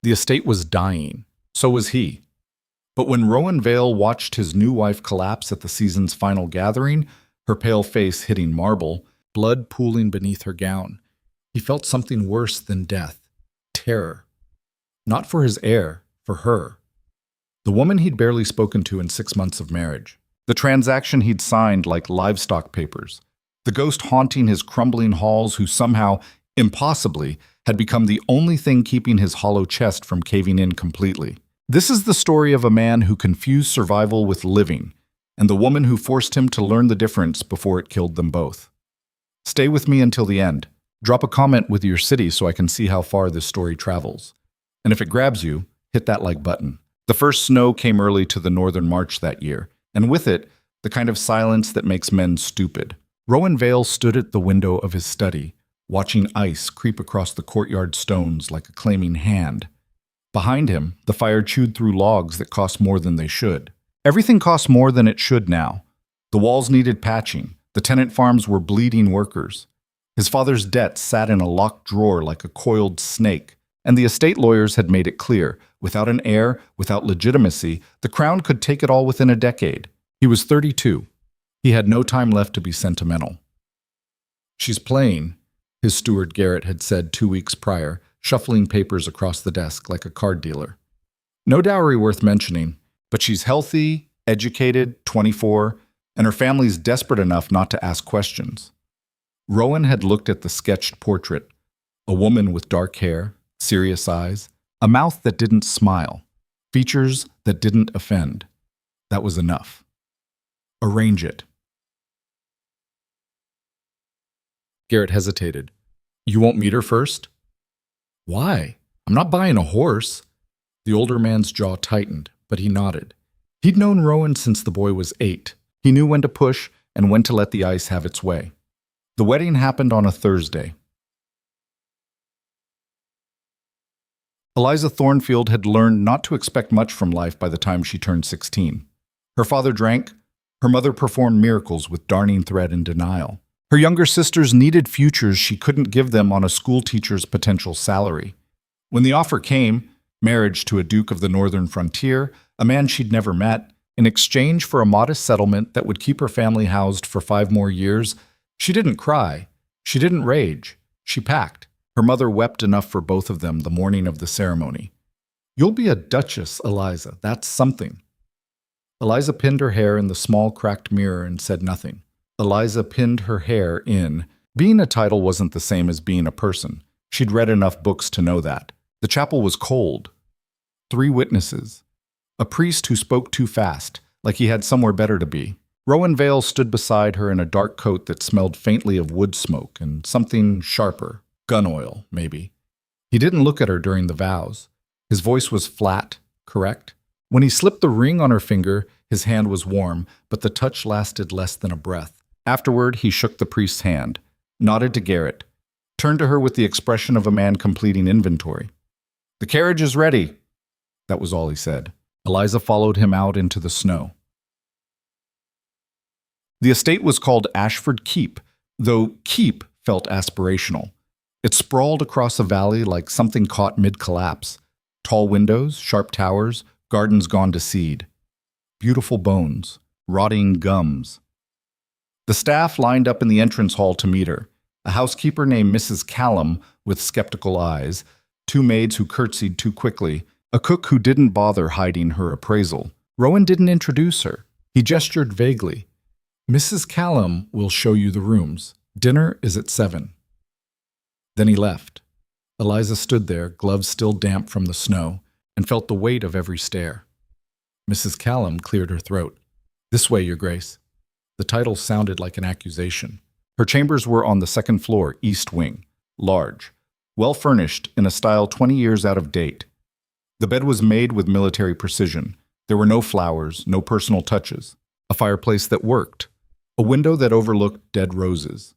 The estate was dying. So was he. But when Rowan Vale watched his new wife collapse at the season's final gathering, her pale face hitting marble, blood pooling beneath her gown, he felt something worse than death. Terror. Not for his heir, for her. The woman he'd barely spoken to in 6 months of marriage. The transaction he'd signed like livestock papers. The ghost haunting his crumbling halls who somehow, impossibly, had become the only thing keeping his hollow chest from caving in completely. This is the story of a man who confused survival with living, and the woman who forced him to learn the difference before it killed them both. Stay with me until the end. Drop a comment with your city so I can see how far this story travels. And if it grabs you, hit that like button. The first snow came early to the northern march that year, and with it, the kind of silence that makes men stupid. Rowan Vale stood at the window of his study, watching ice creep across the courtyard stones like a claiming hand. Behind him, the fire chewed through logs that cost more than they should. Everything cost more than it should now. The walls needed patching. The tenant farms were bleeding workers. His father's debt sat in a locked drawer like a coiled snake, and the estate lawyers had made it clear, without an heir, without legitimacy, the crown could take it all within a decade. He was 32. He had no time left to be sentimental. "She's playing," his steward Garrett had said 2 weeks prior, shuffling papers across the desk like a card dealer. "No dowry worth mentioning, but she's healthy, educated, 24, and her family's desperate enough not to ask questions." Rowan had looked at the sketched portrait, a woman with dark hair, serious eyes, a mouth that didn't smile, features that didn't offend. That was enough. Arrange it. Garrett hesitated. "You won't meet her first?" "Why? I'm not buying a horse." The older man's jaw tightened, but he nodded. He'd known Rowan since the boy was 8. He knew when to push and when to let the ice have its way. The wedding happened on a Thursday. Eliza Thornfield had learned not to expect much from life by the time she turned 16. Her father drank. Her mother performed miracles with darning thread and denial. Her younger sisters needed futures she couldn't give them on a schoolteacher's potential salary. When the offer came, marriage to a duke of the northern frontier, a man she'd never met, in exchange for a modest settlement that would keep her family housed for 5 more years, she didn't cry. She didn't rage. She packed. Her mother wept enough for both of them the morning of the ceremony. "You'll be a duchess, Eliza. That's something." Eliza pinned her hair in the small cracked mirror and said nothing. Eliza pinned her hair in. Being a title wasn't the same as being a person. She'd read enough books to know that. The chapel was cold. 3 witnesses. A priest who spoke too fast, like he had somewhere better to be. Rowan Vale stood beside her in a dark coat that smelled faintly of wood smoke and something sharper. Gun oil, maybe. He didn't look at her during the vows. His voice was flat, correct. When he slipped the ring on her finger, his hand was warm, but the touch lasted less than a breath. Afterward, he shook the priest's hand, nodded to Garrett, turned to her with the expression of a man completing inventory. "The carriage is ready." That was all he said. Eliza followed him out into the snow. The estate was called Ashford Keep, though keep felt aspirational. It sprawled across a valley like something caught mid-collapse. Tall windows, sharp towers, gardens gone to seed. Beautiful bones, rotting gums. The staff lined up in the entrance hall to meet her. A housekeeper named Mrs. Callum with skeptical eyes, 2 maids who curtsied too quickly, a cook who didn't bother hiding her appraisal. Rowan didn't introduce her. He gestured vaguely. "Mrs. Callum will show you the rooms. Dinner is at 7. Then he left. Eliza stood there, gloves still damp from the snow, and felt the weight of every stare. Mrs. Callum cleared her throat. "This way, Your Grace." The title sounded like an accusation. Her chambers were on the 2nd floor, east wing, large, well furnished in a style 20 years out of date. The bed was made with military precision. There were no flowers, no personal touches. A fireplace that worked. A window that overlooked dead roses.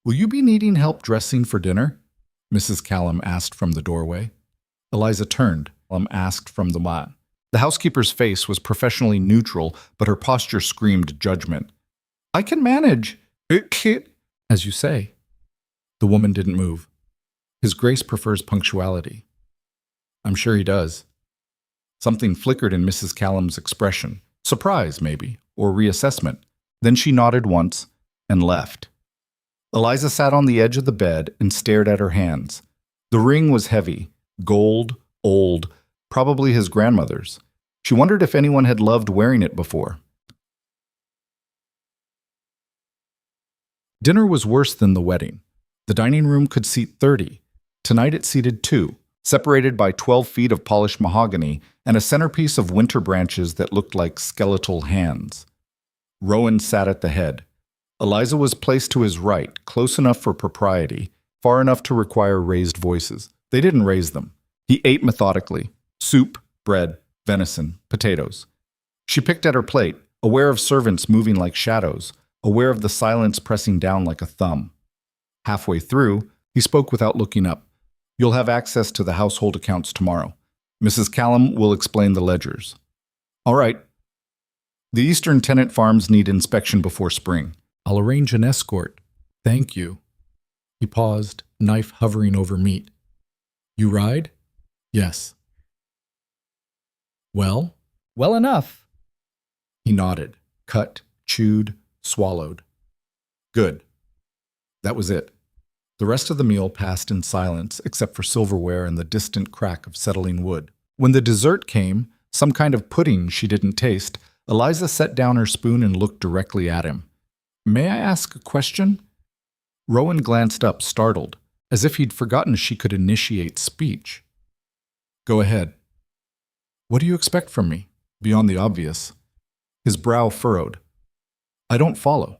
"Will you be needing help dressing for dinner?" Mrs. Callum asked from the doorway. Eliza turned. Asked from the mat. The housekeeper's face was professionally neutral, but her posture screamed judgment. "I can manage." "As you say." The woman didn't move. "His Grace prefers punctuality." I'm sure he does. Something flickered in Mrs. Callum's expression. Surprise, maybe, or reassessment. Then she nodded once and left. Eliza sat on the edge of the bed and stared at her hands. The ring was heavy, gold, old, probably his grandmother's. She wondered if anyone had loved wearing it before. Dinner was worse than the wedding. The dining room could seat 30. Tonight it seated 2, separated by 12 feet of polished mahogany and a centerpiece of winter branches that looked like skeletal hands. Rowan sat at the head. Eliza was placed to his right, close enough for propriety, far enough to require raised voices. They didn't raise them. He ate methodically. Soup, bread, venison, potatoes. She picked at her plate, aware of servants moving like shadows, aware of the silence pressing down like a thumb. Halfway through, he spoke without looking up. You'll have access to the household accounts tomorrow. Mrs. Callum will explain the ledgers. All right. The eastern tenant farms need inspection before spring. I'll arrange an escort. Thank you. He paused, knife hovering over meat. You ride? Yes. Well? Well enough. He nodded, cut, chewed, swallowed. Good. That was it. The rest of the meal passed in silence, except for silverware and the distant crack of settling wood. When the dessert came, some kind of pudding she didn't taste, Eliza set down her spoon and looked directly at him. May I ask a question? Rowan glanced up, startled, as if he'd forgotten she could initiate speech. Go ahead. What do you expect from me, beyond the obvious? His brow furrowed. I don't follow.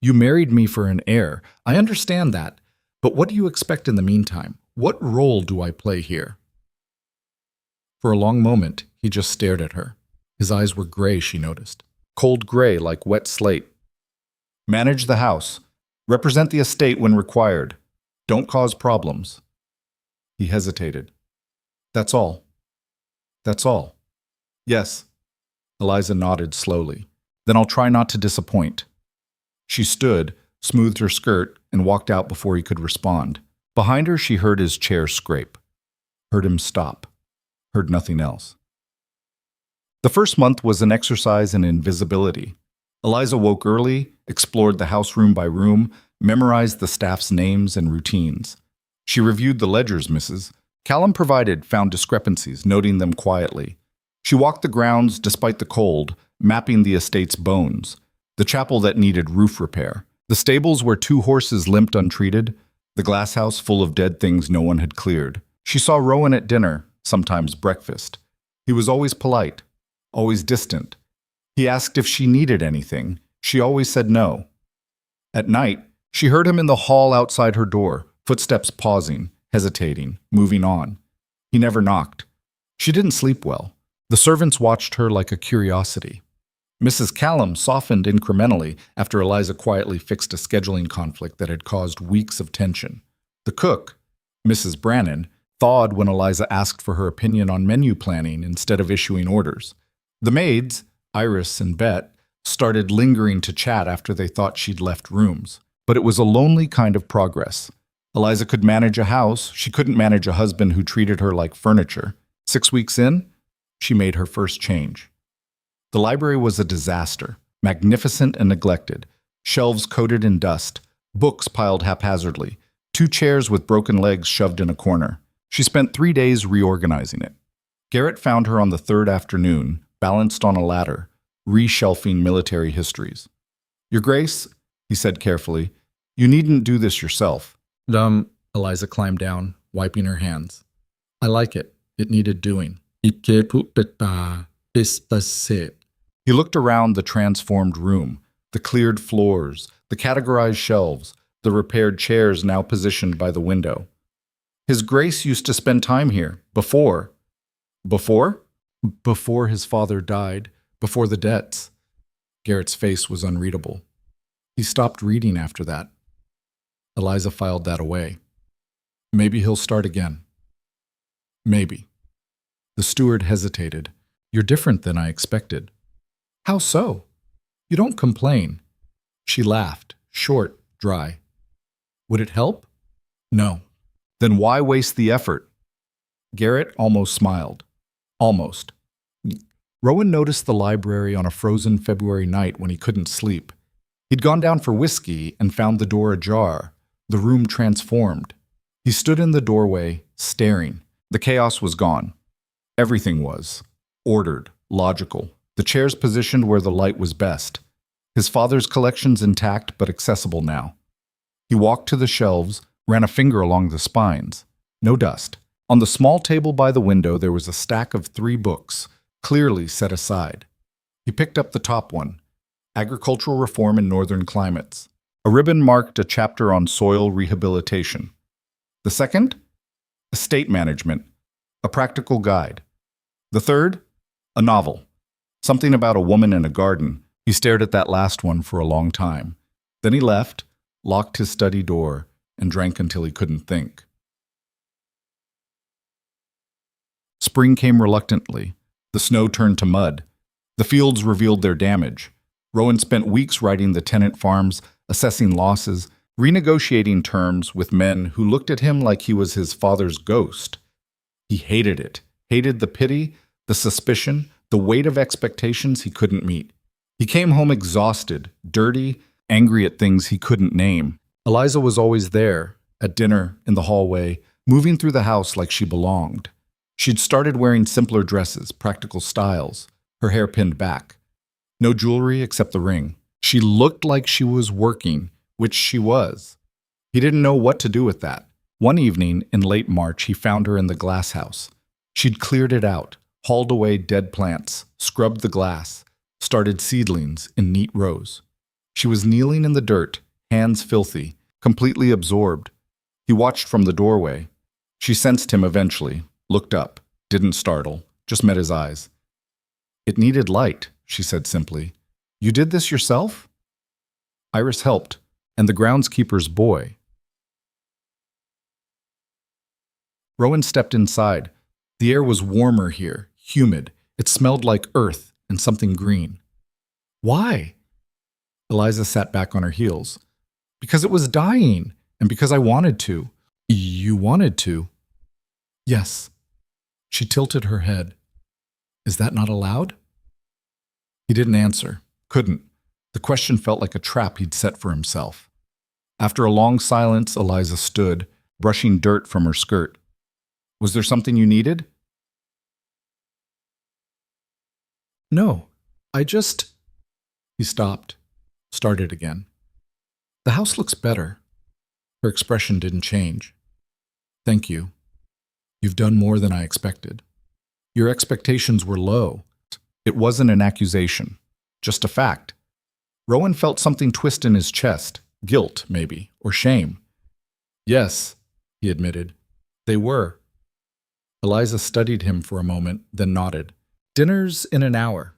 You married me for an heir. I understand that. But what do you expect in the meantime? What role do I play here? For a long moment, he just stared at her. His eyes were gray, she noticed. Cold gray, like wet slate. Manage the house. Represent the estate when required. Don't cause problems. He hesitated. That's all. That's all. Yes. Eliza nodded slowly. Then I'll try not to disappoint. She stood, smoothed her skirt, and walked out before he could respond. Behind her, she heard his chair scrape. Heard him stop. Heard nothing else. The first month was an exercise in invisibility. Eliza woke early, explored the house room by room, memorized the staff's names and routines. She reviewed the ledgers Mrs. Callum provided, found discrepancies, noting them quietly. She walked the grounds despite the cold, mapping the estate's bones. The chapel that needed roof repair. The stables where 2 horses limped untreated. The glass house full of dead things no one had cleared. She saw Rowan at dinner, sometimes breakfast. He was always polite, always distant. He asked if she needed anything. She always said no. At night, she heard him in the hall outside her door, footsteps pausing, hesitating, moving on. He never knocked. She didn't sleep well. The servants watched her like a curiosity. Mrs. Callum softened incrementally after Eliza quietly fixed a scheduling conflict that had caused weeks of tension. The cook, Mrs. Brannan, thawed when Eliza asked for her opinion on menu planning instead of issuing orders. The maids, Iris and Bet, started lingering to chat after they thought she'd left rooms. But it was a lonely kind of progress. Eliza could manage a house. She couldn't manage a husband who treated her like furniture. 6 weeks in, she made her first change. The library was a disaster, magnificent and neglected. Shelves coated in dust, books piled haphazardly, 2 chairs with broken legs shoved in a corner. She spent 3 days reorganizing it. Garrett found her on the 3rd afternoon, balanced on a ladder, reshelving military histories. Your Grace, he said carefully, you needn't do this yourself. Eliza climbed down, wiping her hands. I like it. It needed doing. He looked around the transformed room, the cleared floors, the categorized shelves, the repaired chairs now positioned by the window. His Grace used to spend time here, before. Before? Before his father died, before the debts. Garrett's face was unreadable. He stopped reading after that. Eliza filed that away. Maybe he'll start again. Maybe. The steward hesitated. You're different than I expected. How so? You don't complain. She laughed, short, dry. Would it help? No. Then why waste the effort? Garrett almost smiled. Almost. Rowan noticed the library on a frozen February night when he couldn't sleep. He'd gone down for whiskey and found the door ajar, the room transformed. He stood in the doorway, staring. The chaos was gone. Everything was. Ordered, logical. The chairs positioned where the light was best. His father's collections intact but accessible now. He walked to the shelves, ran a finger along the spines. No dust. On the small table by the window there was a stack of 3 books, clearly set aside. He picked up the top one, Agricultural Reform in Northern Climates. A ribbon marked a chapter on soil rehabilitation. The second? Estate Management, a practical guide. The third? A novel. Something about a woman in a garden. He stared at that last one for a long time. Then he left, locked his study door, and drank until he couldn't think. Spring came reluctantly. The snow turned to mud. The fields revealed their damage. Rowan spent weeks writing the tenant farms, assessing losses, renegotiating terms with men who looked at him like he was his father's ghost. He hated it, hated the pity, the suspicion, the weight of expectations he couldn't meet. He came home exhausted, dirty, angry at things he couldn't name. Eliza was always there, at dinner, in the hallway, moving through the house like she belonged. She'd started wearing simpler dresses, practical styles, her hair pinned back. No jewelry except the ring. She looked like she was working, which she was. He didn't know what to do with that. One evening, in late March, he found her in the glass house. She'd cleared it out, hauled away dead plants, scrubbed the glass, started seedlings in neat rows. She was kneeling in the dirt, hands filthy, completely absorbed. He watched from the doorway. She sensed him eventually, looked up, didn't startle, just met his eyes. "It needed light," she said simply. "You did this yourself?" Iris helped, and the groundskeeper's boy. Rowan stepped inside. The air was warmer here, humid. It smelled like earth and something green. "Why?" Eliza sat back on her heels. "Because it was dying, and because I wanted to." "You wanted to?" "Yes." She tilted her head. "Is that not allowed?" He didn't answer. Couldn't. The question felt like a trap he'd set for himself. After a long silence, Eliza stood, brushing dirt from her skirt. "Was there something you needed?" "No, I just—" He stopped, started again. "The house looks better." Her expression didn't change. "Thank you. You've done more than I expected." "Your expectations were low." It wasn't an accusation, just a fact. Rowan felt something twist in his chest, guilt, maybe, or shame. "Yes," he admitted, "they were." Eliza studied him for a moment, then nodded. "Dinner's in an hour."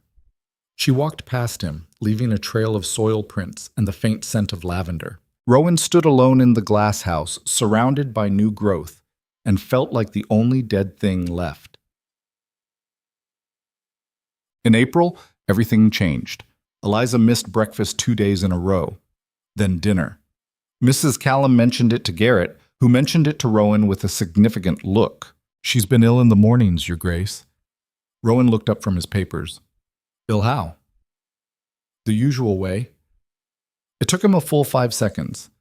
She walked past him, leaving a trail of soil prints and the faint scent of lavender. Rowan stood alone in the glass house, surrounded by new growth, and felt like the only dead thing left. In April, everything changed. Eliza missed breakfast 2 days in a row. Then dinner. Mrs. Callum mentioned it to Garrett, who mentioned it to Rowan with a significant look. "She's been ill in the mornings, Your Grace." Rowan looked up from his papers. "Ill how?" "The usual way." It took him a full 5 seconds.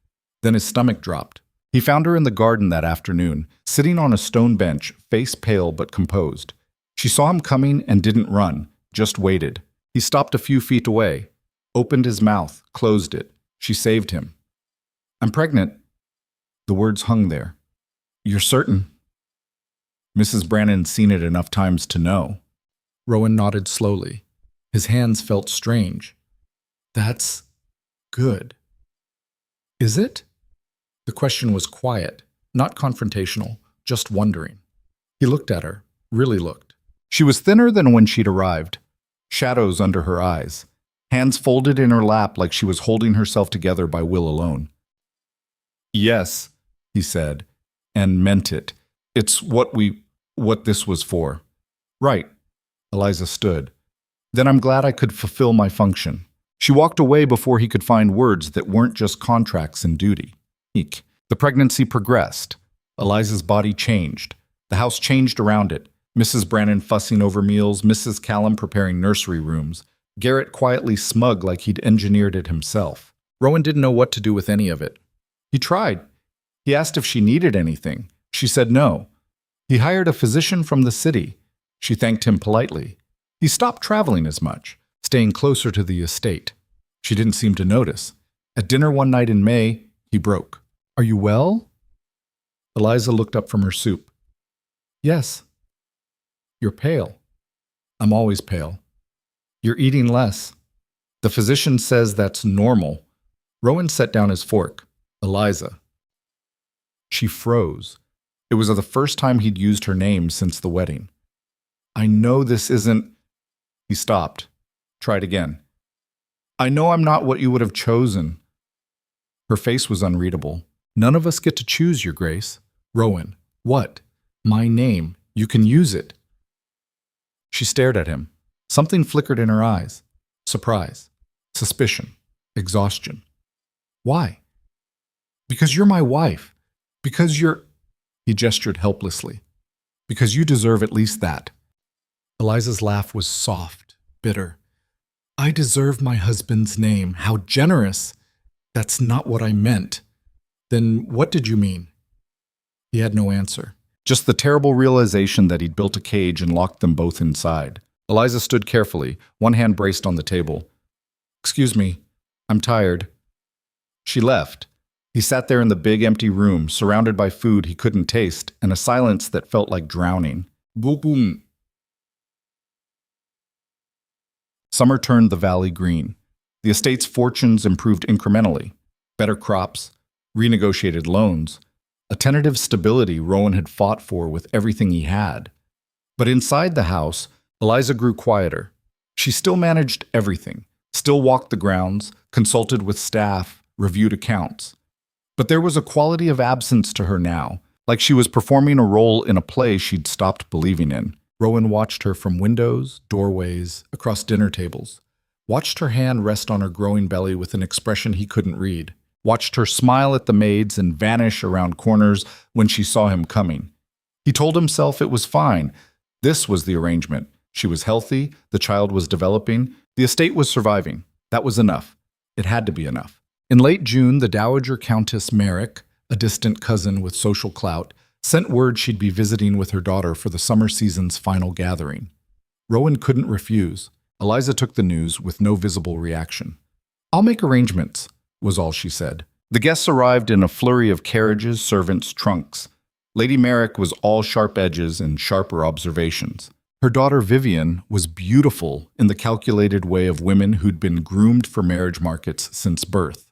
Then his stomach dropped. He found her in the garden that afternoon, sitting on a stone bench, face pale but composed. She saw him coming and didn't run, just waited. He stopped a few feet away, opened his mouth, closed it. She saved him. "I'm pregnant." The words hung there. "You're certain?" Mrs. Brannan's seen it enough times to know. Rowan nodded slowly. His hands felt strange. "That's good." "Is it?" The question was quiet, not confrontational, just wondering. He looked at her, really looked. She was thinner than when she'd arrived, shadows under her eyes, hands folded in her lap like she was holding herself together by will alone. "Yes," he said, and meant it. "It's what this was for." "Right." Eliza stood. "Then I'm glad I could fulfill my function." She walked away before he could find words that weren't just contracts and duty. Eek. The pregnancy progressed. Eliza's body changed. The house changed around it. Mrs. Brannan fussing over meals, Mrs. Callum preparing nursery rooms, Garrett quietly smug like he'd engineered it himself. Rowan didn't know what to do with any of it. He tried. He asked if she needed anything. She said no. He hired a physician from the city. She thanked him politely. He stopped traveling as much, staying closer to the estate. She didn't seem to notice. At dinner one night in May, he broke. "Are you well?" Eliza looked up from her soup. "Yes." "You're pale." "I'm always pale." "You're eating less." "The physician says that's normal." Rowan set down his fork. "Eliza." She froze. It was the first time he'd used her name since the wedding. "I know this isn't—" He stopped. Tried again. "I know I'm not what you would have chosen." Her face was unreadable. "None of us get to choose, Your Grace." "Rowan." "What?" "My name. You can use it." She stared at him. Something flickered in her eyes. Surprise. Suspicion. Exhaustion. "Why?" "Because you're my wife. Because you're—" He gestured helplessly. "Because you deserve at least that." Eliza's laugh was soft, bitter. "I deserve my husband's name. How generous! That's not what I meant." "Then what did you mean?" He had no answer. Just the terrible realization that he'd built a cage and locked them both inside. Eliza stood carefully, one hand braced on the table. "Excuse me, I'm tired." She left. He sat there in the big empty room, surrounded by food he couldn't taste, and a silence that felt like drowning. Boom, boom. Summer turned the valley green. The estate's fortunes improved incrementally. Better crops, renegotiated loans, a tentative stability Rowan had fought for with everything he had. But inside the house, Eliza grew quieter. She still managed everything, still walked the grounds, consulted with staff, reviewed accounts. But there was a quality of absence to her now, like she was performing a role in a play she'd stopped believing in. Rowan watched her from windows, doorways, across dinner tables. Watched her hand rest on her growing belly with an expression he couldn't read. Watched her smile at the maids and vanish around corners when she saw him coming. He told himself it was fine. This was the arrangement. She was healthy, the child was developing, the estate was surviving. That was enough. It had to be enough. In late June, the Dowager Countess Merrick, a distant cousin with social clout, sent word she'd be visiting with her daughter for the summer season's final gathering. Rowan couldn't refuse. Eliza took the news with no visible reaction. "I'll make arrangements," was all she said. The guests arrived in a flurry of carriages, servants, trunks. Lady Merrick was all sharp edges and sharper observations. Her daughter Vivian was beautiful in the calculated way of women who'd been groomed for marriage markets since birth.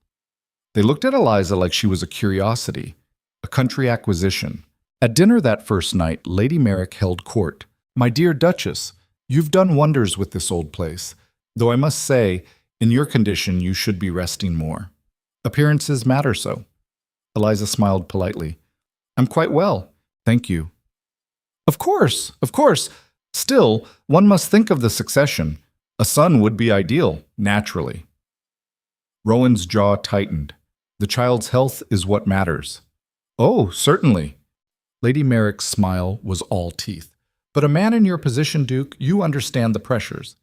They looked at Eliza like she was a curiosity, a country acquisition. At dinner that first night, Lady Merrick held court. "My dear Duchess, you've done wonders with this old place, though I must say, in your condition, you should be resting more. Appearances matter so." Eliza smiled politely. "I'm quite well, thank you." Of course, of course. Still, one must think of the succession. A son would be ideal, naturally." Rowan's jaw tightened. "The child's health is what matters." "Oh, certainly." Lady Merrick's smile was all teeth. "But a man in your position, Duke, you understand the pressures."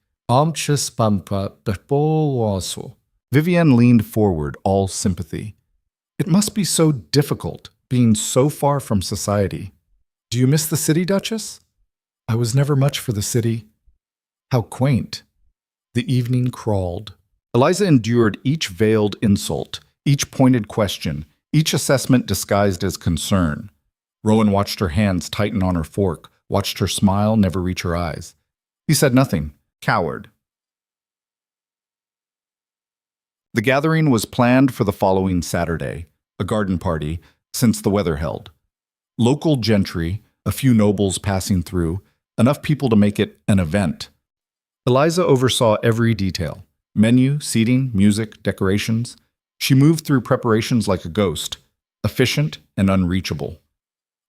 Vivienne leaned forward, all sympathy. "It must be so difficult, being so far from society. Do you miss the city, Duchess?" "I was never much for the city." "How quaint." The evening crawled. Eliza endured each veiled insult, each pointed question, each assessment disguised as concern. Rowan watched her hands tighten on her fork, watched her smile never reach her eyes. He said nothing. Coward. The gathering was planned for the following Saturday, a garden party, since the weather held. Local gentry, a few nobles passing through, enough people to make it an event. Eliza oversaw every detail: menu, seating, music, decorations. She moved through preparations like a ghost, efficient and unreachable.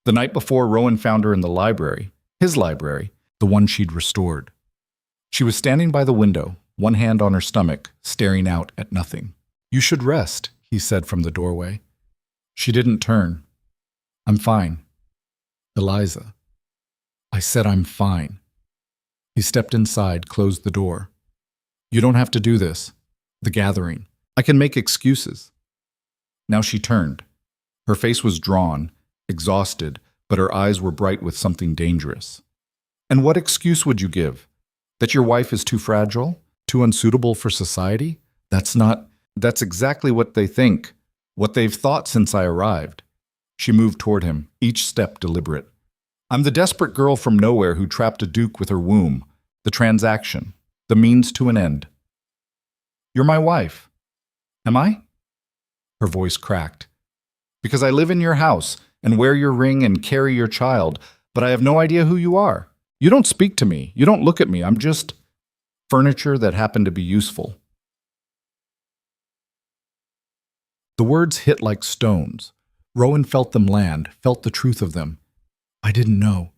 The night before, Rowan found her in the library, his library, the one she'd restored. She was standing by the window, one hand on her stomach, staring out at nothing. "You should rest," he said from the doorway. She didn't turn. I'm fine. Eliza. I said I'm fine. He stepped inside, closed the door. You don't have to do this. The gathering. I can make excuses. Now she turned. Her face was drawn, exhausted, but her eyes were bright with something dangerous. And what excuse would you give? That your wife is too fragile? Too unsuitable for society? That's exactly what they think, what they've thought since I arrived. She moved toward him, each step deliberate. I'm the desperate girl from nowhere who trapped a duke with her womb, the transaction, the means to an end. You're my wife. Am I? Her voice cracked. Because I live in your house and wear your ring and carry your child, but I have no idea who you are. You don't speak to me. You don't look at me. I'm just furniture that happened to be useful. The words hit like stones. Rowan felt them land, felt the truth of them. I didn't know.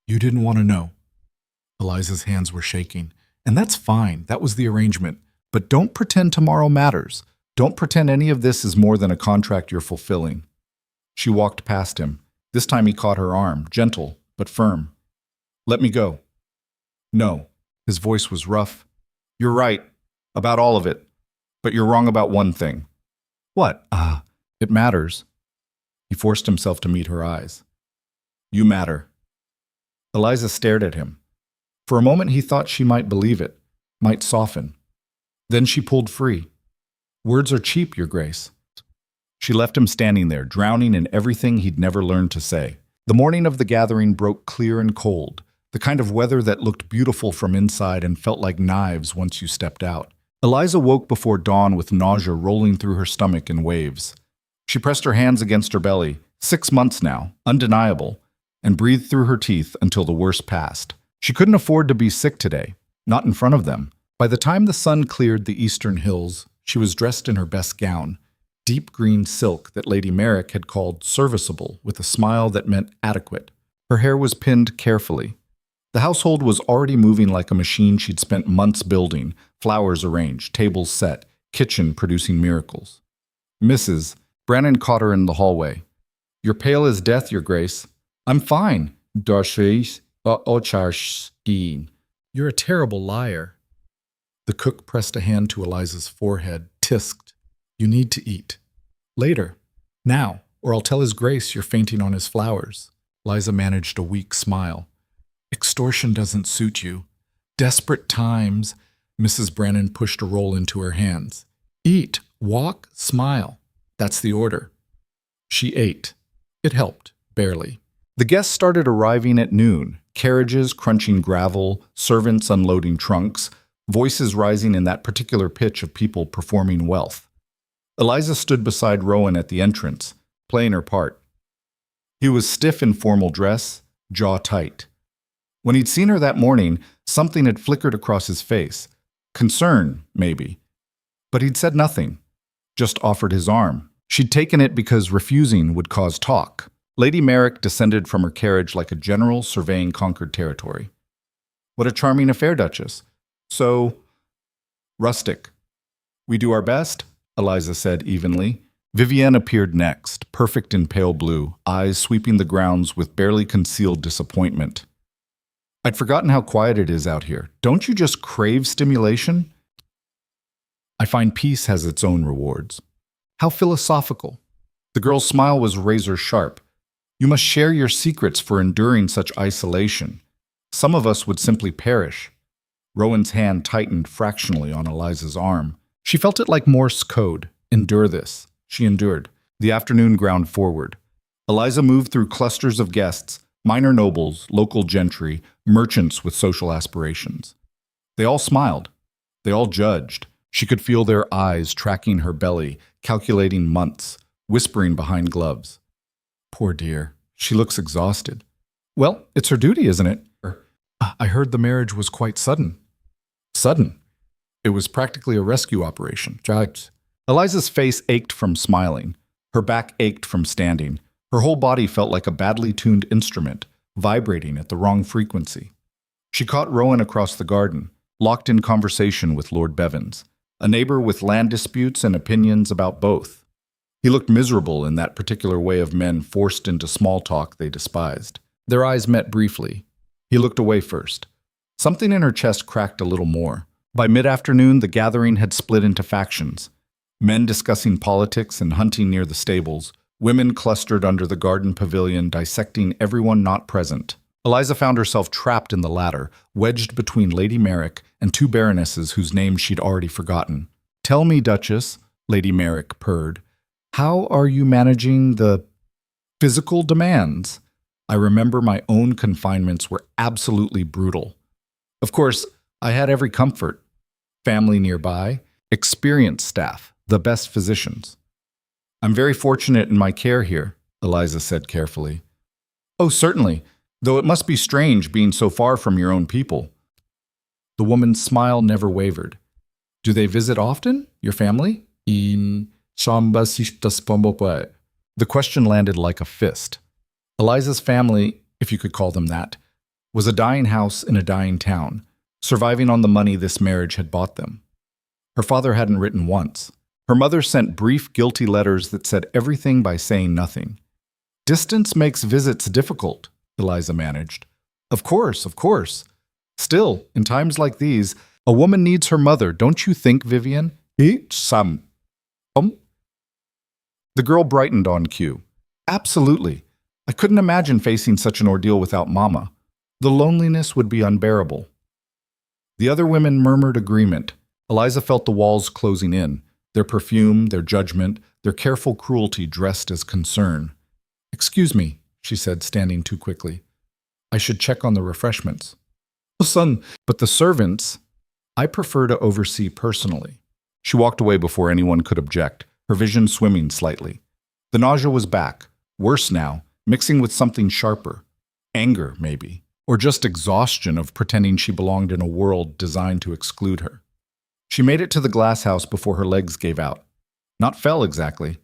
You didn't want to know. Eliza's hands were shaking. And that's fine. That was the arrangement. But don't pretend tomorrow matters. Don't pretend any of this is more than a contract you're fulfilling. She walked past him. This time he caught her arm, gentle but firm. Let me go. No. His voice was rough. You're right. About all of it. But you're wrong about one thing. What? It matters. He forced himself to meet her eyes. You matter. Eliza stared at him. For a moment he thought she might believe it, might soften. Then she pulled free. Words are cheap, Your Grace. She left him standing there, drowning in everything he'd never learned to say. The morning of the gathering broke clear and cold, the kind of weather that looked beautiful from inside and felt like knives once you stepped out. Eliza woke before dawn with nausea rolling through her stomach in waves. She pressed her hands against her belly, 6 months now, undeniable, and breathed through her teeth until the worst passed. She couldn't afford to be sick today, not in front of them. By the time the sun cleared the eastern hills, she was dressed in her best gown, deep green silk that Lady Merrick had called serviceable, with a smile that meant adequate. Her hair was pinned carefully. The household was already moving like a machine she'd spent months building, flowers arranged, tables set, kitchen producing miracles. Mrs. Brannon caught her in the hallway. You're pale as death, Your Grace. I'm fine. You're a terrible liar. The cook pressed a hand to Eliza's forehead, tisked. You need to eat. Later. Now, or I'll tell His Grace you're fainting on his flowers. Eliza managed a weak smile. Extortion doesn't suit you. Desperate times. Mrs. Brannon pushed a roll into her hands. Eat, walk, smile. That's the order. She ate. It helped, barely. The guests started arriving at noon, carriages crunching gravel, servants unloading trunks, voices rising in that particular pitch of people performing wealth. Eliza stood beside Rowan at the entrance, playing her part. He was stiff in formal dress, jaw tight. When he'd seen her that morning, something had flickered across his face. Concern, maybe. But he'd said nothing, just offered his arm. She'd taken it because refusing would cause talk. Lady Merrick descended from her carriage like a general surveying conquered territory. What a charming affair, Duchess. So rustic. We do our best, Eliza said evenly. Vivienne appeared next, perfect in pale blue, eyes sweeping the grounds with barely concealed disappointment. I'd forgotten how quiet it is out here. Don't you just crave stimulation? I find peace has its own rewards. How philosophical. The girl's smile was razor sharp. You must share your secrets for enduring such isolation. Some of us would simply perish. Rowan's hand tightened fractionally on Eliza's arm. She felt it like Morse code. Endure this. She endured. The afternoon ground forward. Eliza moved through clusters of guests, minor nobles, local gentry, merchants with social aspirations. They all smiled. They all judged. She could feel their eyes tracking her belly, calculating months, whispering behind gloves. Poor dear. She looks exhausted. Well, it's her duty, isn't it? I heard the marriage was quite sudden. Sudden? It was practically a rescue operation. Eliza's face ached from smiling. Her back ached from standing. Her whole body felt like a badly tuned instrument, vibrating at the wrong frequency. She caught Rowan across the garden, locked in conversation with Lord Bevins, a neighbor with land disputes and opinions about both. He looked miserable in that particular way of men forced into small talk they despised. Their eyes met briefly. He looked away first. Something in her chest cracked a little more. By mid-afternoon, the gathering had split into factions. Men discussing politics and hunting near the stables, women clustered under the garden pavilion dissecting everyone not present. Eliza found herself trapped in the latter, wedged between Lady Merrick and two baronesses whose names she'd already forgotten. "Tell me, Duchess," Lady Merrick purred, "how are you managing the physical demands?" I remember my own confinements were absolutely brutal. Of course, I had every comfort. Family nearby, experienced staff, the best physicians. "I'm very fortunate in my care here," Eliza said carefully. "Oh, certainly, though it must be strange being so far from your own people." The woman's smile never wavered. "Do they visit often, your family?" The question landed like a fist. Eliza's family, if you could call them that, was a dying house in a dying town, surviving on the money this marriage had bought them. Her father hadn't written once. Her mother sent brief, guilty letters that said everything by saying nothing. "Distance makes visits difficult," Eliza managed. Of course, of course. Still, in times like these, a woman needs her mother, don't you think, Vivian? Some. The girl brightened on cue. "Absolutely. I couldn't imagine facing such an ordeal without Mama. The loneliness would be unbearable." The other women murmured agreement. Eliza felt the walls closing in, their perfume, their judgment, their careful cruelty dressed as concern. "Excuse me," she said, standing too quickly. "I should check on the refreshments." "Oh, son, but the servants, I prefer to oversee personally." She walked away before anyone could object, her vision swimming slightly. The nausea was back, worse now, mixing with something sharper. Anger, maybe. Or just exhaustion of pretending she belonged in a world designed to exclude her. She made it to the glass house before her legs gave out. Not fell exactly,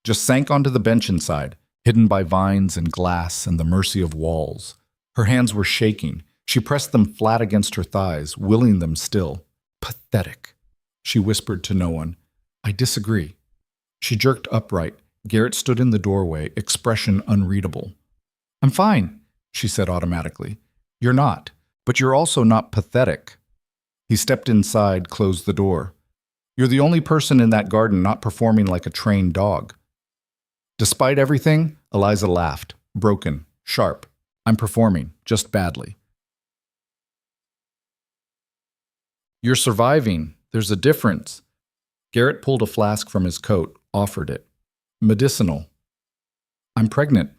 just sank onto the bench inside, hidden by vines and glass and the mercy of walls. Her hands were shaking. She pressed them flat against her thighs, willing them still. "Pathetic," she whispered to no one. "I disagree." She jerked upright. Garrett stood in the doorway, expression unreadable. "I'm fine," she said automatically. "You're not, but you're also not pathetic." He stepped inside, closed the door. "You're the only person in that garden not performing like a trained dog." Despite everything, Eliza laughed, broken, sharp. "I'm performing, just badly." "You're surviving. There's a difference." Garrett pulled a flask from his coat, offered it. "Medicinal." "I'm pregnant."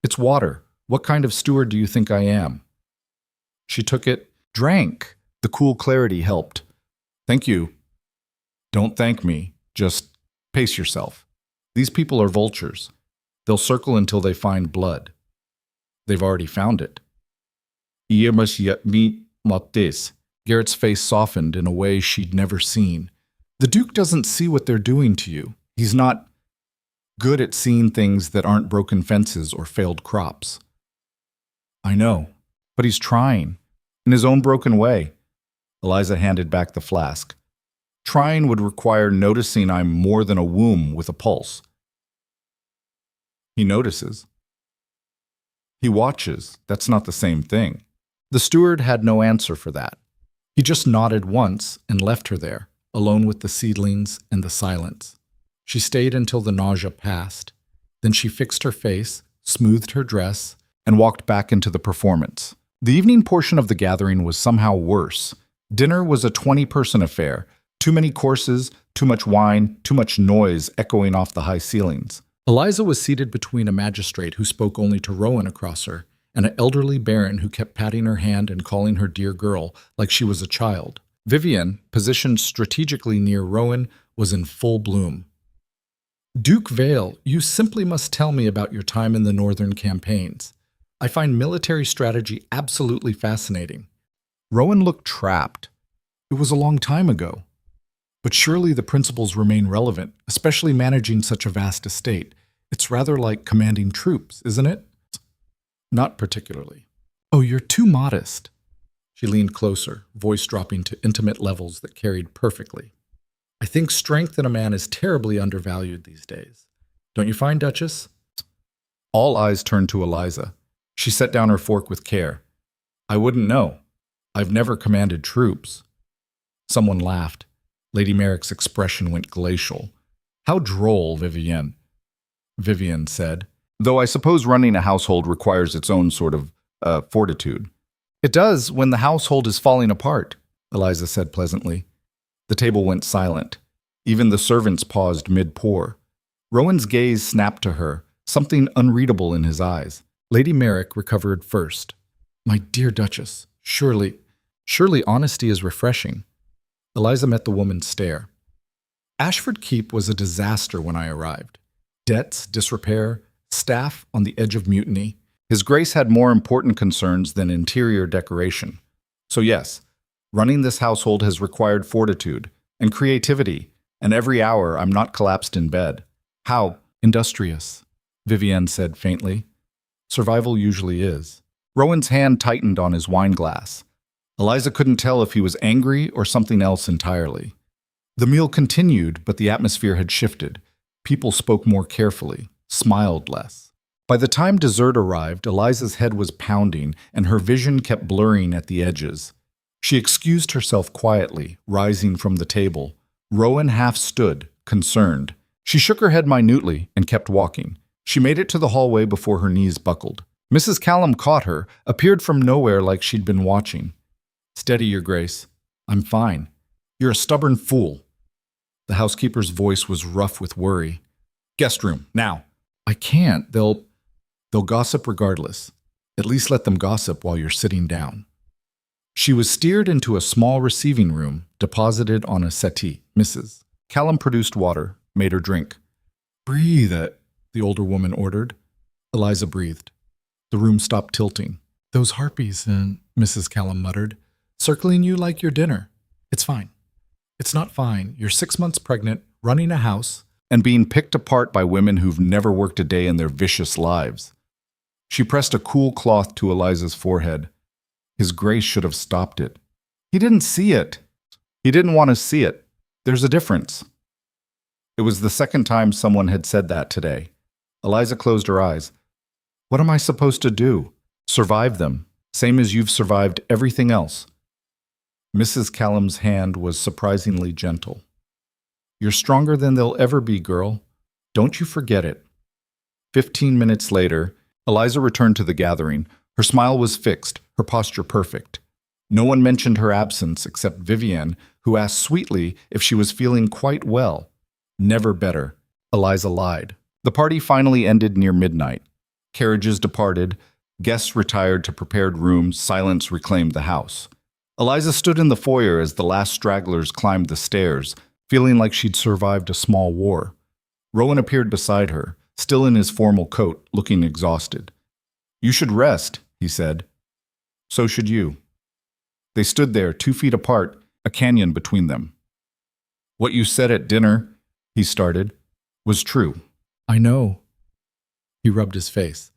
"It's water. What kind of steward do you think I am?" She took it, drank. The cool clarity helped. "Thank you." "Don't thank me. Just pace yourself. These people are vultures. They'll circle until they find blood. They've already found it." Garrett's face softened in a way she'd never seen. "The Duke doesn't see what they're doing to you. He's not good at seeing things that aren't broken fences or failed crops." "I know, but he's trying, in his own broken way." Eliza handed back the flask. "Trying would require noticing I'm more than a womb with a pulse." "He notices." "He watches. That's not the same thing." The steward had no answer for that. He just nodded once and left her there, alone with the seedlings and the silence. She stayed until the nausea passed. Then she fixed her face, smoothed her dress, and walked back into the performance. The evening portion of the gathering was somehow worse. Dinner was a 20-person affair. Too many courses, too much wine, too much noise echoing off the high ceilings. Eliza was seated between a magistrate who spoke only to Rowan across her, and an elderly baron who kept patting her hand and calling her dear girl like she was a child. Vivian, positioned strategically near Rowan, was in full bloom. "Duke Vale, you simply must tell me about your time in the northern campaigns. I find military strategy absolutely fascinating." Rowan looked trapped. It was a long time ago. But surely the principles remain relevant, especially managing such a vast estate. It's rather like commanding troops, isn't it? "Not particularly." "Oh, you're too modest." She leaned closer, voice dropping to intimate levels that carried perfectly. "I think strength in a man is terribly undervalued these days. Don't you find, Duchess? All eyes turned to Eliza. She set down her fork with care. I wouldn't know. I've never commanded troops. Someone laughed. Lady Merrick's expression went glacial. How droll, Vivienne. Vivienne said, though I suppose running a household requires its own sort of fortitude. It does when the household is falling apart, Eliza said pleasantly. The table went silent. Even the servants paused mid-pour. Rowan's gaze snapped to her, something unreadable in his eyes. Lady Merrick recovered first. My dear Duchess, surely honesty is refreshing. Eliza met the woman's stare. Ashford Keep was a disaster when I arrived. Debts, disrepair, staff on the edge of mutiny. His Grace had more important concerns than interior decoration. So yes, running this household has required fortitude and creativity, and every hour I'm not collapsed in bed. How industrious, Vivienne said faintly. Survival usually is. Rowan's hand tightened on his wine glass. Eliza couldn't tell if he was angry or something else entirely. The meal continued, but the atmosphere had shifted. People spoke more carefully, smiled less. By the time dessert arrived, Eliza's head was pounding, and her vision kept blurring at the edges. She excused herself quietly, rising from the table. Rowan half stood, concerned. She shook her head minutely and kept walking. She made it to the hallway before her knees buckled. Mrs. Callum caught her, appeared from nowhere like she'd been watching. Steady, Your Grace. I'm fine. You're a stubborn fool. The housekeeper's voice was rough with worry. Guest room, now. I can't. They'll gossip regardless. At least let them gossip while you're sitting down. She was steered into a small receiving room, deposited on a settee. Mrs. Callum produced water, made her drink. Breathe it, the older woman ordered. Eliza breathed. The room stopped tilting. Those harpies, Mrs. Callum muttered, circling you like your dinner. It's fine. It's not fine. You're 6 months pregnant, running a house, and being picked apart by women who've never worked a day in their vicious lives. She pressed a cool cloth to Eliza's forehead. His Grace should have stopped it. He didn't see it. He didn't want to see it. There's a difference. It was the second time someone had said that today. Eliza closed her eyes. What am I supposed to do? Survive them, same as you've survived everything else. Mrs. Callum's hand was surprisingly gentle. You're stronger than they'll ever be, girl. Don't you forget it. 15 minutes later, Eliza returned to the gathering. Her smile was fixed, her posture perfect. No one mentioned her absence except Vivienne, who asked sweetly if she was feeling quite well. Never better, Eliza lied. The party finally ended near midnight. Carriages departed, guests retired to prepared rooms, silence reclaimed the house. Eliza stood in the foyer as the last stragglers climbed the stairs, feeling like she'd survived a small war. Rowan appeared beside her, still in his formal coat, looking exhausted. You should rest, he said. So should you. They stood there, 2 feet apart, a canyon between them. What you said at dinner, he started, was true. I know. He rubbed his face.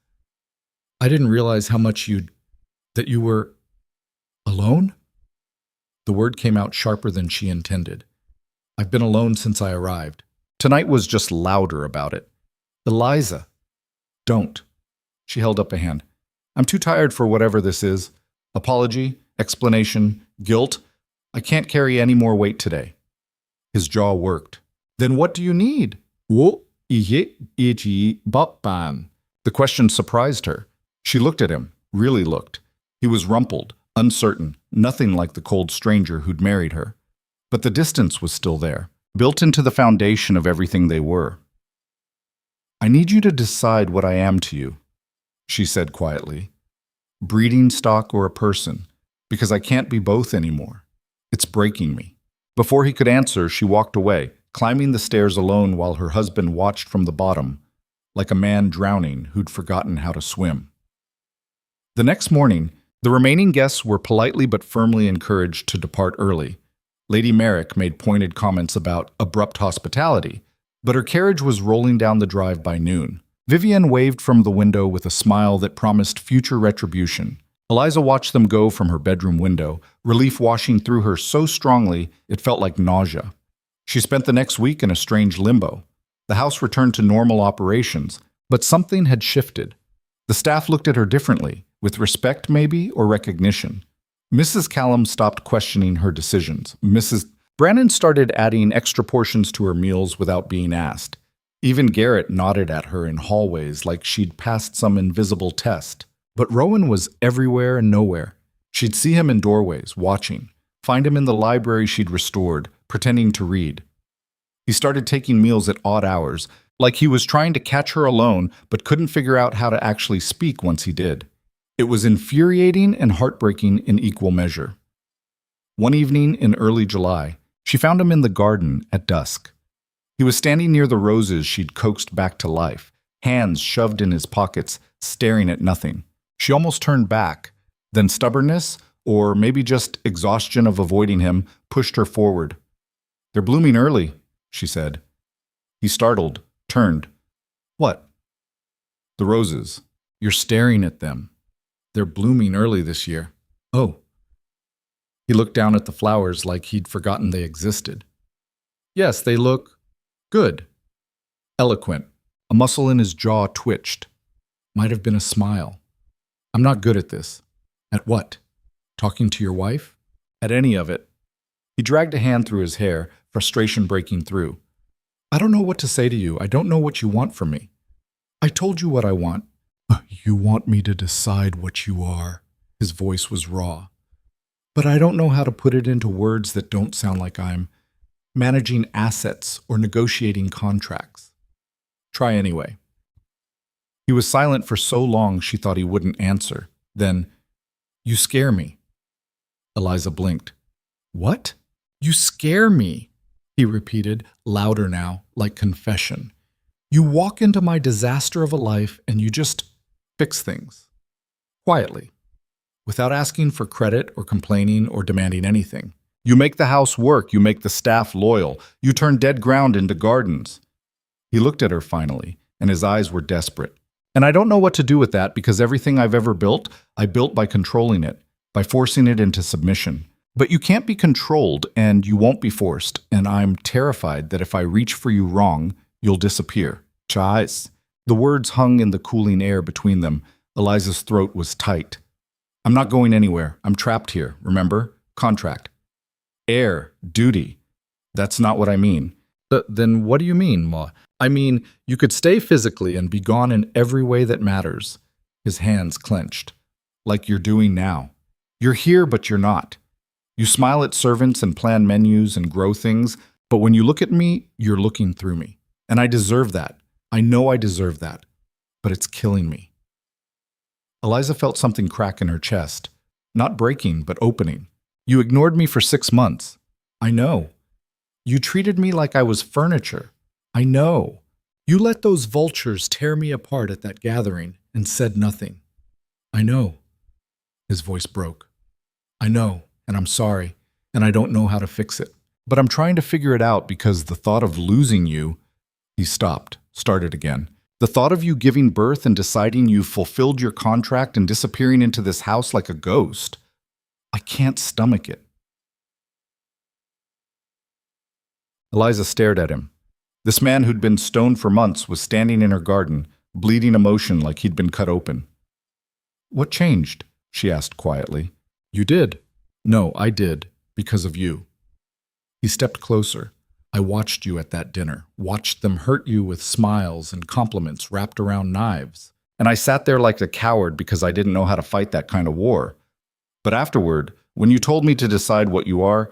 I didn't realize how much that you were alone? The word came out sharper than she intended. I've been alone since I arrived. Tonight was just louder about it. Eliza. Don't. She held up a hand. I'm too tired for whatever this is. Apology, explanation, guilt. I can't carry any more weight today. His jaw worked. Then what do you need? The question surprised her. She looked at him, really looked. He was rumpled, uncertain, nothing like the cold stranger who'd married her. But the distance was still there, built into the foundation of everything they were. I need you to decide what I am to you, she said quietly. Breeding stock or a person, because I can't be both anymore. It's breaking me. Before he could answer, she walked away, climbing the stairs alone while her husband watched from the bottom, like a man drowning who'd forgotten how to swim. The next morning, the remaining guests were politely but firmly encouraged to depart early. Lady Merrick made pointed comments about abrupt hospitality, but her carriage was rolling down the drive by noon. Vivienne waved from the window with a smile that promised future retribution. Eliza watched them go from her bedroom window, relief washing through her so strongly it felt like nausea. She spent the next week in a strange limbo. The house returned to normal operations, but something had shifted. The staff looked at her differently, with respect maybe, or recognition. Mrs. Callum stopped questioning her decisions. Mrs. Brannon started adding extra portions to her meals without being asked. Even Garrett nodded at her in hallways like she'd passed some invisible test. But Rowan was everywhere and nowhere. She'd see him in doorways, watching, find him in the library she'd restored, pretending to read. He started taking meals at odd hours, like he was trying to catch her alone but couldn't figure out how to actually speak once he did. It was infuriating and heartbreaking in equal measure. One evening in early July, she found him in the garden at dusk. He was standing near the roses she'd coaxed back to life, hands shoved in his pockets, staring at nothing. She almost turned back. Then stubbornness, or maybe just exhaustion of avoiding him, pushed her forward. "They're blooming early," she said. He startled, turned. "What?" "The roses. You're staring at them. They're blooming early this year." "Oh." He looked down at the flowers like he'd forgotten they existed. "Yes, they look good." Eloquent. A muscle in his jaw twitched. Might have been a smile. "I'm not good at this." "At what? Talking to your wife?" "At any of it." He dragged a hand through his hair, frustration breaking through. "I don't know what to say to you. I don't know what you want from me." "I told you what I want." "You want me to decide what you are." His voice was raw. "But I don't know how to put it into words that don't sound like I'm managing assets or negotiating contracts." "Try anyway." He was silent for so long she thought he wouldn't answer. Then, "You scare me." Eliza blinked. "What?" "You scare me," he repeated, louder now, like confession. "You walk into my disaster of a life and you just fix things. Quietly. Without asking for credit or complaining or demanding anything. You make the house work, you make the staff loyal, you turn dead ground into gardens." He looked at her finally, and his eyes were desperate. "And I don't know what to do with that because everything I've ever built, I built by controlling it, by forcing it into submission. But you can't be controlled and you won't be forced, and I'm terrified that if I reach for you wrong, you'll disappear." Chais. The words hung in the cooling air between them. Eliza's throat was tight. "I'm not going anywhere. I'm trapped here, remember? Contract. Heir. Duty. That's not what I mean." Then what do you mean, Ma? "I mean, you could stay physically and be gone in every way that matters." His hands clenched. "Like you're doing now. You're here, but you're not. You smile at servants and plan menus and grow things, but when you look at me, you're looking through me. And I deserve that. I know I deserve that. But it's killing me." Eliza felt something crack in her chest. Not breaking, but opening. "You ignored me for 6 months." "I know." "You treated me like I was furniture." "I know." "You let those vultures tear me apart at that gathering and said nothing." "I know." His voice broke. "I know, and I'm sorry, and I don't know how to fix it. But I'm trying to figure it out because the thought of losing you—" He stopped, started again. "The thought of you giving birth and deciding you've fulfilled your contract and disappearing into this house like a ghost. I can't stomach it." Eliza stared at him. This man who'd been stoned for months was standing in her garden, bleeding emotion like he'd been cut open. "What changed?" she asked quietly. "You did." "No, I did, because of you." He stepped closer. "I watched you at that dinner, watched them hurt you with smiles and compliments wrapped around knives. And I sat there like a coward because I didn't know how to fight that kind of war. But afterward, when you told me to decide what you are,"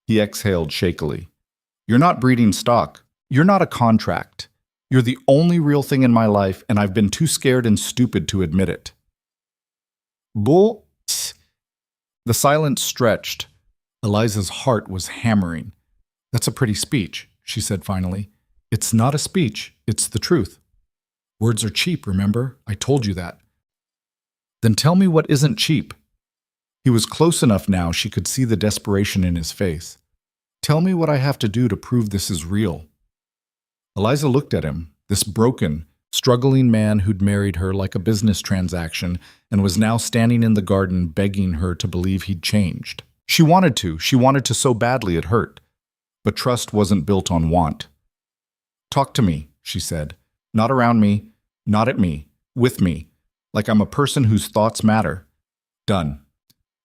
he exhaled shakily. "You're not breeding stock. You're not a contract. You're the only real thing in my life, and I've been too scared and stupid to admit it." Bull. The silence stretched. Eliza's heart was hammering. "That's a pretty speech," she said finally. "It's not a speech. It's the truth. Words are cheap, remember? I told you that." "Then tell me what isn't cheap." He was close enough now she could see the desperation in his face. "Tell me what I have to do to prove this is real." Eliza looked at him, this broken, struggling man who'd married her like a business transaction and was now standing in the garden begging her to believe he'd changed. She wanted to so badly it hurt. But trust wasn't built on want. Talk to me, she said. Not around me, not at me, with me, like I'm a person whose thoughts matter. Done.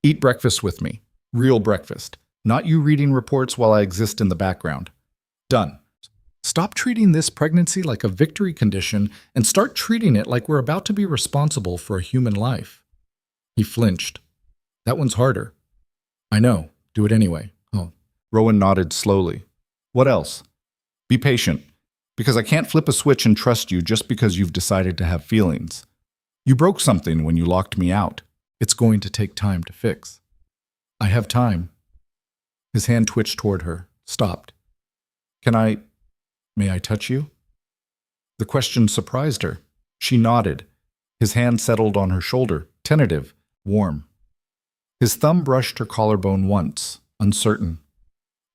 Eat breakfast with me. Real breakfast. Not you reading reports while I exist in the background. Done. Stop treating this pregnancy like a victory condition and start treating it like we're about to be responsible for a human life. He flinched. That one's harder. I know. Do it anyway. Oh. Rowan nodded slowly. What else? Be patient, because I can't flip a switch and trust you just because you've decided to have feelings. You broke something when you locked me out. It's going to take time to fix. I have time. His hand twitched toward her, stopped. May I touch you? The question surprised her. She nodded. His hand settled on her shoulder, tentative, warm. His thumb brushed her collarbone once, uncertain.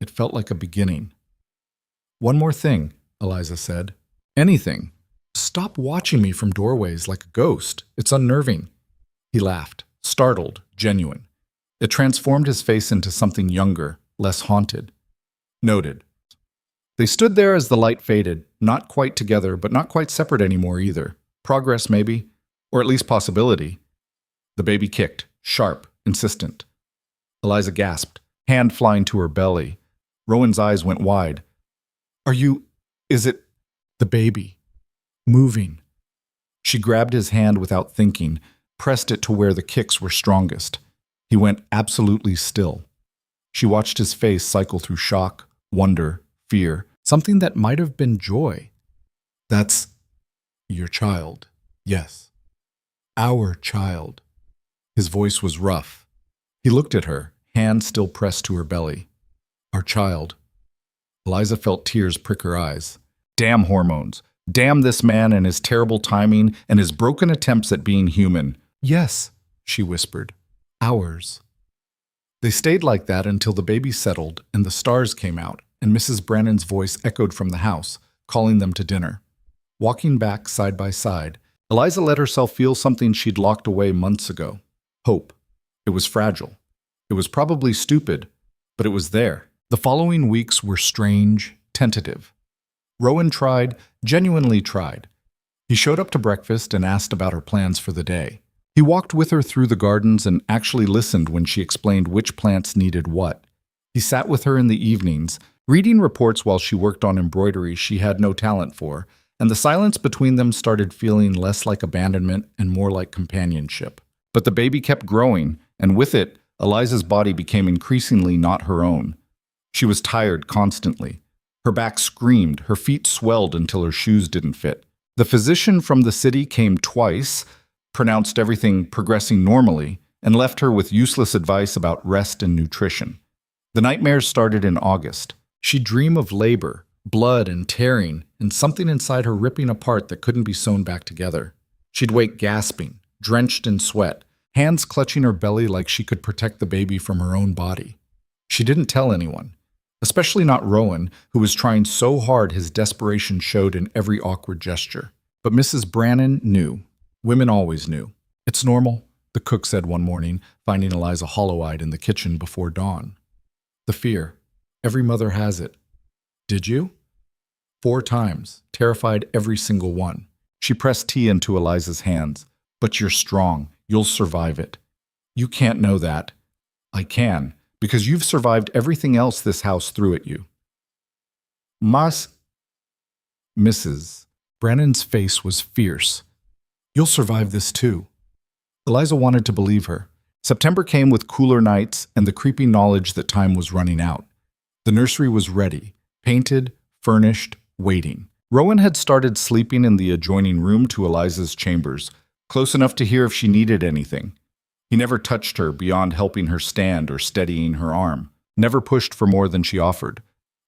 It felt like a beginning. One more thing, Eliza said. Anything. Stop watching me from doorways like a ghost. It's unnerving. He laughed, startled, genuine. It transformed his face into something younger, less haunted. Noted. They stood there as the light faded, not quite together, but not quite separate anymore either. Progress, maybe, or at least possibility. The baby kicked, sharp, insistent. Eliza gasped, hand flying to her belly. Rowan's eyes went wide. Is it the baby? Moving. She grabbed his hand without thinking, pressed it to where the kicks were strongest. He went absolutely still. She watched his face cycle through shock, wonder, fear, something that might have been joy. That's your child. Yes. Our child. His voice was rough. He looked at her, hand still pressed to her belly. Our child. Eliza felt tears prick her eyes. Damn hormones. Damn this man and his terrible timing and his broken attempts at being human. Yes, she whispered. Ours. They stayed like that until the baby settled and the stars came out, and Mrs. Brannan's voice echoed from the house, calling them to dinner. Walking back side by side, Eliza let herself feel something she'd locked away months ago. Hope. It was fragile. It was probably stupid, but it was there. The following weeks were strange, tentative. Rowan tried, genuinely tried. He showed up to breakfast and asked about her plans for the day. He walked with her through the gardens and actually listened when she explained which plants needed what. He sat with her in the evenings, reading reports while she worked on embroidery she had no talent for, and the silence between them started feeling less like abandonment and more like companionship. But the baby kept growing, and with it, Eliza's body became increasingly not her own. She was tired constantly. Her back screamed, her feet swelled until her shoes didn't fit. The physician from the city came twice, pronounced everything progressing normally, and left her with useless advice about rest and nutrition. The nightmares started in August. She'd dream of labor, blood and tearing, and something inside her ripping apart that couldn't be sewn back together. She'd wake gasping, drenched in sweat, hands clutching her belly like she could protect the baby from her own body. She didn't tell anyone, especially not Rowan, who was trying so hard his desperation showed in every awkward gesture. But Mrs. Brannan knew. Women always knew. It's normal, the cook said one morning, finding Eliza hollow-eyed in the kitchen before dawn. The fear. Every mother has it. Did you? 4 times, terrified every single one. She pressed tea into Eliza's hands. But you're strong. You'll survive it. You can't know that. I can, because you've survived everything else this house threw at you. Mrs. Brannan's face was fierce. You'll survive this too. Eliza wanted to believe her. September came with cooler nights and the creepy knowledge that time was running out. The nursery was ready, painted, furnished, waiting. Rowan had started sleeping in the adjoining room to Eliza's chambers, close enough to hear if she needed anything. He never touched her beyond helping her stand or steadying her arm, never pushed for more than she offered.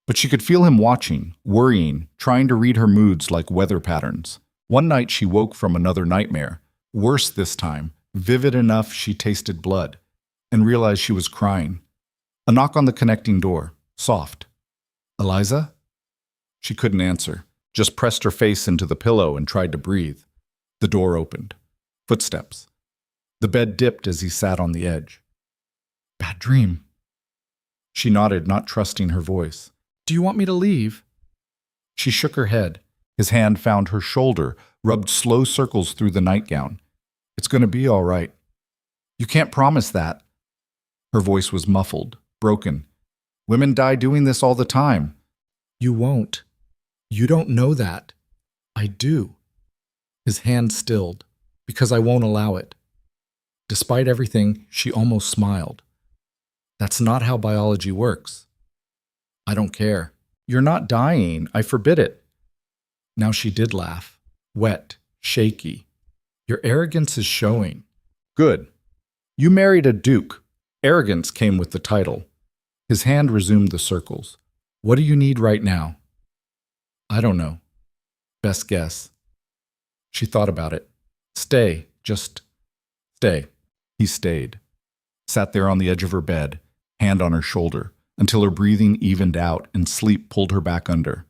But she could feel him watching, worrying, trying to read her moods like weather patterns. One night she woke from another nightmare, worse this time, vivid enough she tasted blood, and realized she was crying. A knock on the connecting door, soft. Eliza? She couldn't answer, just pressed her face into the pillow and tried to breathe. The door opened. Footsteps. The bed dipped as he sat on the edge. Bad dream. She nodded, not trusting her voice. Do you want me to leave? She shook her head. His hand found her shoulder, rubbed slow circles through the nightgown. It's going to be all right. You can't promise that. Her voice was muffled, broken. Women die doing this all the time. You won't. You don't know that. I do. His hand stilled, because I won't allow it. Despite everything, she almost smiled. That's not how biology works. I don't care. You're not dying. I forbid it. Now she did laugh, wet, shaky. Your arrogance is showing. Good. You married a duke. Arrogance came with the title. His hand resumed the circles. What do you need right now? I don't know. Best guess. She thought about it. Stay. Just stay. He stayed. Sat there on the edge of her bed, hand on her shoulder, until her breathing evened out and sleep pulled her back under.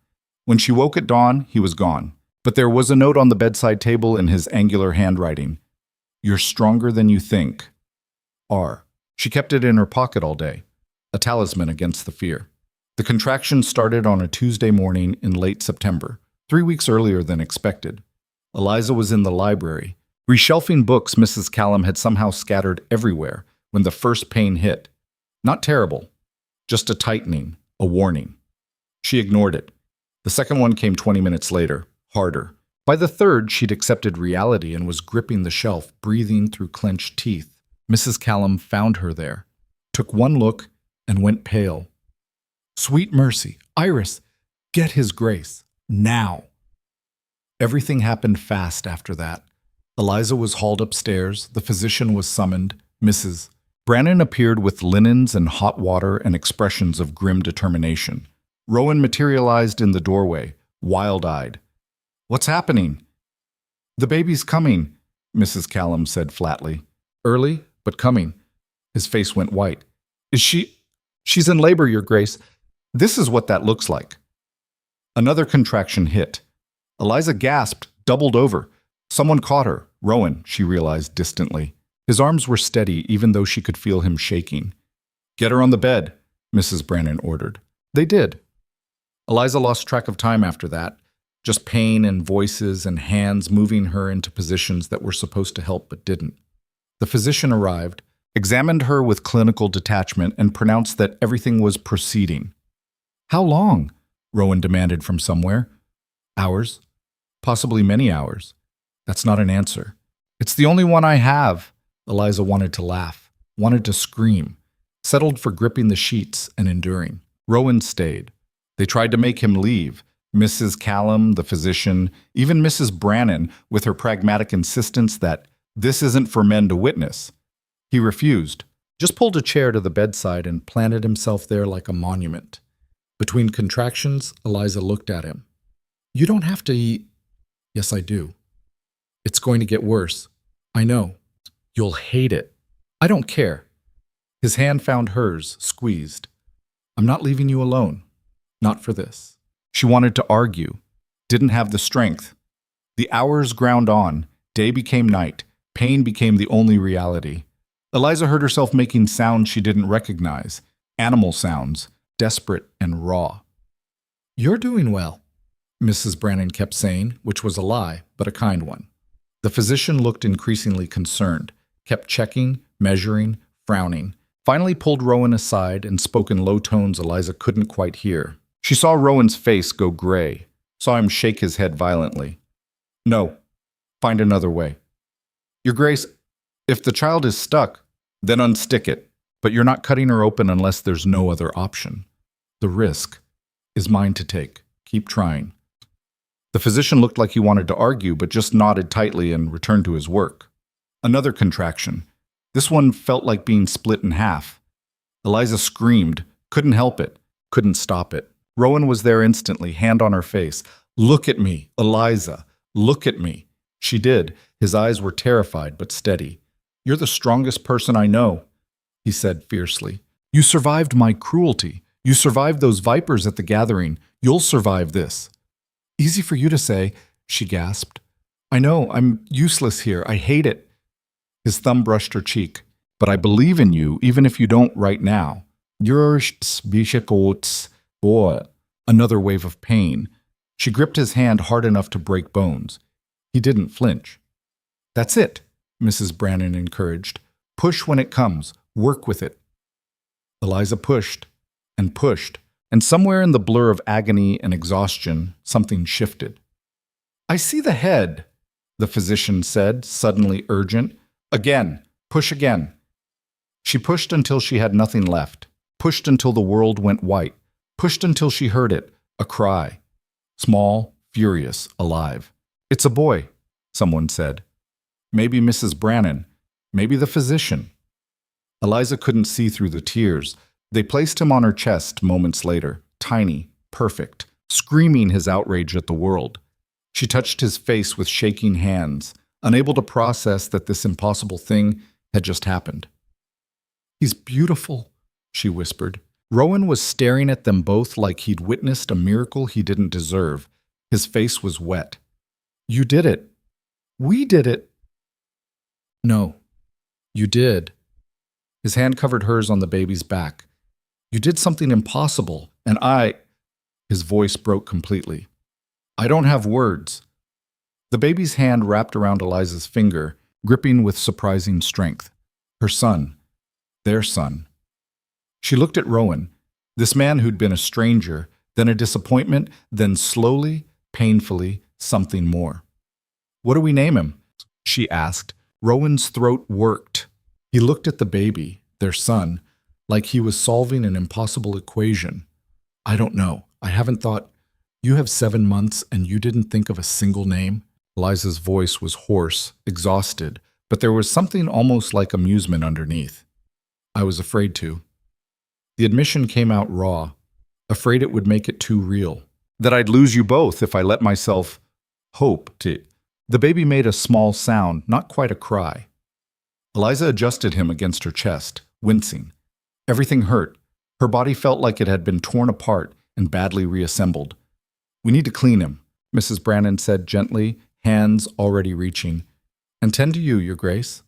When she woke at dawn, he was gone. But there was a note on the bedside table in his angular handwriting. You're stronger than you think. R. She kept it in her pocket all day, a talisman against the fear. The contraction started on a Tuesday morning in late September, 3 weeks earlier than expected. Eliza was in the library, reshelving books Mrs. Callum had somehow scattered everywhere when the first pain hit. Not terrible, just a tightening, a warning. She ignored it. The second one came 20 minutes later, harder. By the third, she'd accepted reality and was gripping the shelf, breathing through clenched teeth. Mrs. Callum found her there, took one look, and went pale. Sweet mercy, Iris, get his grace, now. Everything happened fast after that. Eliza was hauled upstairs, the physician was summoned, Mrs. Brannan appeared with linens and hot water and expressions of grim determination. Rowan materialized in the doorway, wild-eyed. What's happening? The baby's coming, Mrs. Callum said flatly. Early, but coming. His face went white. Is she? She's in labor, Your Grace. This is what that looks like. Another contraction hit. Eliza gasped, doubled over. Someone caught her. Rowan, she realized distantly. His arms were steady, even though she could feel him shaking. Get her on the bed, Mrs. Brannan ordered. They did. Eliza lost track of time after that, just pain and voices and hands moving her into positions that were supposed to help but didn't. The physician arrived, examined her with clinical detachment, and pronounced that everything was proceeding. How long? Rowan demanded from somewhere. Hours. Possibly many hours. That's not an answer. It's the only one I have. Eliza wanted to laugh, wanted to scream, settled for gripping the sheets and enduring. Rowan stayed. They tried to make him leave. Mrs. Callum, the physician, even Mrs. Brannan, with her pragmatic insistence that this isn't for men to witness. He refused, just pulled a chair to the bedside and planted himself there like a monument. Between contractions, Eliza looked at him. You don't have to eat. Yes, I do. It's going to get worse. I know. You'll hate it. I don't care. His hand found hers, squeezed. I'm not leaving you alone. Not for this. She wanted to argue, didn't have the strength. The hours ground on, day became night, pain became the only reality. Eliza heard herself making sounds she didn't recognize, animal sounds, desperate and raw. You're doing well, Mrs. Brannan kept saying, which was a lie, but a kind one. The physician looked increasingly concerned, kept checking, measuring, frowning, finally pulled Rowan aside and spoke in low tones Eliza couldn't quite hear. She saw Rowan's face go gray, saw him shake his head violently. No, find another way. Your Grace, if the child is stuck, then unstick it, but you're not cutting her open unless there's no other option. The risk is mine to take. Keep trying. The physician looked like he wanted to argue, but just nodded tightly and returned to his work. Another contraction. This one felt like being split in half. Eliza screamed, couldn't help it, couldn't stop it. Rowan was there instantly, hand on her face. Look at me, Eliza, look at me. She did. His eyes were terrified but steady. You're the strongest person I know, he said fiercely. You survived my cruelty. You survived those vipers at the gathering. You'll survive this. Easy for you to say, she gasped. I know, I'm useless here. I hate it. His thumb brushed her cheek. But I believe in you, even if you don't right now. You're boy. Another wave of pain. She gripped his hand hard enough to break bones. He didn't flinch. "That's it," Mrs. Brannan encouraged. "Push when it comes. Work with it." Eliza pushed, and somewhere in the blur of agony and exhaustion, something shifted. "I see the head," the physician said, suddenly urgent. "Again. Push again." She pushed until she had nothing left, pushed until the world went white, pushed until she heard it, a cry. Small, furious, alive. "It's a boy," someone said. Maybe Mrs. Brannan, maybe the physician. Eliza couldn't see through the tears. They placed him on her chest moments later, tiny, perfect, screaming his outrage at the world. She touched his face with shaking hands, unable to process that this impossible thing had just happened. "He's beautiful," she whispered. Rowan was staring at them both like he'd witnessed a miracle he didn't deserve. His face was wet. "You did it. We did it." "No, you did." His hand covered hers on the baby's back. "You did something impossible, and I—" His voice broke completely. "I don't have words." The baby's hand wrapped around Eliza's finger, gripping with surprising strength. Her son. Their son. She looked at Rowan, this man who'd been a stranger, then a disappointment, then slowly, painfully, something more. "What do we name him?" she asked. Rowan's throat worked. He looked at the baby, their son, like he was solving an impossible equation. "I don't know. I haven't thought. You have 7 months and you didn't think of a single name?" Eliza's voice was hoarse, exhausted, but there was something almost like amusement underneath. "I was afraid to." The admission came out raw, afraid it would make it too real. That I'd lose you both if I let myself hope to. The baby made a small sound, not quite a cry. Eliza adjusted him against her chest, wincing. Everything hurt. Her body felt like it had been torn apart and badly reassembled. "We need to clean him," Mrs. Brannan said gently, hands already reaching. "And tend to you, Your Grace."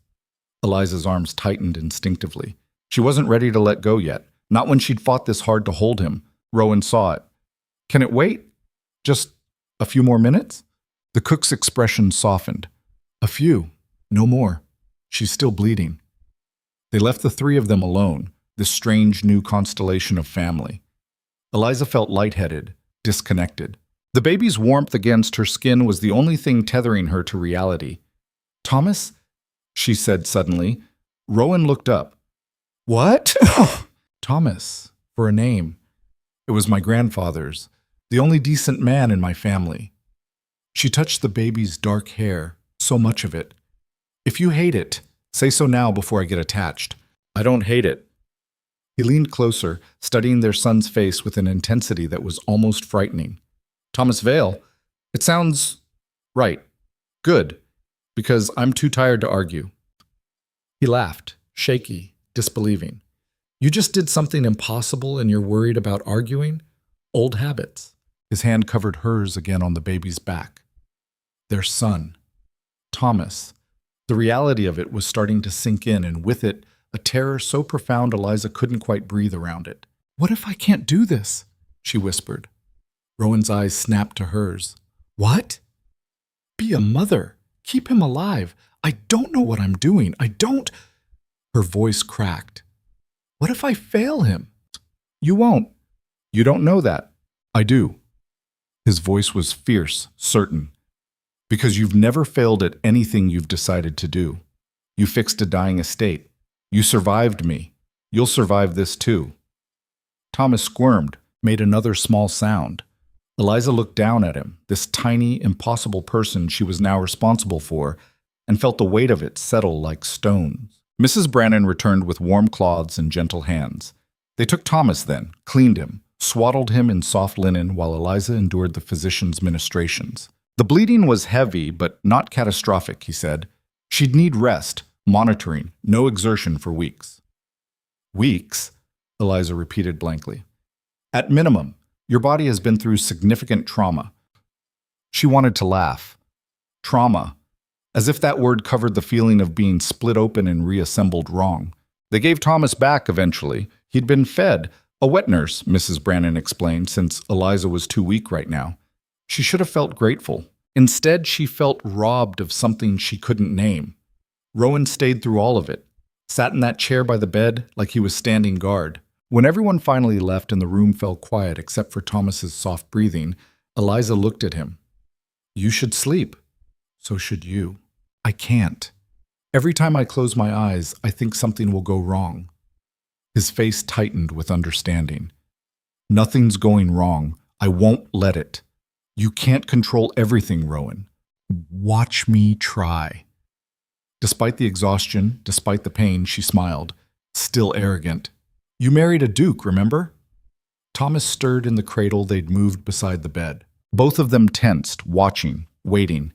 Eliza's arms tightened instinctively. She wasn't ready to let go yet, not when she'd fought this hard to hold him. Rowan saw it. "Can it wait? Just a few more minutes?" The cook's expression softened. "A few, no more. She's still bleeding." They left the three of them alone, this strange new constellation of family. Eliza felt lightheaded, disconnected. The baby's warmth against her skin was the only thing tethering her to reality. "Thomas?" she said suddenly. Rowan looked up. "What?" "Thomas, for a name. It was my grandfather's, the only decent man in my family." She touched the baby's dark hair, so much of it. "If you hate it, say so now before I get attached." "I don't hate it." He leaned closer, studying their son's face with an intensity that was almost frightening. "Thomas Vale? It sounds right. Good. Because I'm too tired to argue." He laughed, shaky, disbelieving. "You just did something impossible and you're worried about arguing? Old habits." His hand covered hers again on the baby's back. Their son. Thomas. The reality of it was starting to sink in, and with it, a terror so profound Eliza couldn't quite breathe around it. "What if I can't do this?" she whispered. Rowan's eyes snapped to hers. "What?" "Be a mother. Keep him alive. I don't know what I'm doing. I don't—" Her voice cracked. "What if I fail him?" "You won't. You don't know that. I do." His voice was fierce, certain. "Because you've never failed at anything you've decided to do. You fixed a dying estate. You survived me. You'll survive this too." Thomas squirmed, made another small sound. Eliza looked down at him, this tiny, impossible person she was now responsible for, and felt the weight of it settle like stones. Mrs. Brannan returned with warm cloths and gentle hands. They took Thomas then, cleaned him, swaddled him in soft linen while Eliza endured the physician's ministrations. The bleeding was heavy, but not catastrophic, he said. She'd need rest, monitoring, no exertion for weeks. "Weeks?" Eliza repeated blankly. "At minimum. Your body has been through significant trauma." She wanted to laugh. Trauma. As if that word covered the feeling of being split open and reassembled wrong. They gave Thomas back eventually. He'd been fed. A wet nurse, Mrs. Brannan explained, since Eliza was too weak right now. She should have felt grateful. Instead, she felt robbed of something she couldn't name. Rowan stayed through all of it, sat in that chair by the bed like he was standing guard. When everyone finally left and the room fell quiet except for Thomas's soft breathing, Eliza looked at him. You should sleep. So should you. I can't. Every time I close my eyes, I think something will go wrong. His face tightened with understanding. Nothing's going wrong. I won't let it. You can't control everything, Rowan. Watch me try. Despite the exhaustion, despite the pain, she smiled, still arrogant. You married a duke, remember? Thomas stirred in the cradle they'd moved beside the bed. Both of them tensed, watching, waiting.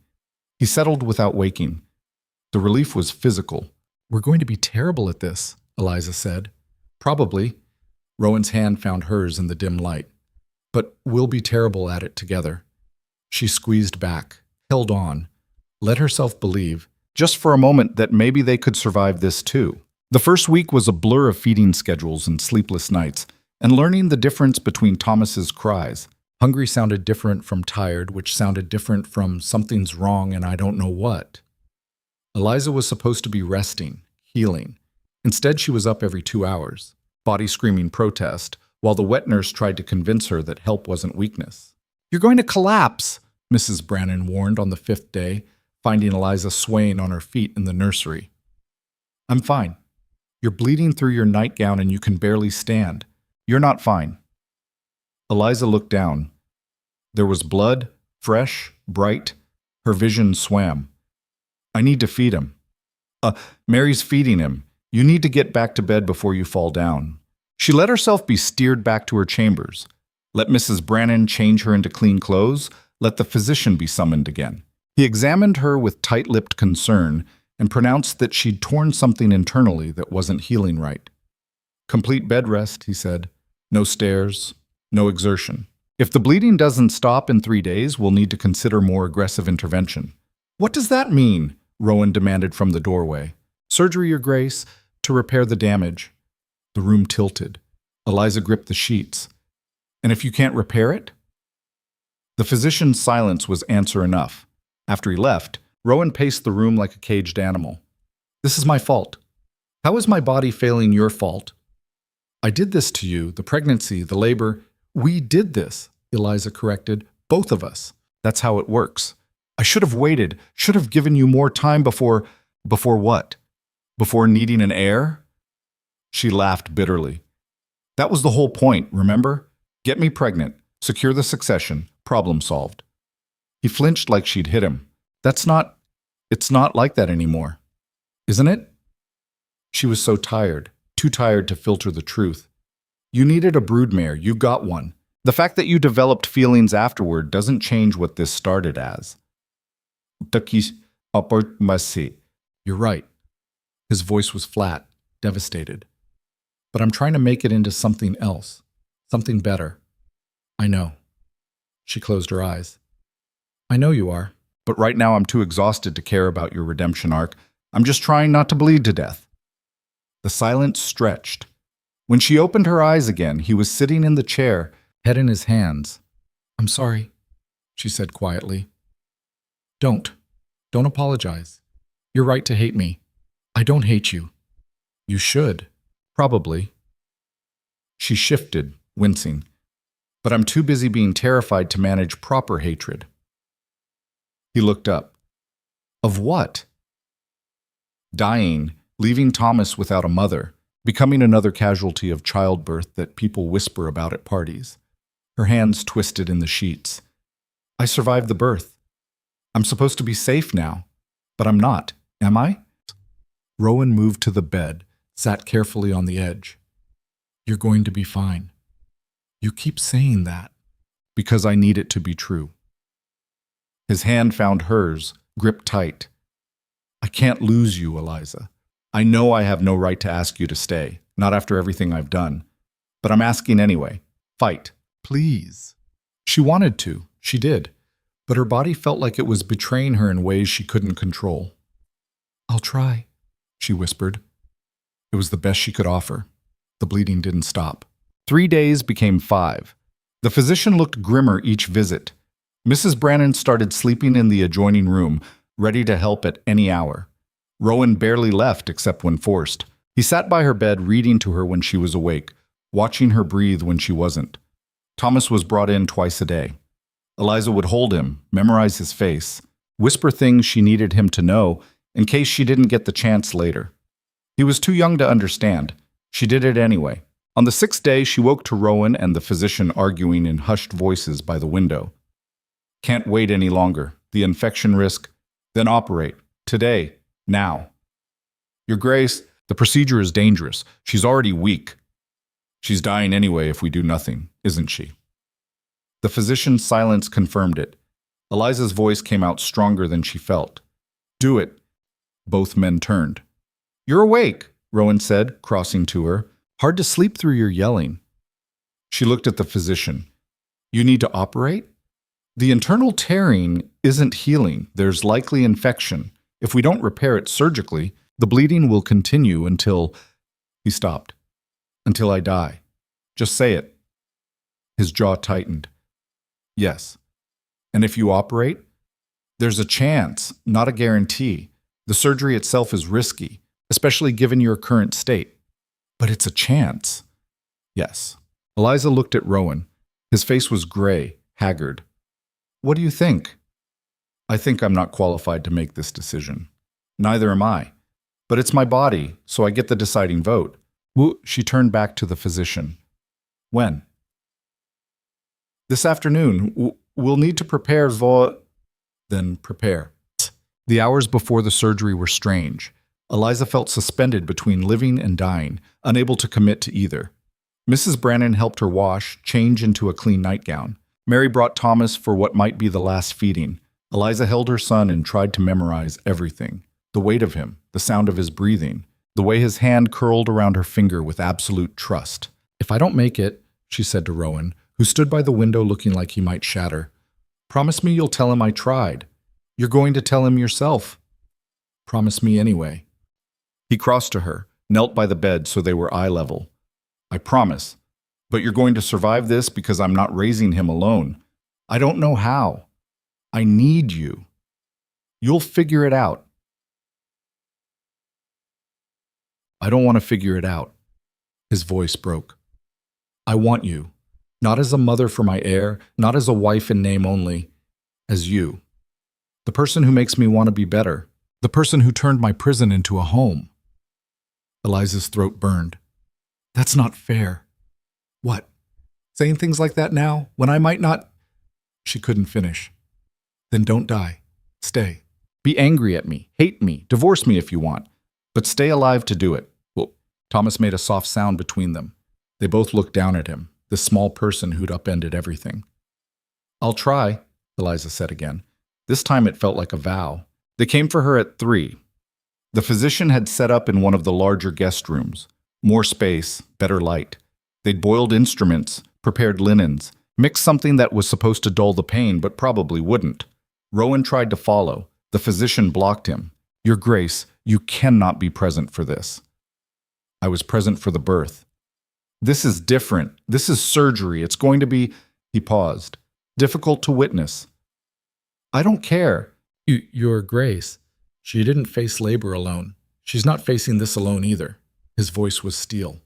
He settled without waking. The relief was physical. We're going to be terrible at this, Eliza said. Probably. Rowan's hand found hers in the dim light. But we'll be terrible at it together. She squeezed back, held on, let herself believe, just for a moment, that maybe they could survive this too. The first week was a blur of feeding schedules and sleepless nights, and learning the difference between Thomas's cries. Hungry sounded different from tired, which sounded different from something's wrong and I don't know what. Eliza was supposed to be resting, healing. Instead, she was up every 2 hours, body screaming protest, while the wet nurse tried to convince her that help wasn't weakness. You're going to collapse, Mrs. Brannan warned on the 5th day, finding Eliza swaying on her feet in the nursery. I'm fine. You're bleeding through your nightgown and you can barely stand. You're not fine. Eliza looked down. There was blood, fresh, bright. Her vision swam. I need to feed him. Mary's feeding him. You need to get back to bed before you fall down. She let herself be steered back to her chambers. Let Mrs. Brannan change her into clean clothes. Let the physician be summoned again. He examined her with tight-lipped concern and pronounced that she'd torn something internally that wasn't healing right. Complete bed rest, he said. No stairs, no exertion. If the bleeding doesn't stop in 3 days, we'll need to consider more aggressive intervention. What does that mean? Rowan demanded from the doorway. Surgery, Your Grace, to repair the damage. The room tilted. Eliza gripped the sheets. And if you can't repair it? The physician's silence was answer enough. After he left, Rowan paced the room like a caged animal. This is my fault. How is my body failing your fault? I did this to you, the pregnancy, the labor. We did this, Eliza corrected. Both of us. That's how it works. I should have waited, should have given you more time before what? Before needing an heir? She laughed bitterly. That was the whole point, remember? Get me pregnant, secure the succession, problem solved. He flinched like she'd hit him. It's not like that anymore. Isn't it? She was so tired, too tired to filter the truth. You needed a broodmare, you got one. The fact that you developed feelings afterward doesn't change what this started as. You're right. His voice was flat, devastated. But I'm trying to make it into something else, something better. I know. She closed her eyes. I know you are, but right now I'm too exhausted to care about your redemption arc. I'm just trying not to bleed to death. The silence stretched. When she opened her eyes again, he was sitting in the chair, head in his hands. I'm sorry, she said quietly. Don't apologize. You're right to hate me. I don't hate you. You should, probably. She shifted, wincing. But I'm too busy being terrified to manage proper hatred. He looked up. Of what? Dying, leaving Thomas without a mother, becoming another casualty of childbirth that people whisper about at parties. Her hands twisted in the sheets. I survived the birth. I'm supposed to be safe now, but I'm not, am I? Rowan moved to the bed, sat carefully on the edge. You're going to be fine. You keep saying that. Because I need it to be true. His hand found hers, gripped tight. I can't lose you, Eliza. I know I have no right to ask you to stay, not after everything I've done. But I'm asking anyway. Fight, please. She wanted to, she did. But her body felt like it was betraying her in ways she couldn't control. I'll try, she whispered. It was the best she could offer. The bleeding didn't stop. 3 days became 5. The physician looked grimmer each visit. Mrs. Brannan started sleeping in the adjoining room, ready to help at any hour. Rowan barely left except when forced. He sat by her bed reading to her when she was awake, watching her breathe when she wasn't. Thomas was brought in twice a day. Eliza would hold him, memorize his face, whisper things she needed him to know in case she didn't get the chance later. He was too young to understand. She did it anyway. On the 6th day, she woke to Rowan and the physician arguing in hushed voices by the window. Can't wait any longer. The infection risk. Then operate. Today. Now. Your Grace, the procedure is dangerous. She's already weak. She's dying anyway if we do nothing, isn't she? The physician's silence confirmed it. Eliza's voice came out stronger than she felt. Do it. Both men turned. You're awake, Rowan said, crossing to her. Hard to sleep through your yelling. She looked at the physician. You need to operate? The internal tearing isn't healing. There's likely infection. If we don't repair it surgically, the bleeding will continue until... He stopped. Until I die. Just say it. His jaw tightened. Yes. And if you operate? There's a chance, not a guarantee. The surgery itself is risky, especially given your current state. But it's a chance. Yes. Eliza looked at Rowan. His face was gray, haggard. What do you think? I think I'm not qualified to make this decision. Neither am I. But it's my body, so I get the deciding vote. She turned back to the physician. When? This afternoon. We'll need to prepare Then prepare. The hours before the surgery were strange. Eliza felt suspended between living and dying, unable to commit to either. Mrs. Brannan helped her wash, change into a clean nightgown. Mary brought Thomas for what might be the last feeding. Eliza held her son and tried to memorize everything. The weight of him, the sound of his breathing, the way his hand curled around her finger with absolute trust. If I don't make it, she said to Rowan, who stood by the window looking like he might shatter, promise me you'll tell him I tried. You're going to tell him yourself. Promise me anyway. He crossed to her, knelt by the bed so they were eye level. I promise. But you're going to survive this because I'm not raising him alone. I don't know how. I need you. You'll figure it out. I don't want to figure it out. His voice broke. I want you. Not as a mother for my heir, not as a wife in name only. As you. The person who makes me want to be better. The person who turned my prison into a home. Eliza's throat burned. That's not fair. What? Saying things like that now, when I might not... She couldn't finish. Then don't die. Stay. Be angry at me, hate me, divorce me if you want, but stay alive to do it. Well, Thomas made a soft sound between them. They both looked down at him, this small person who'd upended everything. I'll try, Eliza said again. This time it felt like a vow. They came for her at 3. The physician had set up in one of the larger guest rooms. More space, better light. They'd boiled instruments, prepared linens, mixed something that was supposed to dull the pain but probably wouldn't. Rowan tried to follow. The physician blocked him. Your Grace, you cannot be present for this. I was present for the birth. This is different. This is surgery. It's going to be... He paused. Difficult to witness. I don't care. Your Grace. She didn't face labor alone. She's not facing this alone either. His voice was steel.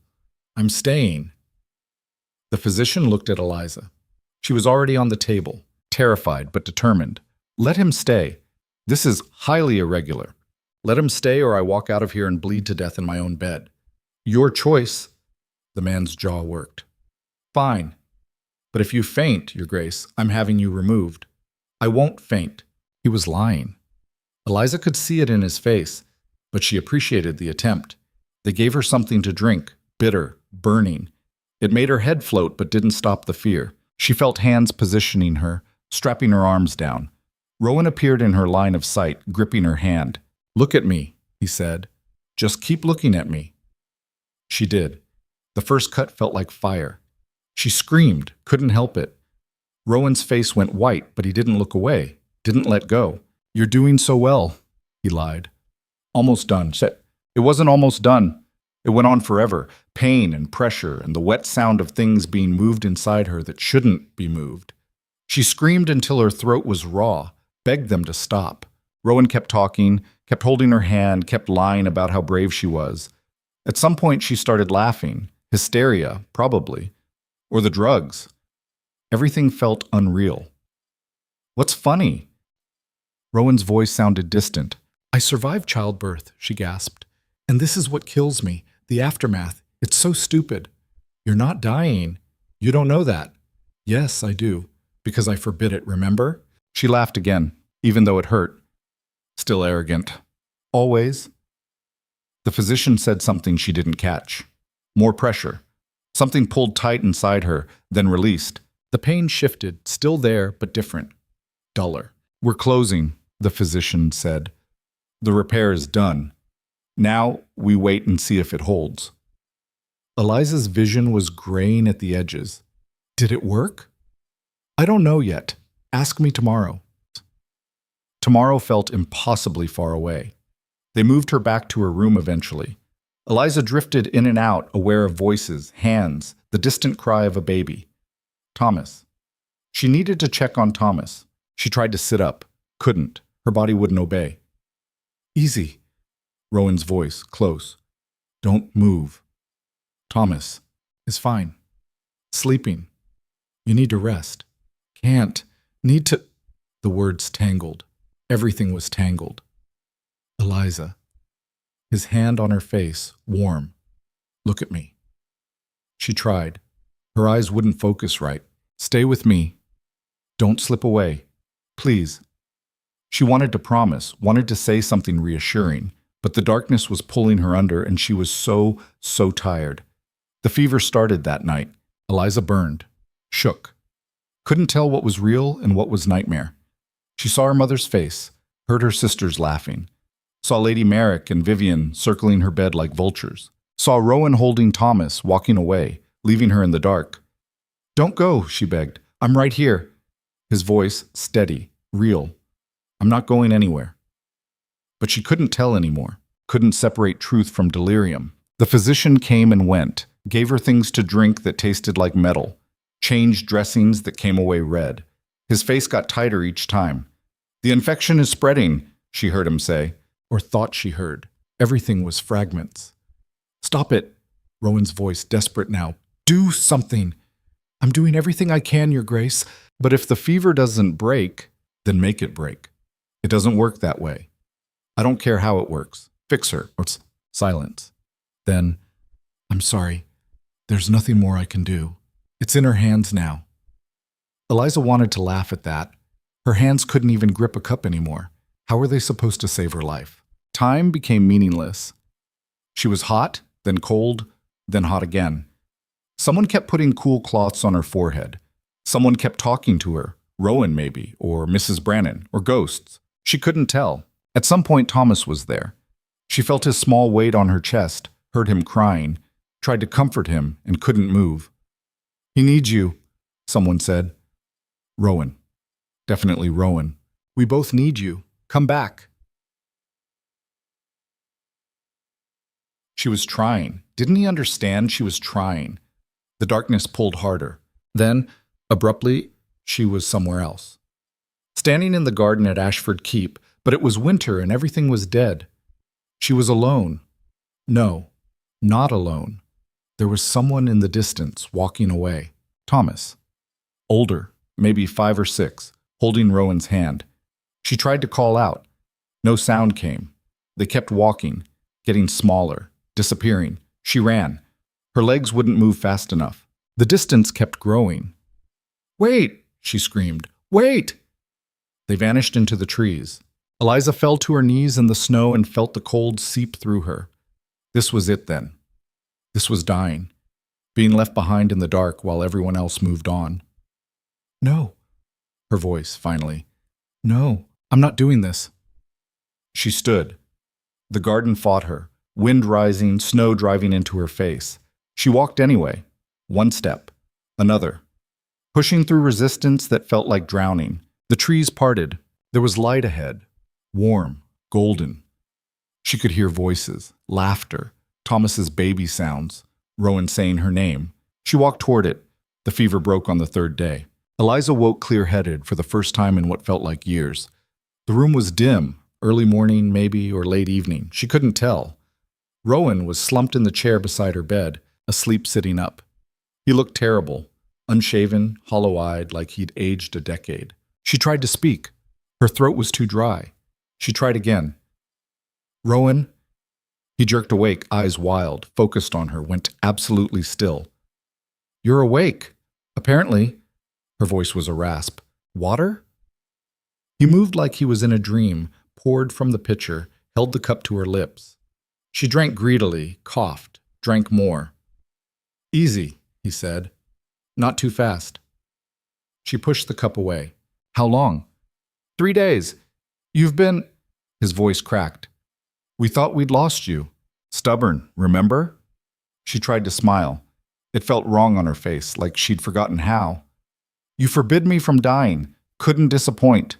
I'm staying. The physician looked at Eliza. She was already on the table, terrified but determined. Let him stay. This is highly irregular. Let him stay or I walk out of here and bleed to death in my own bed. Your choice. The man's jaw worked. Fine. But if you faint, Your Grace, I'm having you removed. I won't faint. He was lying. Eliza could see it in his face, but she appreciated the attempt. They gave her something to drink, bitter, burning. It made her head float but didn't stop the fear. She felt hands positioning her, strapping her arms down. Rowan appeared in her line of sight, gripping her hand. Look at me, he said. Just keep looking at me. She did. The first cut felt like fire. She screamed, couldn't help it. Rowan's face went white, but he didn't look away, didn't let go. You're doing so well, he lied. Almost done. It wasn't almost done. It went on forever. Pain and pressure and the wet sound of things being moved inside her that shouldn't be moved. She screamed until her throat was raw, begged them to stop. Rowan kept talking, kept holding her hand, kept lying about how brave she was. At some point, she started laughing. Hysteria, probably. Or the drugs. Everything felt unreal. What's funny? Rowan's voice sounded distant. I survived childbirth, she gasped. And this is what kills me, the aftermath. It's so stupid. You're not dying. You don't know that. Yes, I do. Because I forbid it, remember? She laughed again, even though it hurt. Still arrogant. Always. The physician said something she didn't catch. More pressure. Something pulled tight inside her, then released. The pain shifted, still there, but different. Duller. We're closing, the physician said. The repair is done. Now we wait and see if it holds. Eliza's vision was graying at the edges. Did it work? I don't know yet. Ask me tomorrow. Tomorrow felt impossibly far away. They moved her back to her room eventually. Eliza drifted in and out, aware of voices, hands, the distant cry of a baby. Thomas. She needed to check on Thomas. She tried to sit up. Couldn't. Her body wouldn't obey. Easy. Rowan's voice, close. Don't move. Thomas is fine. Sleeping. You need to rest. Can't. Need to. The words tangled. Everything was tangled. Eliza. His hand on her face, warm. Look at me. She tried. Her eyes wouldn't focus right. Stay with me. Don't slip away. Please. She wanted to promise, wanted to say something reassuring, but the darkness was pulling her under and she was so tired. The fever started that night. Eliza burned. Shook. Couldn't tell what was real and what was nightmare. She saw her mother's face, heard her sisters laughing, saw Lady Merrick and Vivian circling her bed like vultures, saw Rowan holding Thomas, walking away, leaving her in the dark. Don't go, she begged. I'm right here. His voice, steady, real. I'm not going anywhere. But she couldn't tell anymore, couldn't separate truth from delirium. The physician came and went, gave her things to drink that tasted like metal, changed dressings that came away red. His face got tighter each time. The infection is spreading, she heard him say, or thought she heard. Everything was fragments. Stop it, Rowan's voice, desperate now. Do something. I'm doing everything I can, Your Grace. But if the fever doesn't break, then make it break. It doesn't work that way. I don't care how it works. Fix her. Or silence. Then, I'm sorry. There's nothing more I can do. It's in her hands now. Eliza wanted to laugh at that. Her hands couldn't even grip a cup anymore. How were they supposed to save her life? Time became meaningless. She was hot, then cold, then hot again. Someone kept putting cool cloths on her forehead. Someone kept talking to her. Rowan, maybe, or Mrs. Brannan, or ghosts. She couldn't tell. At some point, Thomas was there. She felt his small weight on her chest, heard him crying, tried to comfort him, and couldn't move. He needs you, someone said. Rowan. Definitely Rowan. We both need you. Come back. She was trying. Didn't he understand she was trying? The darkness pulled harder. Then, abruptly, she was somewhere else. Standing in the garden at Ashford Keep, but it was winter and everything was dead. She was alone. No, not alone. There was someone in the distance, walking away. Thomas. Older, maybe 5 or 6, holding Rowan's hand. She tried to call out. No sound came. They kept walking, getting smaller, disappearing. She ran. Her legs wouldn't move fast enough. The distance kept growing. Wait, she screamed. Wait! They vanished into the trees. Eliza fell to her knees in the snow and felt the cold seep through her. This was it then. This was dying, being left behind in the dark while everyone else moved on. No, her voice finally. No, I'm not doing this. She stood. The garden fought her, wind rising, snow driving into her face. She walked anyway, one step, another, pushing through resistance that felt like drowning. The trees parted. There was light ahead, warm, golden. She could hear voices, laughter, Thomas's baby sounds, Rowan saying her name. She walked toward it. The fever broke on the 3rd day. Eliza woke clear-headed for the first time in what felt like years. The room was dim, early morning maybe, or late evening. She couldn't tell. Rowan was slumped in the chair beside her bed, asleep sitting up. He looked terrible, unshaven, hollow-eyed, like he'd aged a decade. She tried to speak. Her throat was too dry. She tried again. "Rowan?" He jerked awake, eyes wild, focused on her, went absolutely still. "You're awake." "Apparently." Her voice was a rasp. "Water?" He moved like he was in a dream, poured from the pitcher, held the cup to her lips. She drank greedily, coughed, drank more. "Easy," he said. "Not too fast." She pushed the cup away. "How long?" "3 days. You've been—" His voice cracked. "We thought we'd lost you. Stubborn, remember?" She tried to smile. It felt wrong on her face, like she'd forgotten how. "You forbid me from dying. Couldn't disappoint."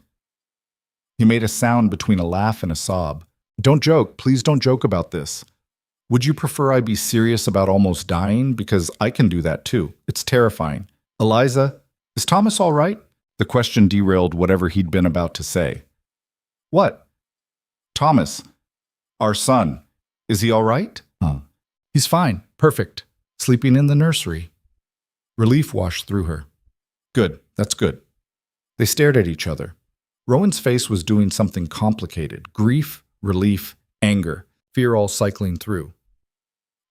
He made a sound between a laugh and a sob. "Don't joke. Please don't joke about this. Would you prefer I be serious about almost dying? Because I can do that too. It's terrifying. Eliza, is Thomas all right?" The question derailed whatever he'd been about to say. "What?" "Thomas, our son. Is he all right?" "He's fine. Perfect. Sleeping in the nursery." Relief washed through her. "Good. That's good." They stared at each other. Rowan's face was doing something complicated. Grief, relief, anger, fear all cycling through.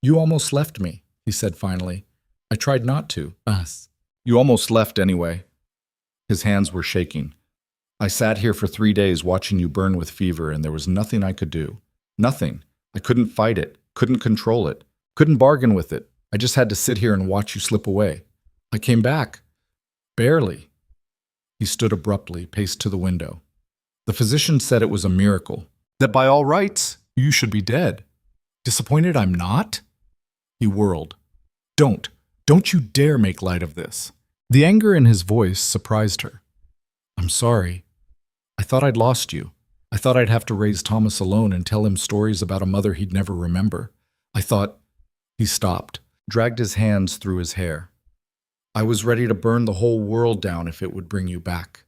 "You almost left me," he said finally. "I tried not to. Us." "You almost left anyway." His hands were shaking. "I sat here for 3 days watching you burn with fever, and there was nothing I could do. Nothing. I couldn't fight it, couldn't control it, couldn't bargain with it. I just had to sit here and watch you slip away. I came back. Barely." He stood abruptly, paced to the window. "The physician said it was a miracle, that by all rights, you should be dead. Disappointed I'm not?" He whirled. Don't you dare make light of this." The anger in his voice surprised her. "I'm sorry. I thought I'd lost you. I thought I'd have to raise Thomas alone and tell him stories about a mother he'd never remember. I thought—" He stopped, dragged his hands through his hair. "I was ready to burn the whole world down if it would bring you back."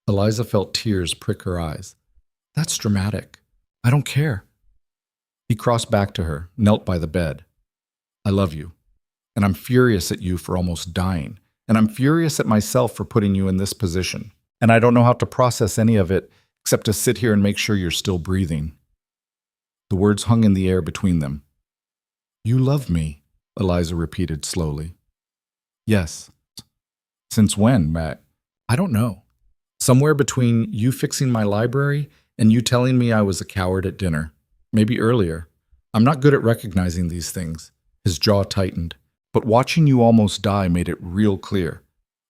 Eliza felt tears prick her eyes. "That's dramatic. I don't care." He crossed back to her, knelt by the bed. "I love you. And I'm furious at you for almost dying. And I'm furious at myself for putting you in this position. And I don't know how to process any of it except to sit here and make sure you're still breathing." The words hung in the air between them. "You love me," Eliza repeated slowly. "Yes." "Since when, Matt?" "I don't know. Somewhere between you fixing my library and you telling me I was a coward at dinner. Maybe earlier. I'm not good at recognizing these things." His jaw tightened. "But watching you almost die made it real clear.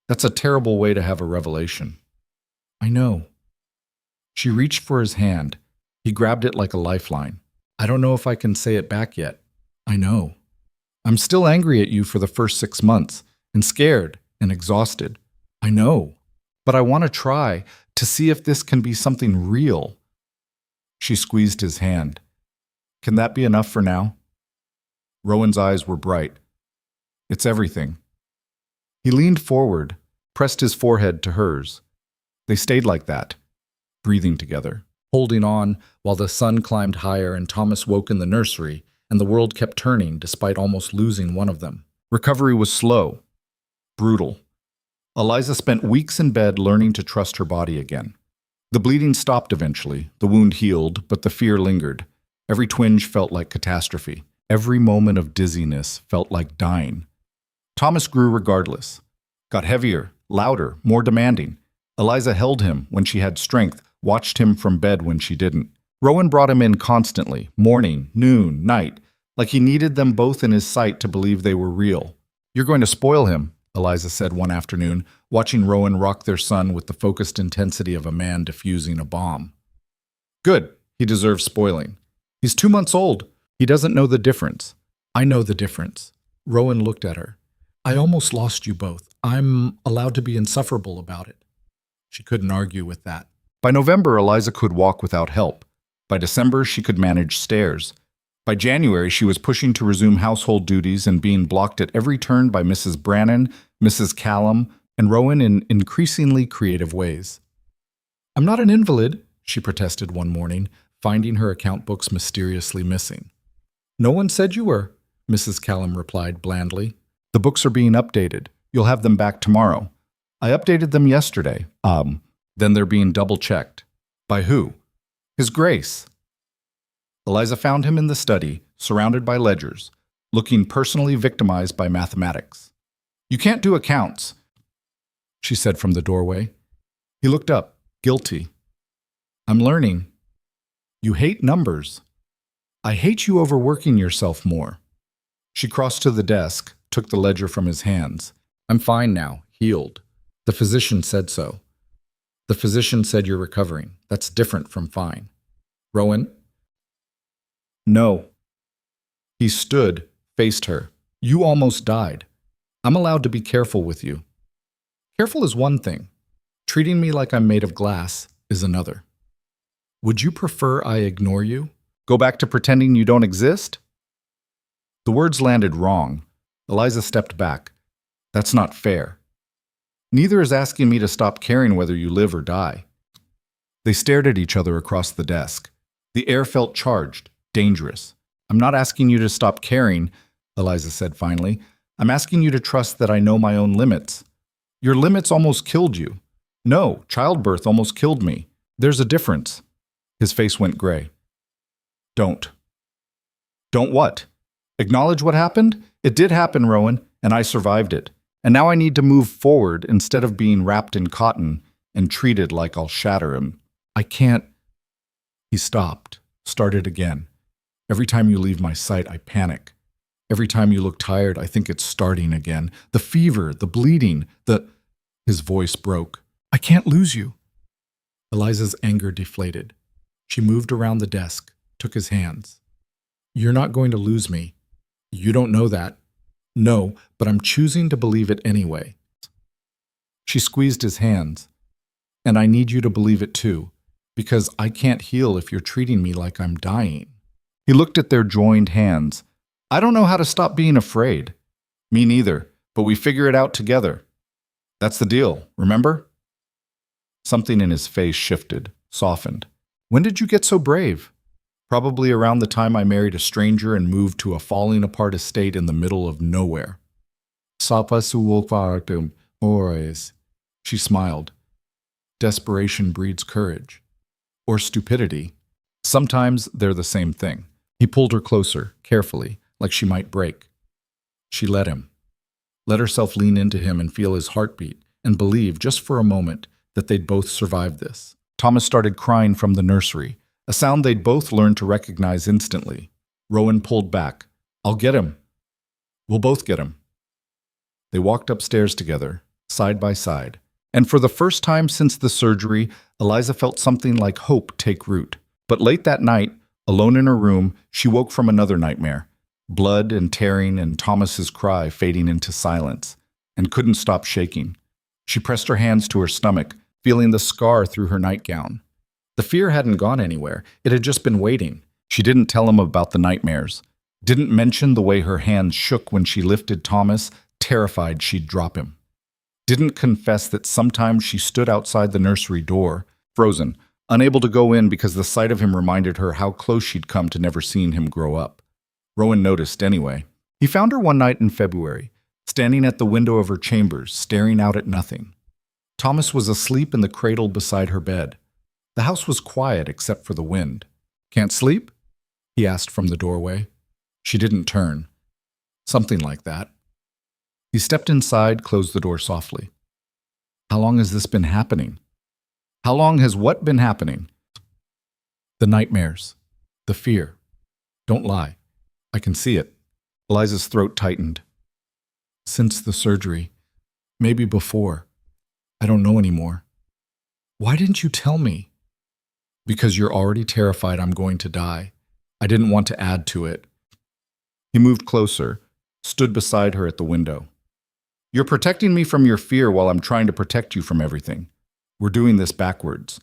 That's a terrible way to have a revelation." "I know." She reached for his hand. He grabbed it like a lifeline. "I don't know if I can say it back yet. I know. I'm still angry at you for the first 6 months, and scared and exhausted. I know. But I want to try to see if this can be something real." She squeezed his hand. "Can that be enough for now?" Rowan's eyes were bright. "It's everything." He leaned forward, pressed his forehead to hers. They stayed like that, breathing together, holding on while the sun climbed higher and Thomas woke in the nursery, and the world kept turning despite almost losing one of them. Recovery was slow, brutal. Eliza spent weeks in bed learning to trust her body again. The bleeding stopped eventually, the wound healed, but the fear lingered. Every twinge felt like catastrophe. Every moment of dizziness felt like dying. Thomas grew regardless. Got heavier, louder, more demanding. Eliza held him when she had strength, watched him from bed when she didn't. Rowan brought him in constantly, morning, noon, night, like he needed them both in his sight to believe they were real. "You're going to spoil him," Eliza said one afternoon, watching Rowan rock their son with the focused intensity of a man defusing a bomb. "Good. He deserves spoiling. He's 2 months old. He doesn't know the difference." "I know the difference." Rowan looked at her. "I almost lost you both. I'm allowed to be insufferable about it." She couldn't argue with that. By November, Eliza could walk without help. By December, she could manage stairs. By January, she was pushing to resume household duties and being blocked at every turn by Mrs. Brannan, Mrs. Callum, and Rowan in increasingly creative ways. "I'm not an invalid," she protested one morning, finding her account books mysteriously missing. "No one said you were," Mrs. Callum replied blandly. "The books are being updated. You'll have them back tomorrow. I updated them yesterday. Then they're being double-checked." "By who?" "His Grace." Eliza found him in the study, surrounded by ledgers, looking personally victimized by mathematics. "You can't do accounts," she said from the doorway. He looked up, guilty. "I'm learning." "You hate numbers." "I hate you overworking yourself more." She crossed to the desk, took the ledger from his hands. "I'm fine now, healed. The physician said so." "The physician said you're recovering. That's different from fine." "Rowan?" "No." He stood, faced her. "You almost died. I'm allowed to be careful with you." "Careful is one thing. Treating me like I'm made of glass is another." "Would you prefer I ignore you? Go back to pretending you don't exist?" The words landed wrong. Eliza stepped back. "That's not fair. Neither is asking me to stop caring whether you live or die." They stared at each other across the desk. The air felt charged, dangerous. "I'm not asking you to stop caring," Eliza said finally. "I'm asking you to trust that I know my own limits. Your limits almost killed you. No, childbirth almost killed me. There's a difference." His face went gray. "Don't." "Don't what? Acknowledge what happened? It did happen, Rowan, and I survived it. And now I need to move forward instead of being wrapped in cotton and treated like I'll shatter him. I can't." He stopped, started again. "Every time you leave my sight, I panic. Every time you look tired, I think it's starting again. The fever, the bleeding, His voice broke. "I can't lose you." Eliza's anger deflated. She moved around the desk, took his hands. "You're not going to lose me. You don't know that." "No, but I'm choosing to believe it anyway." She squeezed his hands. "And I need you to believe it too, because I can't heal if you're treating me like I'm dying." He looked at their joined hands. "I don't know how to stop being afraid." "Me neither, but we figure it out together. That's the deal, remember?" Something in his face shifted, softened. "When did you get so brave?" "Probably around the time I married a stranger and moved to a falling-apart estate in the middle of nowhere." She smiled. "Desperation breeds courage. Or stupidity. Sometimes they're the same thing." He pulled her closer, carefully, like she might break. She let him. Let herself lean into him and feel his heartbeat, and believe, just for a moment, that they'd both survive this. Thomas started crying from the nursery, a sound they'd both learned to recognize instantly. Rowan pulled back. "I'll get him. We'll both get him." They walked upstairs together, side by side, and for the first time since the surgery, Eliza felt something like hope take root. But late that night, alone in her room, she woke from another nightmare. Blood and tearing and Thomas's cry fading into silence, and couldn't stop shaking. She pressed her hands to her stomach, feeling the scar through her nightgown. The fear hadn't gone anywhere. It had just been waiting. She didn't tell him about the nightmares. Didn't mention the way her hands shook when she lifted Thomas, terrified she'd drop him. Didn't confess that sometimes she stood outside the nursery door, frozen, unable to go in because the sight of him reminded her how close she'd come to never seeing him grow up. Rowan noticed anyway. He found her one night in February, standing at the window of her chambers, staring out at nothing. Thomas was asleep in the cradle beside her bed. The house was quiet except for the wind. "Can't sleep?" he asked from the doorway. She didn't turn. "Something like that." He stepped inside, closed the door softly. "How long has this been happening?" "How long has what been happening?" "The nightmares. The fear. Don't lie. I can see it." Eliza's throat tightened. "Since the surgery. Maybe before. I don't know anymore." "Why didn't you tell me?" "Because you're already terrified I'm going to die. I didn't want to add to it." He moved closer, stood beside her at the window. "You're protecting me from your fear while I'm trying to protect you from everything. We're doing this backwards."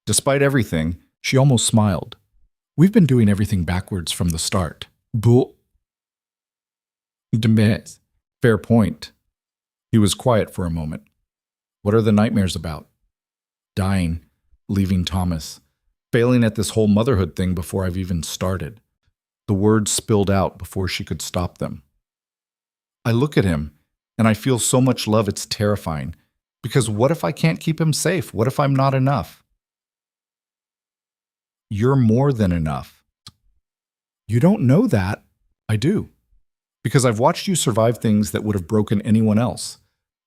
Despite everything, she almost smiled. "We've been doing everything backwards from the start." Fair point. He was quiet for a moment. What are the nightmares about? Dying, leaving Thomas, failing at this whole motherhood thing before I've even started. The words spilled out before she could stop them. I look at him, and I feel so much love it's terrifying. Because what if I can't keep him safe? What if I'm not enough? You're more than enough. You don't know that. I do. Because I've watched you survive things that would have broken anyone else.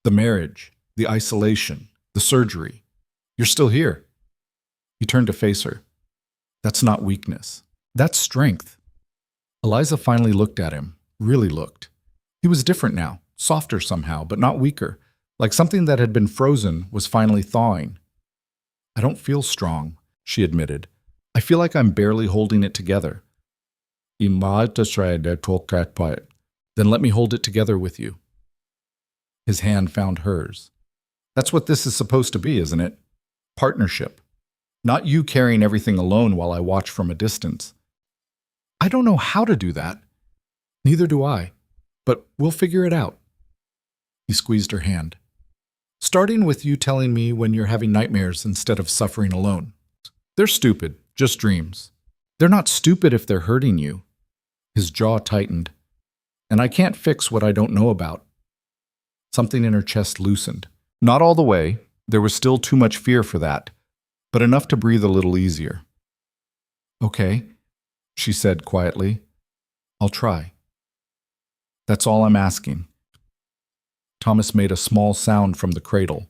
The marriage, the isolation, the surgery. You're still here. He turned to face her. That's not weakness. That's strength. Eliza finally looked at him, really looked. He was different now, softer somehow, but not weaker, like something that had been frozen was finally thawing. I don't feel strong, she admitted. I feel like I'm barely holding it together. Then let me hold it together with you. His hand found hers. That's what this is supposed to be, isn't it? Partnership. Not you carrying everything alone while I watch from a distance. I don't know how to do that. Neither do I. But we'll figure it out. He squeezed her hand. Starting with you telling me when you're having nightmares instead of suffering alone. They're stupid, just dreams. They're not stupid if they're hurting you. His jaw tightened. And I can't fix what I don't know about. Something in her chest loosened. Not all the way. There was still too much fear for that. But enough to breathe a little easier. Okay, she said quietly. I'll try. That's all I'm asking. Thomas made a small sound from the cradle.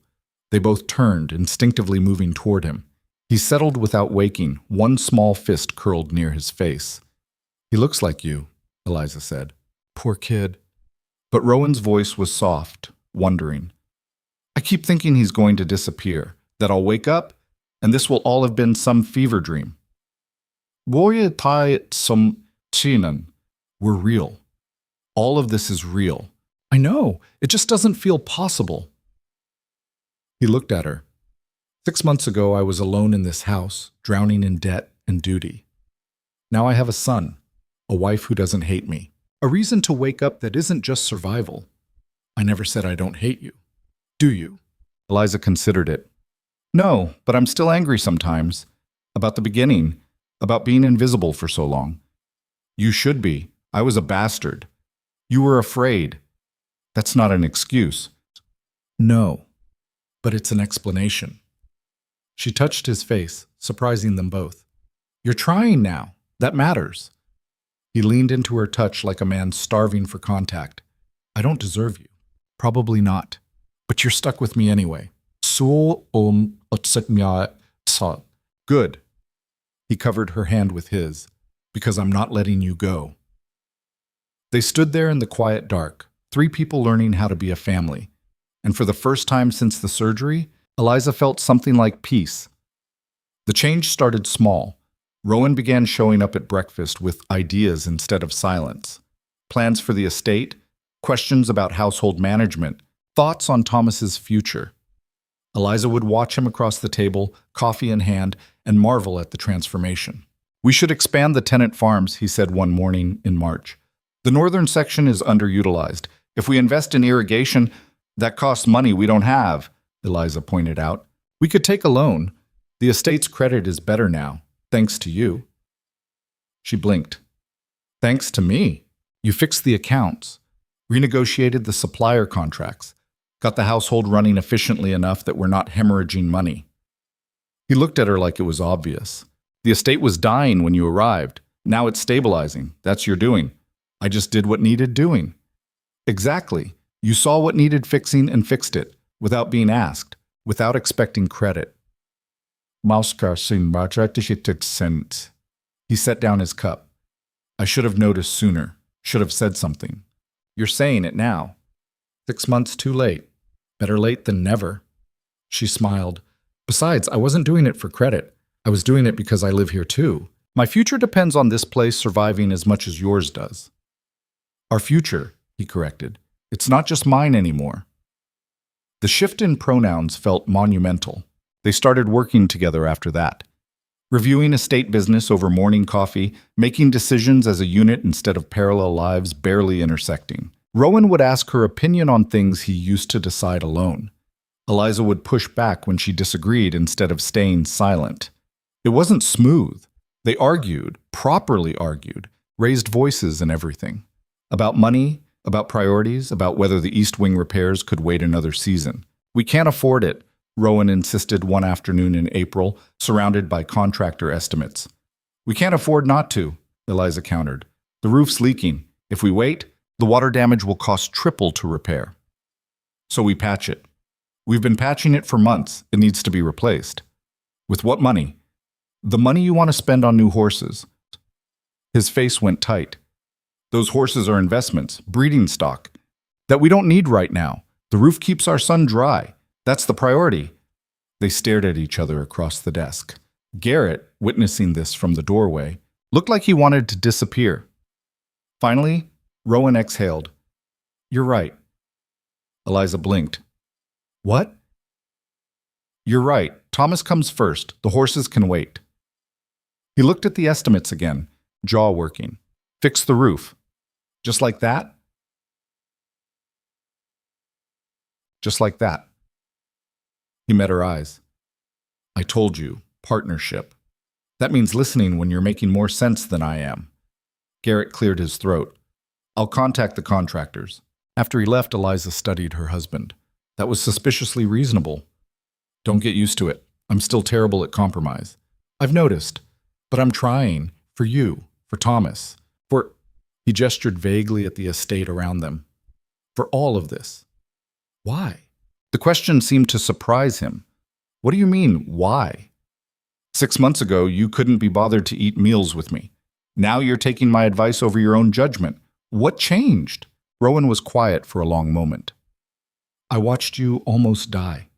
They both turned, instinctively moving toward him. He settled without waking, one small fist curled near his face. He looks like you, Eliza said. Poor kid. But Rowan's voice was soft, wondering. I keep thinking he's going to disappear, that I'll wake up, and this will all have been some fever dream. We're real. All of this is real. I know. It just doesn't feel possible. He looked at her. 6 months ago, I was alone in this house, drowning in debt and duty. Now I have a son, a wife who doesn't hate me, a reason to wake up that isn't just survival. I never said I don't hate you. Do you? Eliza considered it. No, but I'm still angry sometimes. About the beginning, about being invisible for so long. You should be. I was a bastard. You were afraid. That's not an excuse. No, but it's an explanation. She touched his face, surprising them both. You're trying now. That matters. He leaned into her touch like a man starving for contact. I don't deserve you. Probably not. But you're stuck with me anyway. Good. He covered her hand with his, because I'm not letting you go. They stood there in the quiet dark, 3 people learning how to be a family. And for the first time since the surgery, Eliza felt something like peace. The change started small. Rowan began showing up at breakfast with ideas instead of silence. Plans for the estate, questions about household management, thoughts on Thomas's future. Eliza would watch him across the table, coffee in hand, and marvel at the transformation. We should expand the tenant farms, he said one morning in March. The northern section is underutilized. If we invest in irrigation, that costs money we don't have, Eliza pointed out. We could take a loan. The estate's credit is better now, thanks to you. She blinked. Thanks to me? You fixed the accounts, renegotiated the supplier contracts, got the household running efficiently enough that we're not hemorrhaging money. He looked at her like it was obvious. The estate was dying when you arrived. Now it's stabilizing. That's your doing. I just did what needed doing. Exactly. You saw what needed fixing and fixed it, without being asked, without expecting credit. He set down his cup. I should have noticed sooner, should have said something. You're saying it now. 6 months too late. Better late than never. She smiled. Besides, I wasn't doing it for credit. I was doing it because I live here too. My future depends on this place surviving as much as yours does. Our future, he corrected. It's not just mine anymore. The shift in pronouns felt monumental. They started working together after that. Reviewing estate business over morning coffee, making decisions as a unit instead of parallel lives barely intersecting. Rowan would ask her opinion on things he used to decide alone. Eliza would push back when she disagreed instead of staying silent. It wasn't smooth. They argued, properly argued, raised voices and everything. About money, about priorities, about whether the East Wing repairs could wait another season. "We can't afford it," Rowan insisted one afternoon in April, surrounded by contractor estimates. "We can't afford not to," Eliza countered. "The roof's leaking. If we wait, the water damage will cost triple to repair. So we patch it. We've been patching it for months. It needs to be replaced." "With what money?" "The money you want to spend on new horses." His face went tight. "Those horses are investments, breeding stock, that we don't need right now. The roof keeps our son dry. That's the priority." They stared at each other across the desk. Garrett, witnessing this from the doorway, looked like he wanted to disappear. Finally, Rowan exhaled. "You're right." Eliza blinked. "What?" "You're right. Thomas comes first. The horses can wait." He looked at the estimates again, jaw working. "Fix the roof." "Just like that?" "Just like that." He met her eyes. "I told you, partnership. That means listening when you're making more sense than I am." Garrett cleared his throat. "I'll contact the contractors." After he left, Eliza studied her husband. That was suspiciously reasonable. "Don't get used to it. I'm still terrible at compromise. I've noticed. But I'm trying. For you. For Thomas. For—" He gestured vaguely at the estate around them. "For all of this." "Why?" The question seemed to surprise him. "What do you mean, why?" 6 months ago, you couldn't be bothered to eat meals with me. Now you're taking my advice over your own judgment. What changed?" Rowan was quiet for a long moment. "I watched you almost die.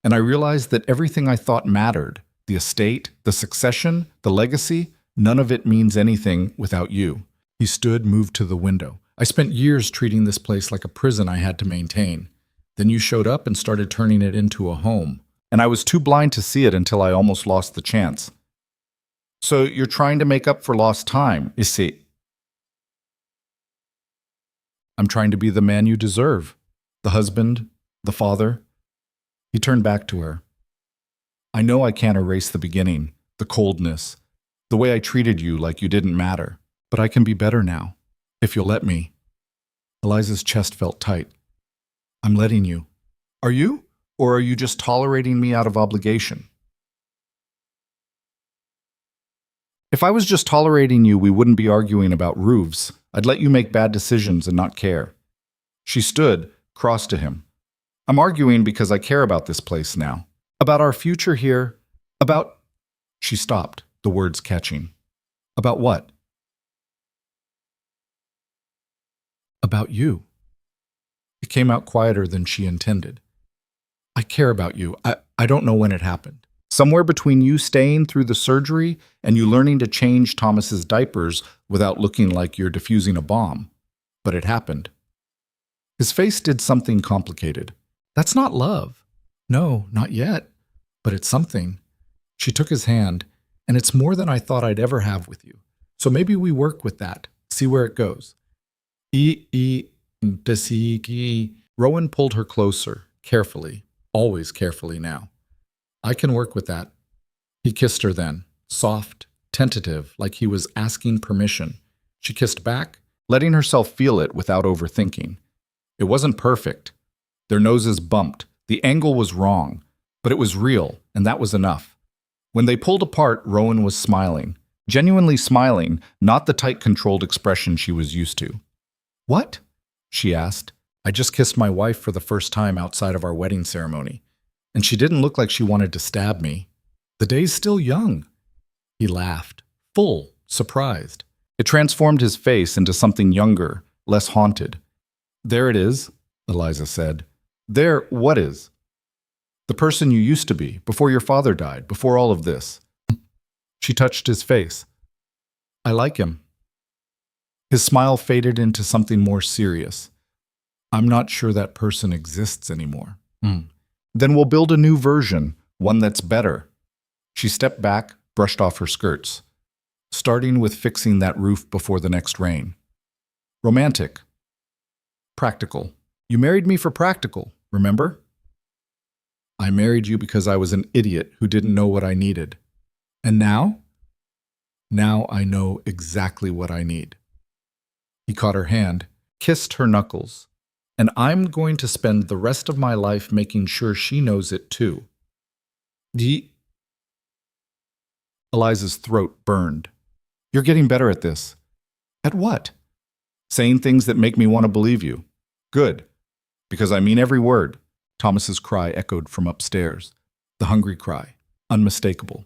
And I realized that everything I thought mattered, the estate, the succession, the legacy, none of it means anything without you." He stood, moved to the window. "I spent years treating this place like a prison I had to maintain. Then you showed up and started turning it into a home. And I was too blind to see it until I almost lost the chance." "So you're trying to make up for lost time, ici?" "I'm trying to be the man you deserve. The husband, the father." He turned back to her. "I know I can't erase the beginning, the coldness, the way I treated you like you didn't matter. But I can be better now, if you'll let me." Eliza's chest felt tight. "I'm letting you." "Are you? Or are you just tolerating me out of obligation?" "If I was just tolerating you, we wouldn't be arguing about roofs. I'd let you make bad decisions and not care." She stood, cross to him. "I'm arguing because I care about this place now. About our future here. About—" She stopped, the words catching. "About what?" "About you." It came out quieter than she intended. "I care about you. I don't know when it happened. Somewhere between you staying through the surgery and you learning to change Thomas's diapers without looking like you're defusing a bomb. But it happened." His face did something complicated. "That's not love." "No, not yet. But it's something." She took his hand, "And it's more than I thought I'd ever have with you. So maybe we work with that, see where it goes." Rowan pulled her closer, carefully, always carefully now. "I can work with that." He kissed her then, soft, tentative, like he was asking permission. She kissed back, letting herself feel it without overthinking. It wasn't perfect. Their noses bumped. The angle was wrong, but it was real, and that was enough. When they pulled apart, Rowan was smiling. Genuinely smiling, not the tight, controlled expression she was used to. "What?" she asked. "I just kissed my wife for the first time outside of our wedding ceremony. And she didn't look like she wanted to stab me. The day's still young." He laughed, full, surprised. It transformed his face into something younger, less haunted. "There it is," Eliza said. "There, what is?" "The person you used to be, before your father died, before all of this." She touched his face. "I like him." His smile faded into something more serious. "I'm not sure that person exists anymore." "Then we'll build a new version, one that's better." She stepped back, brushed off her skirts. "Starting with fixing that roof before the next rain." "Romantic." Practical. You married me for practical, remember? I married you because I was an idiot who didn't know what I needed. And now? Now I know exactly what I need. He caught her hand, kissed her knuckles, and I'm going to spend the rest of my life making sure she knows it too. Eliza's throat burned. You're getting better at this. At what? Saying things that make me want to believe you. Good. Because I mean every word. Thomas's cry echoed from upstairs. The hungry cry. Unmistakable.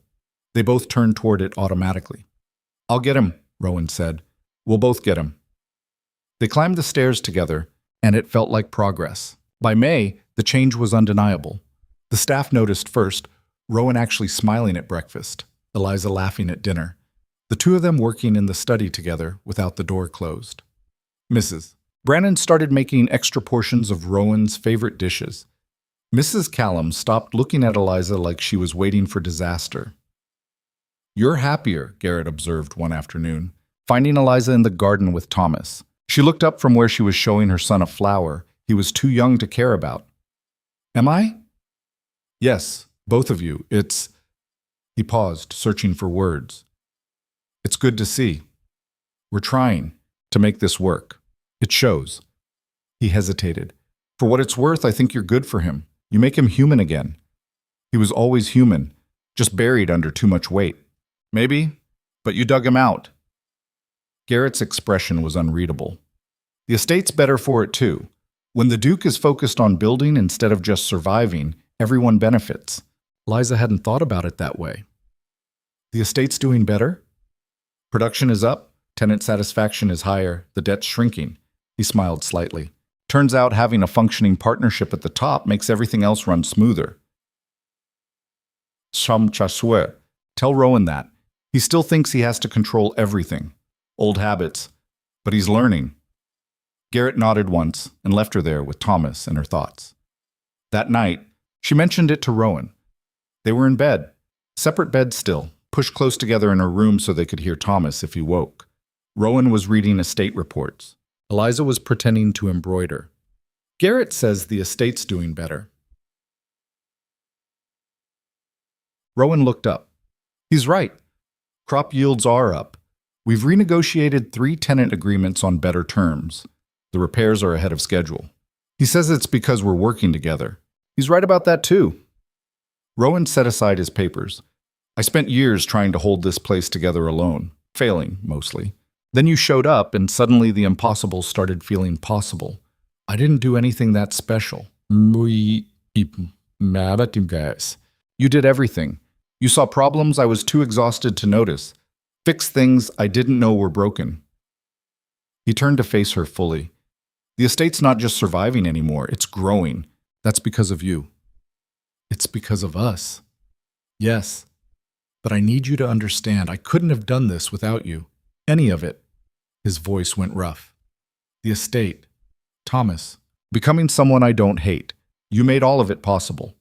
They both turned toward it automatically. I'll get him, Rowan said. We'll both get him. They climbed the stairs together, and it felt like progress. By May, the change was undeniable. The staff noticed first, Rowan actually smiling at breakfast, Eliza laughing at dinner, the two of them working in the study together without the door closed. Mrs. Brannon started making extra portions of Rowan's favorite dishes. Mrs. Callum stopped looking at Eliza like she was waiting for disaster. You're happier, Garrett observed one afternoon, finding Eliza in the garden with Thomas. She looked up from where she was showing her son a flower he was too young to care about. Am I? Yes, both of you. It's... He paused, searching for words. It's good to see. We're trying to make this work. It shows. He hesitated. For what it's worth, I think you're good for him. You make him human again. He was always human, just buried under too much weight. Maybe, but you dug him out. Garrett's expression was unreadable. The estate's better for it too. When the Duke is focused on building instead of just surviving, everyone benefits. Liza hadn't thought about it that way. The estate's doing better? Production is up, tenant satisfaction is higher, the debt's shrinking. He smiled slightly. Turns out having a functioning partnership at the top makes everything else run smoother. Sham Chasue. Tell Rowan that. He still thinks he has to control everything. Old habits. But he's learning. Garrett nodded once and left her there with Thomas and her thoughts. That night, she mentioned it to Rowan. They were in bed, separate beds still, pushed close together in her room so they could hear Thomas if he woke. Rowan was reading estate reports. Eliza was pretending to embroider. Garrett says the estate's doing better. Rowan looked up. He's right. Crop yields are up. We've renegotiated 3 tenant agreements on better terms. The repairs are ahead of schedule. He says it's because we're working together. He's right about that too. Rowan set aside his papers. I spent years trying to hold this place together alone, failing mostly. Then you showed up and suddenly the impossible started feeling possible. I didn't do anything that special. You did everything. You saw problems I was too exhausted to notice. Fixed things I didn't know were broken. He turned to face her fully. The estate's not just surviving anymore, it's growing. That's because of you. It's because of us. Yes. But I need you to understand, I couldn't have done this without you. Any of it. His voice went rough. The estate. Thomas. Becoming someone I don't hate. You made all of it possible.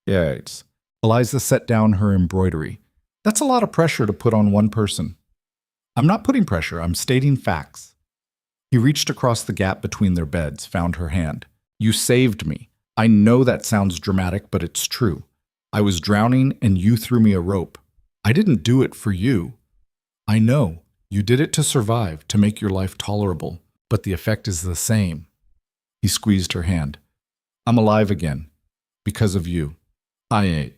Yes. Eliza set down her embroidery. That's a lot of pressure to put on one person. I'm not putting pressure, I'm stating facts. He reached across the gap between their beds, found her hand. You saved me. I know that sounds dramatic, but it's true. I was drowning and you threw me a rope. I didn't do it for you. I know. You did it to survive, to make your life tolerable, but the effect is the same. He squeezed her hand. I'm alive again. Because of you. I ain't.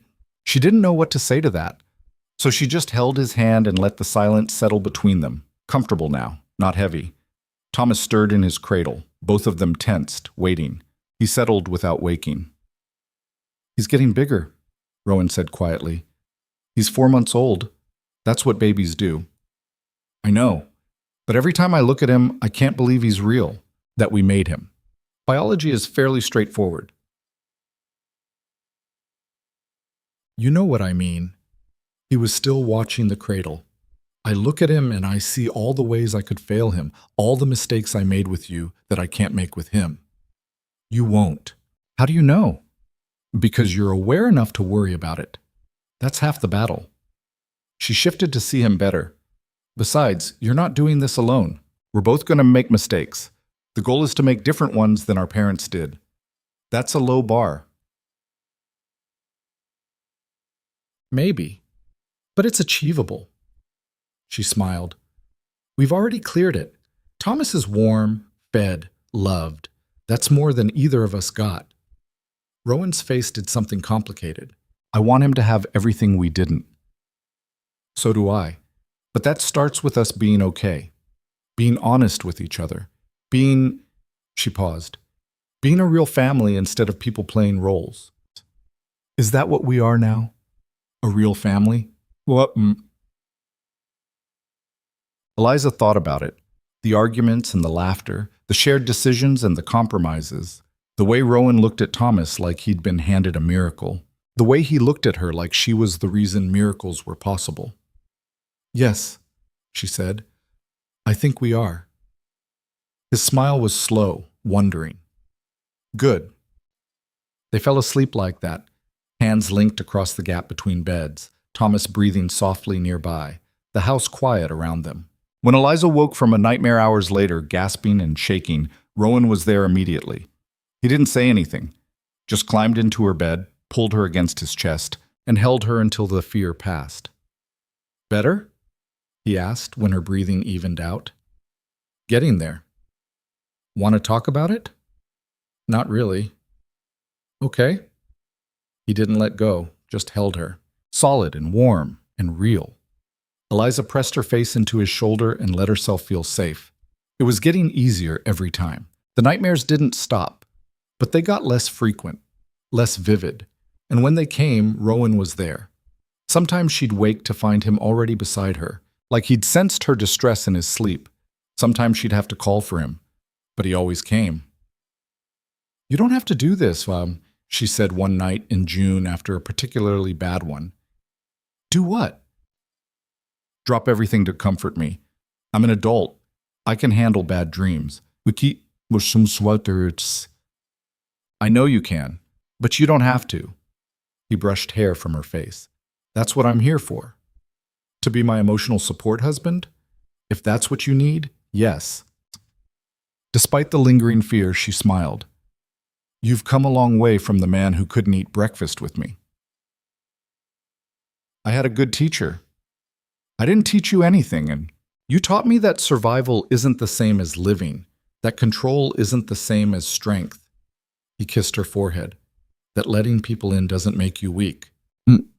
She didn't know what to say to that. So she just held his hand and let the silence settle between them. Comfortable now, not heavy. Thomas stirred in his cradle, both of them tensed, waiting. He settled without waking. He's getting bigger, Rowan said quietly. He's 4 months old. That's what babies do. I know. But every time I look at him, I can't believe he's real, that we made him. Biology is fairly straightforward. You know what I mean. He was still watching the cradle. I look at him and I see all the ways I could fail him, all the mistakes I made with you that I can't make with him. You won't. How do you know? Because you're aware enough to worry about it. That's half the battle. She shifted to see him better. Besides, you're not doing this alone. We're both going to make mistakes. The goal is to make different ones than our parents did. That's a low bar. Maybe, but it's achievable. She smiled. We've already cleared it. Thomas is warm, fed, loved. That's more than either of us got. Rowan's face did something complicated. I want him to have everything we didn't. So do I. But that starts with us being okay. Being honest with each other. She paused. Being a real family instead of people playing roles. Is that what we are now? A real family? What? Eliza thought about it. The arguments and the laughter, the shared decisions and the compromises. The way Rowan looked at Thomas like he'd been handed a miracle. The way he looked at her like she was the reason miracles were possible. Yes, she said. I think we are. His smile was slow, wondering. Good. They fell asleep like that, hands linked across the gap between beds, Thomas breathing softly nearby, the house quiet around them. When Eliza woke from a nightmare hours later, gasping and shaking, Rowan was there immediately. He didn't say anything, just climbed into her bed, pulled her against his chest, and held her until the fear passed. Better? He asked when her breathing evened out. Getting there. Want to talk about it? Not really. Okay. He didn't let go, just held her, solid and warm and real. Eliza pressed her face into his shoulder and let herself feel safe. It was getting easier every time. The nightmares didn't stop, but they got less frequent, less vivid. And when they came, Rowan was there. Sometimes she'd wake to find him already beside her, like he'd sensed her distress in his sleep. Sometimes she'd have to call for him, but he always came. You don't have to do this, she said one night in June after a particularly bad one. Do what? Drop everything to comfort me. I'm an adult. I can handle bad dreams. I know you can, but you don't have to. He brushed hair from her face. That's what I'm here for. To be my emotional support husband? If that's what you need, yes. Despite the lingering fear, she smiled. You've come a long way from the man who couldn't eat breakfast with me. I had a good teacher. I didn't teach you anything, and you taught me that survival isn't the same as living, that control isn't the same as strength. He kissed her forehead. That letting people in doesn't make you weak.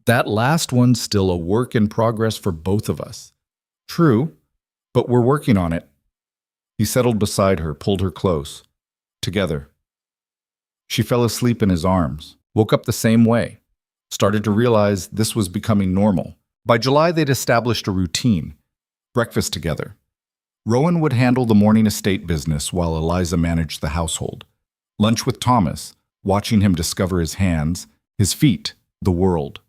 That last one's still a work in progress for both of us. True, but we're working on it. He settled beside her, pulled her close. Together. She fell asleep in his arms, woke up the same way, started to realize this was becoming normal. By July, they'd established a routine. Breakfast together. Rowan would handle the morning estate business while Eliza managed the household. Lunch with Thomas, watching him discover his hands, his feet, the world.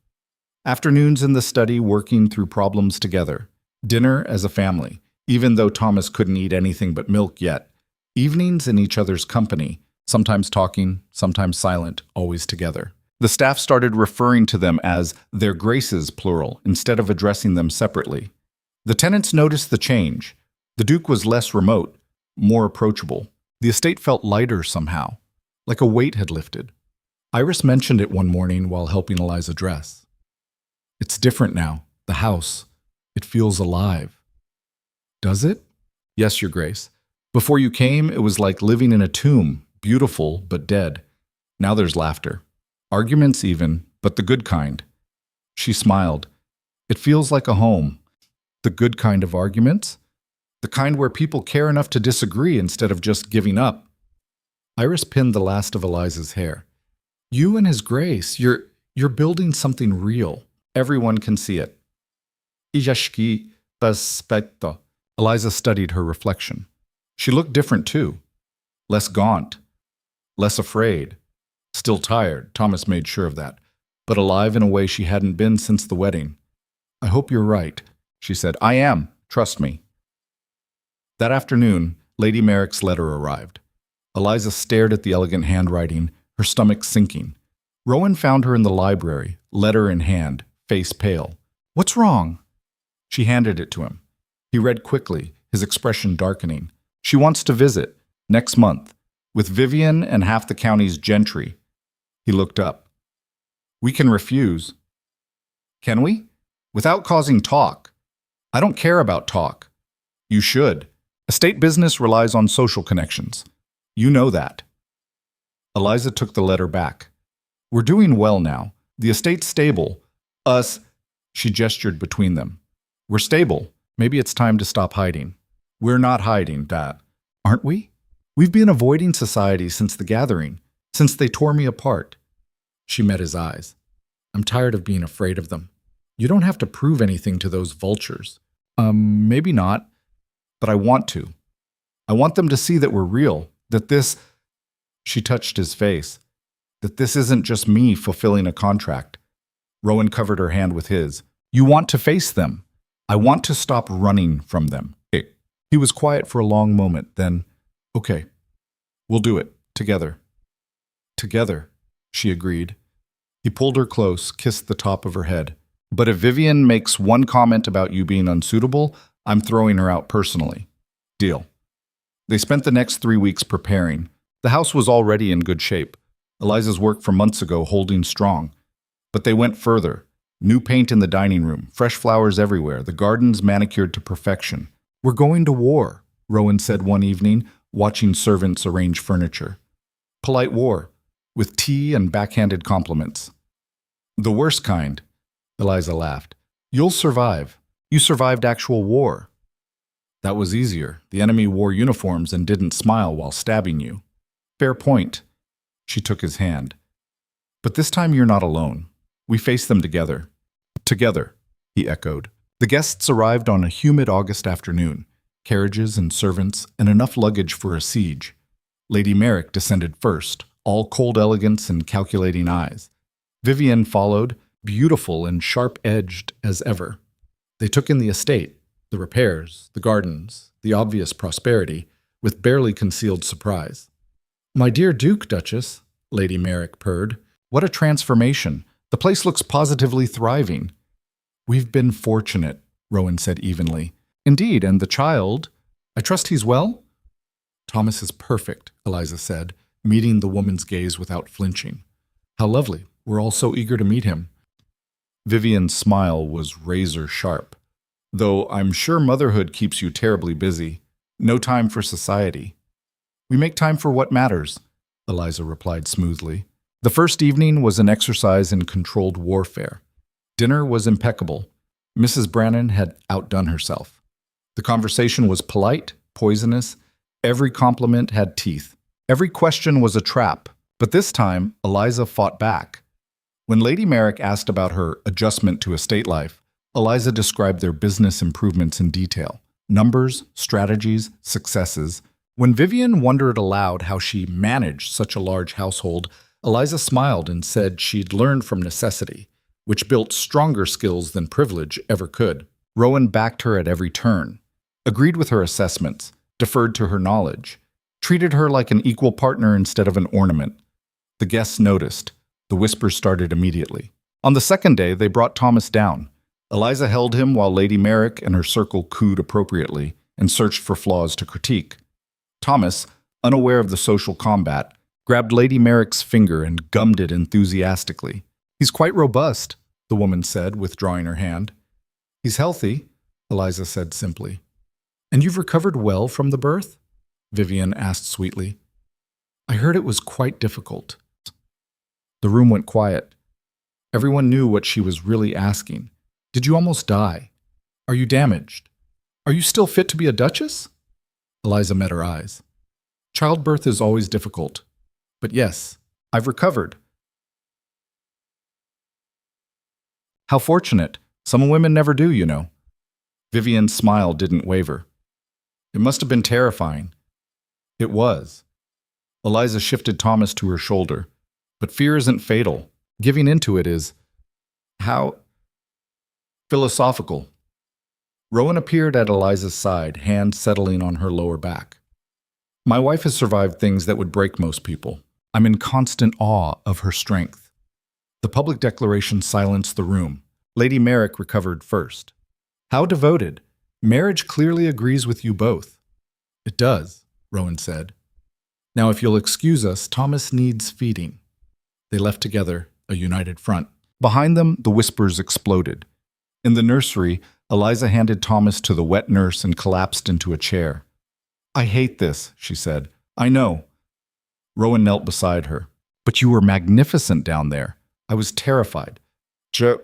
Afternoons in the study working through problems together. Dinner as a family, even though Thomas couldn't eat anything but milk yet. Evenings in each other's company, sometimes talking, sometimes silent, always together. The staff started referring to them as their graces, plural, instead of addressing them separately. The tenants noticed the change. The Duke was less remote, more approachable. The estate felt lighter somehow, like a weight had lifted. Iris mentioned it one morning while helping Eliza dress. It's different now, the house. It feels alive. Does it? Yes, Your Grace. Before you came, it was like living in a tomb, beautiful but dead. Now there's laughter. Arguments even, but the good kind. She smiled. It feels like a home. The good kind of arguments? The kind where people care enough to disagree instead of just giving up. Iris pinned the last of Eliza's hair. You and His Grace, you're building something real. Everyone can see it. Eliza studied her reflection. She looked different too. Less gaunt. Less afraid. Still tired, Thomas made sure of that, but alive in a way she hadn't been since the wedding. I hope you're right, she said. I am, trust me. That afternoon, Lady Merrick's letter arrived. Eliza stared at the elegant handwriting, her stomach sinking. Rowan found her in the library, letter in hand, face pale. What's wrong? She handed it to him. He read quickly, his expression darkening. She wants to visit, next month, with Vivian and half the county's gentry. He looked up. We can refuse. Can we? Without causing talk. I don't care about talk. You should. Estate business relies on social connections. You know that. Eliza took the letter back. We're doing well now. The estate's stable. Us, she gestured between them. We're stable. Maybe it's time to stop hiding. We're not hiding, Dad. Aren't we? We've been avoiding society since the gathering, since they tore me apart. She met his eyes. I'm tired of being afraid of them. You don't have to prove anything to those vultures. Maybe not, but I want to. I want them to see that we're real, that this, she touched his face, that this isn't just me fulfilling a contract. Rowan covered her hand with his. You want to face them. I want to stop running from them. He was quiet for a long moment, then, okay, we'll do it, together. Together, she agreed. He pulled her close, kissed the top of her head. But if Vivian makes one comment about you being unsuitable, I'm throwing her out personally. Deal. They spent the next 3 weeks preparing. The house was already in good shape. Eliza's work from months ago holding strong. But they went further. New paint in the dining room, fresh flowers everywhere, the gardens manicured to perfection. We're going to war, Rowan said one evening, watching servants arrange furniture. Polite war, with tea and backhanded compliments. The worst kind, Eliza laughed. You'll survive. You survived actual war. That was easier. The enemy wore uniforms and didn't smile while stabbing you. Fair point. She took his hand. But this time you're not alone. We face them together. Together, he echoed. The guests arrived on a humid August afternoon. Carriages and servants and enough luggage for a siege. Lady Merrick descended first, all cold elegance and calculating eyes. Vivian followed, beautiful and sharp-edged as ever. They took in the estate, the repairs, the gardens, the obvious prosperity, with barely concealed surprise. My dear Duke, Duchess, Lady Merrick purred. What a transformation. The place looks positively thriving. We've been fortunate, Rowan said evenly. Indeed, and the child, I trust he's well? Thomas is perfect, Eliza said, meeting the woman's gaze without flinching. How lovely. We're all so eager to meet him. Vivian's smile was razor sharp. Though I'm sure motherhood keeps you terribly busy. No time for society. We make time for what matters, Eliza replied smoothly. The first evening was an exercise in controlled warfare. Dinner was impeccable. Mrs. Brannan had outdone herself. The conversation was polite, poisonous. Every compliment had teeth. Every question was a trap. But this time, Eliza fought back. When Lady Merrick asked about her adjustment to estate life, Eliza described their business improvements in detail. Numbers, strategies, successes. When Vivian wondered aloud how she managed such a large household, Eliza smiled and said she'd learned from necessity, which built stronger skills than privilege ever could. Rowan backed her at every turn, agreed with her assessments, deferred to her knowledge, treated her like an equal partner instead of an ornament. The guests noticed. The whispers started immediately. On the second day, they brought Thomas down. Eliza held him while Lady Merrick and her circle cooed appropriately and searched for flaws to critique. Thomas, unaware of the social combat, grabbed Lady Merrick's finger and gummed it enthusiastically. He's quite robust, the woman said, withdrawing her hand. He's healthy, Eliza said simply. And you've recovered well from the birth? Vivian asked sweetly. I heard it was quite difficult. The room went quiet. Everyone knew what she was really asking. Did you almost die? Are you damaged? Are you still fit to be a duchess? Eliza met her eyes. Childbirth is always difficult. But yes, I've recovered. How fortunate. Some women never do, you know. Vivian's smile didn't waver. It must have been terrifying. It was. Eliza shifted Thomas to her shoulder. But fear isn't fatal. Giving into it is. How philosophical. Rowan appeared at Eliza's side, hand settling on her lower back. My wife has survived things that would break most people. I'm in constant awe of her strength. The public declaration silenced the room. Lady Merrick recovered first. How devoted. Marriage clearly agrees with you both. It does, Rowan said. Now, if you'll excuse us, Thomas needs feeding. They left together, a united front. Behind them, the whispers exploded. In the nursery, Eliza handed Thomas to the wet nurse and collapsed into a chair. I hate this, she said. I know. Rowan knelt beside her. But you were magnificent down there. I was terrified. You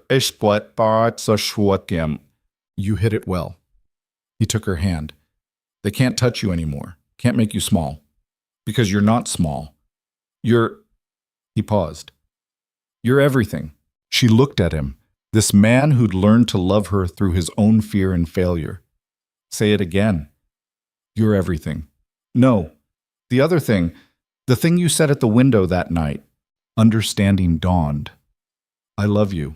hit it well. He took her hand. They can't touch you anymore. Can't make you small. Because you're not small. He paused. You're everything. She looked at him, this man who'd learned to love her through his own fear and failure. Say it again. You're everything. No. The other thing, the thing you said at the window that night. Understanding dawned. I love you.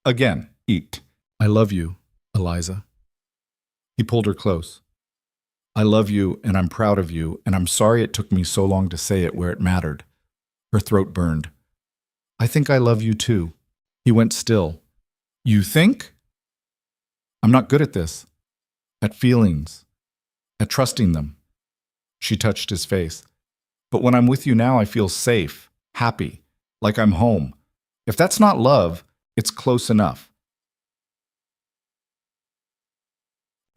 Again, eat. I love you, Eliza. He pulled her close. I love you, and I'm proud of you, and I'm sorry it took me so long to say it where it mattered. Her throat burned. I think I love you too. He went still. You think? I'm not good at this. At feelings. At trusting them. She touched his face. But when I'm with you now, I feel safe, happy, like I'm home. If that's not love, it's close enough.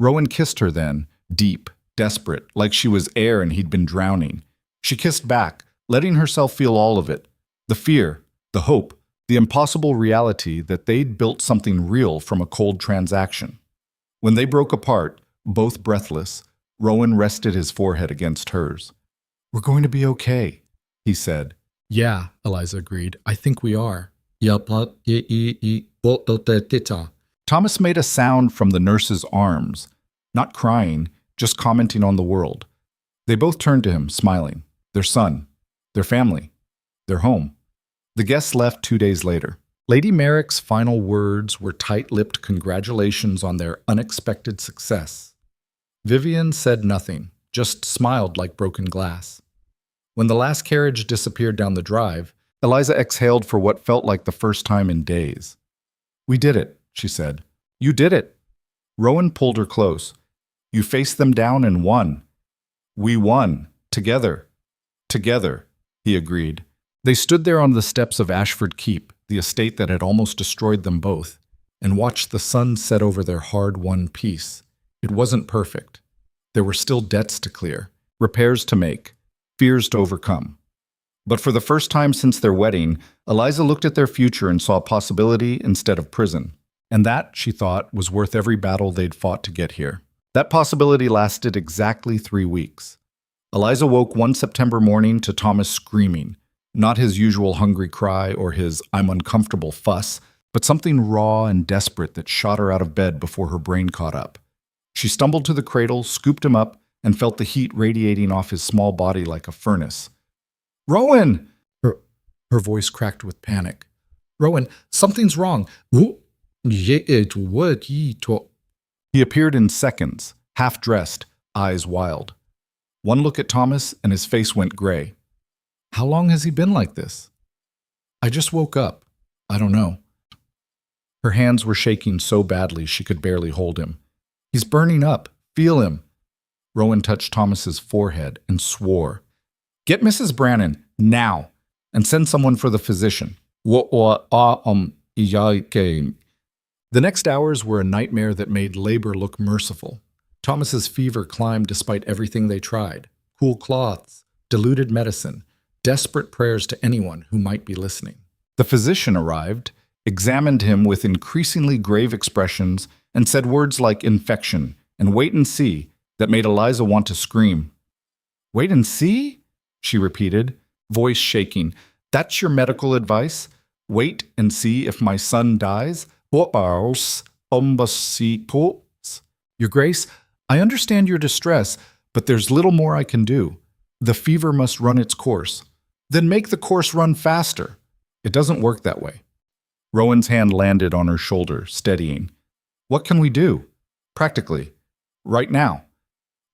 Rowan kissed her then, deep, desperate, like she was air and he'd been drowning. She kissed back, letting herself feel all of it. The fear, the hope, the impossible reality that they'd built something real from a cold transaction. When they broke apart, both breathless, Rowan rested his forehead against hers. We're going to be okay, he said. Yeah, Eliza agreed. I think we are. Thomas made a sound from the nurse's arms, not crying, just commenting on the world. They both turned to him, smiling. Their son, their family, their home. The guests left 2 days later. Lady Merrick's final words were tight-lipped congratulations on their unexpected success. Vivian said nothing, just smiled like broken glass. When the last carriage disappeared down the drive, Eliza exhaled for what felt like the first time in days. We did it, she said. You did it. Rowan pulled her close. You faced them down and won. We won. Together. Together, he agreed. They stood there on the steps of Ashford Keep, the estate that had almost destroyed them both, and watched the sun set over their hard-won peace. It wasn't perfect. There were still debts to clear, repairs to make, fears to overcome. But for the first time since their wedding, Eliza looked at their future and saw possibility instead of prison. And that, she thought, was worth every battle they'd fought to get here. That possibility lasted exactly 3 weeks. Eliza woke one September morning to Thomas screaming, not his usual hungry cry or his I'm uncomfortable fuss, but something raw and desperate that shot her out of bed before her brain caught up. She stumbled to the cradle, scooped him up, and felt the heat radiating off his small body like a furnace. Rowan! Her voice cracked with panic. Rowan, something's wrong. He appeared in seconds, half-dressed, eyes wild. One look at Thomas and his face went gray. How long has he been like this? I just woke up. I don't know. Her hands were shaking so badly she could barely hold him. He's burning up. Feel him. Rowan touched Thomas's forehead and swore. Get Mrs. Brannan, now, and send someone for the physician. The next hours were a nightmare that made labor look merciful. Thomas's fever climbed despite everything they tried. Cool cloths, diluted medicine, desperate prayers to anyone who might be listening. The physician arrived, examined him with increasingly grave expressions, and said words like infection and wait and see that made Eliza want to scream. Wait and see? She repeated, voice shaking. That's your medical advice? Wait and see if my son dies? Your Grace, I understand your distress, but there's little more I can do. The fever must run its course. Then make the course run faster. It doesn't work that way. Rowan's hand landed on her shoulder, steadying. What can we do? Practically. Right now.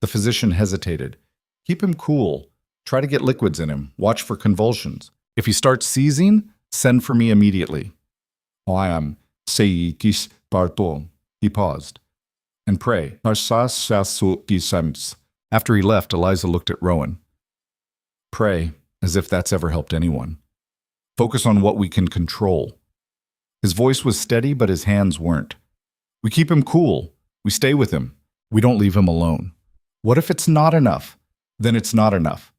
The physician hesitated. Keep him cool. Try to get liquids in him. Watch for convulsions. If he starts seizing, send for me immediately. I am Seikis Barton. He paused. and pray. After he left, Eliza looked at Rowan. Pray, as if that's ever helped anyone. Focus on what we can control. His voice was steady, but his hands weren't. We keep him cool. We stay with him. We don't leave him alone. What if it's not enough? Then it's not enough.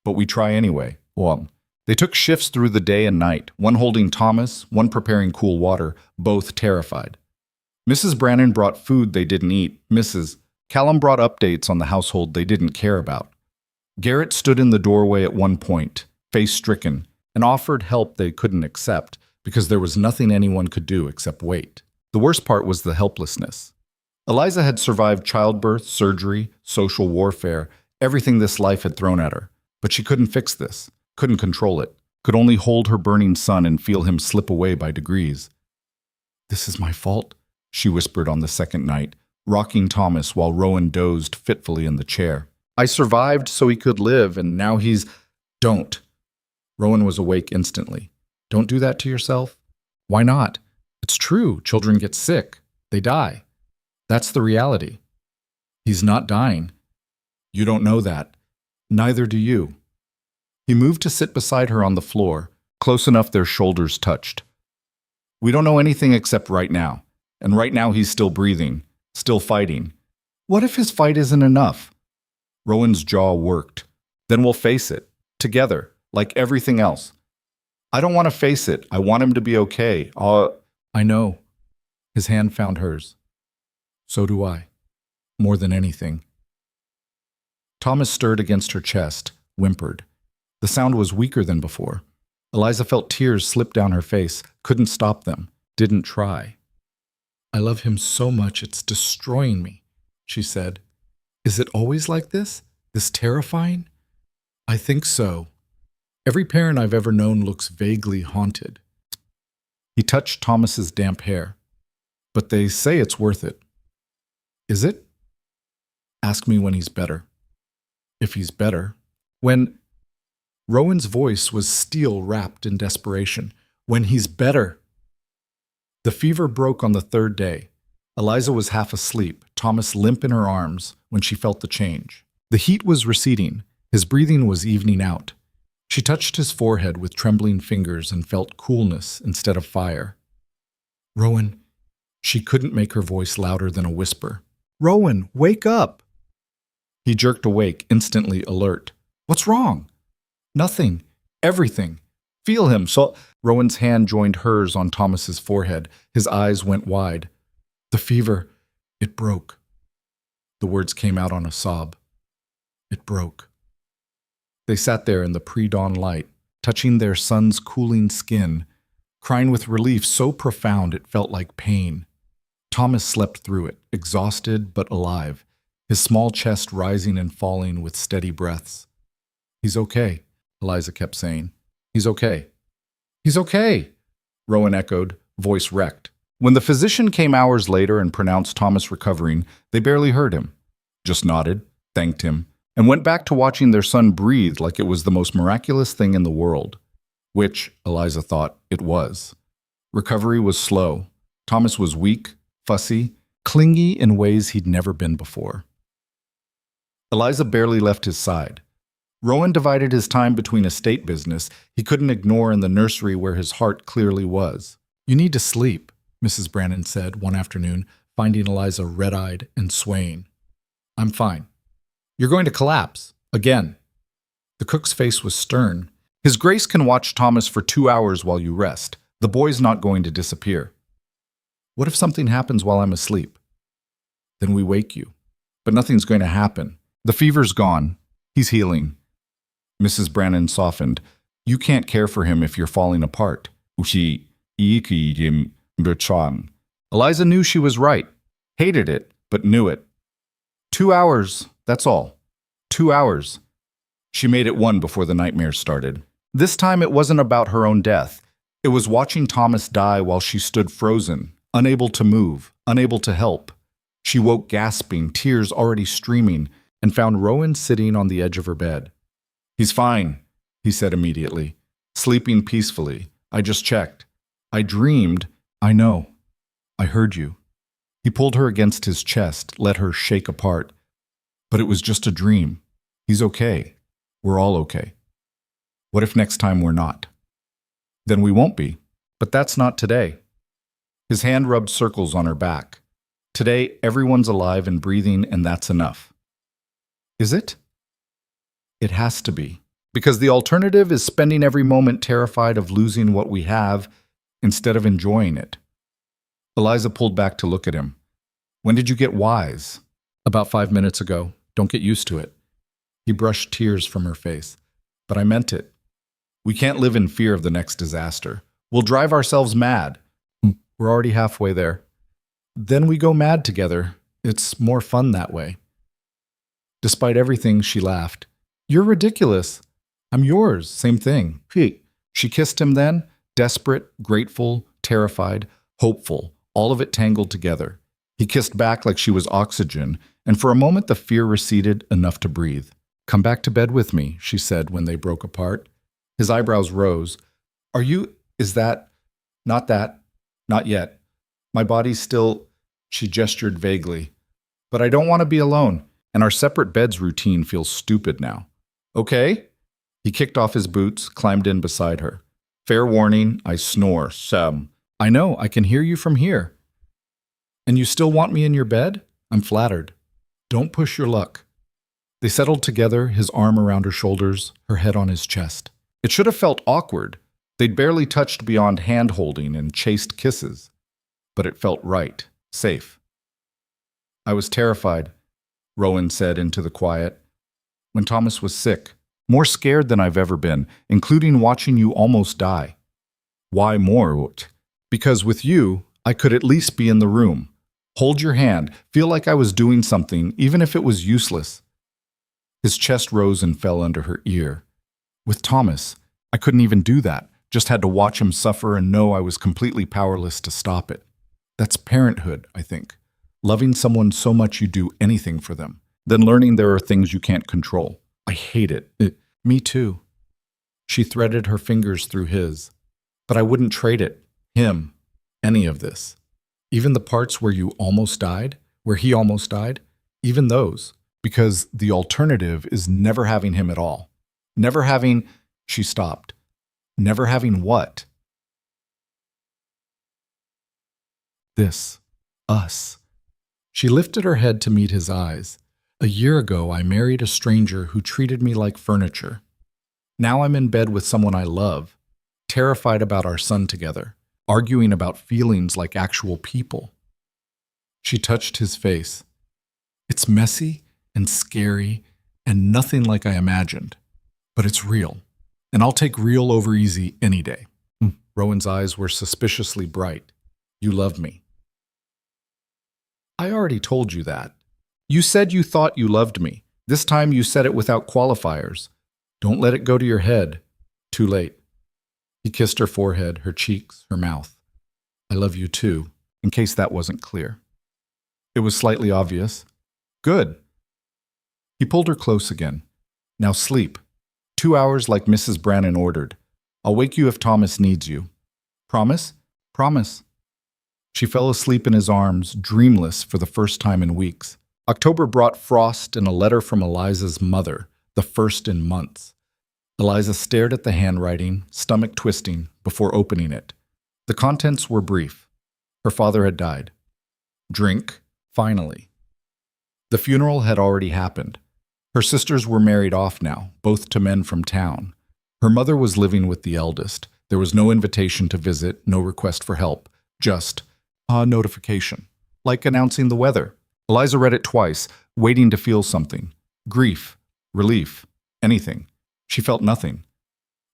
But we try anyway. Well, they took shifts through the day and night, one holding Thomas, one preparing cool water, both terrified. Mrs. Brannan brought food they didn't eat. Callum brought updates on the household they didn't care about. Garrett stood in the doorway at one point, face-stricken, and offered help they couldn't accept because there was nothing anyone could do except wait. The worst part was the helplessness. Eliza had survived childbirth, surgery, social warfare, everything this life had thrown at her. But she couldn't fix this, couldn't control it, could only hold her burning son and feel him slip away by degrees. "This is my fault," she whispered on the second night, rocking Thomas while Rowan dozed fitfully in the chair. "I survived so he could live, and now he's—" "Don't." Rowan was awake instantly. "Don't do that to yourself." "Why not? It's true. Children get sick. They die. That's the reality." "He's not dying." "You don't know that. Neither do you." He moved to sit beside her on the floor, close enough their shoulders touched. "We don't know anything except right now. And right now he's still breathing, still fighting. What if his fight isn't enough?" Rowan's jaw worked. "Then we'll face it. Together. Like everything else." "I don't want to face it. I want him to be okay. I know." His hand found hers. "So do I. More than anything." Thomas stirred against her chest, whimpered. The sound was weaker than before. Eliza felt tears slip down her face, couldn't stop them, didn't try. "I love him so much it's destroying me," she said. "Is it always like this? This terrifying?" "I think so. Every parent I've ever known looks vaguely haunted." He touched Thomas's damp hair. "But they say it's worth it." "Is it?" "Ask me when he's better." "If he's better." "When—" Rowan's voice was steel-wrapped in desperation. "When he's better." The fever broke on the third day. Eliza was half asleep, Thomas limp in her arms, when she felt the change. The heat was receding. His breathing was evening out. She touched his forehead with trembling fingers and felt coolness instead of fire. "Rowan." She couldn't make her voice louder than a whisper. "Rowan, wake up!" He jerked awake, instantly alert. "What's wrong?" "Nothing. Everything. Feel him, so—" Rowan's hand joined hers on Thomas's forehead. His eyes went wide. "The fever. It broke." The words came out on a sob. "It broke." They sat there in the pre-dawn light, touching their son's cooling skin, crying with relief so profound it felt like pain. Thomas slept through it, exhausted but alive, his small chest rising and falling with steady breaths. "He's okay," Eliza kept saying. "He's okay." "He's okay," Rowan echoed, voice wrecked. When the physician came hours later and pronounced Thomas recovering, they barely heard him, just nodded, thanked him, and went back to watching their son breathe like it was the most miraculous thing in the world, which, Eliza thought, it was. Recovery was slow. Thomas was weak, fussy, clingy in ways he'd never been before. Eliza barely left his side. Rowan divided his time between estate business he couldn't ignore and the nursery where his heart clearly was. "You need to sleep," Mrs. Brannan said one afternoon, finding Eliza red-eyed and swaying. "I'm fine." "You're going to collapse. Again." The cook's face was stern. "His Grace can watch Thomas for 2 hours while you rest. The boy's not going to disappear." "What if something happens while I'm asleep?" "Then we wake you. But nothing's going to happen. The fever's gone. He's healing." Mrs. Brannan softened. "You can't care for him if you're falling apart." Eliza knew she was right. Hated it, but knew it. 2 hours, that's all. 2 hours. She made it one before the nightmares started. This time it wasn't about her own death. It was watching Thomas die while she stood frozen, unable to move, unable to help. She woke gasping, tears already streaming, and found Rowan sitting on the edge of her bed. "He's fine," he said immediately, sleeping peacefully. "I just checked. I dreamed. I know. I heard you." He pulled her against his chest, let her shake apart. But it was just a dream. He's okay. We're all okay. What if next time we're not? Then we won't be. But that's not today. His hand rubbed circles on her back. Today, everyone's alive and breathing, and that's enough. Is it? It has to be. Because the alternative is spending every moment terrified of losing what we have instead of enjoying it. Eliza pulled back to look at him. When did you get wise? About 5 minutes ago. Don't get used to it. He brushed tears from her face. But I meant it. We can't live in fear of the next disaster. We'll drive ourselves mad. We're already halfway there. Then we go mad together. It's more fun that way. Despite everything, she laughed. You're ridiculous. I'm yours. Same thing. She kissed him then, desperate, grateful, terrified, hopeful, all of it tangled together. He kissed back like she was oxygen, and for a moment the fear receded enough to breathe. Come back to bed with me, she said when they broke apart. His eyebrows rose. Are you, is that, not yet. My body's still, she gestured vaguely. But I don't want to be alone, and our separate beds routine feels stupid now. Okay? He kicked off his boots, climbed in beside her. Fair warning, I snore some. I know, I can hear you from here. And you still want me in your bed? I'm flattered. Don't push your luck. They settled together, his arm around her shoulders, her head on his chest. It should have felt awkward. They'd barely touched beyond hand-holding and chaste kisses. But it felt right, safe. I was terrified, Rowan said into the quiet. When Thomas was sick, more scared than I've ever been, including watching you almost die. Why more? Because with you, I could at least be in the room. Hold your hand, feel like I was doing something, even if it was useless. His chest rose and fell under her ear. With Thomas, I couldn't even do that, just had to watch him suffer and know I was completely powerless to stop it. That's parenthood, I think. Loving someone so much you do anything for them, then learning there are things you can't control. I hate it. Me too. She threaded her fingers through his. But I wouldn't trade it, him, any of this. Even the parts where you almost died, where he almost died, even those. Because the alternative is never having him at all. Never having, she stopped. Never having what? This. Us. She lifted her head to meet his eyes. A year ago, I married a stranger who treated me like furniture. Now I'm in bed with someone I love, terrified about our son together, arguing about feelings like actual people. She touched his face. It's messy and scary and nothing like I imagined, but it's real, and I'll take real over easy any day. Rowan's eyes were suspiciously bright. You love me. I already told you that. You said you thought you loved me. This time you said it without qualifiers. Don't let it go to your head. Too late. He kissed her forehead, her cheeks, her mouth. I love you too, in case that wasn't clear. It was slightly obvious. Good. He pulled her close again. Now sleep. 2 hours like Mrs. Brannan ordered. I'll wake you if Thomas needs you. Promise? Promise. She fell asleep in his arms, dreamless for the first time in weeks. October brought frost and a letter from Eliza's mother, the first in months. Eliza stared at the handwriting, stomach twisting, before opening it. The contents were brief. Her father had died. Drink, finally. The funeral had already happened. Her sisters were married off now, both to men from town. Her mother was living with the eldest. There was no invitation to visit, no request for help, just a notification, like announcing the weather. Eliza read it twice, waiting to feel something. Grief, relief, anything. She felt nothing.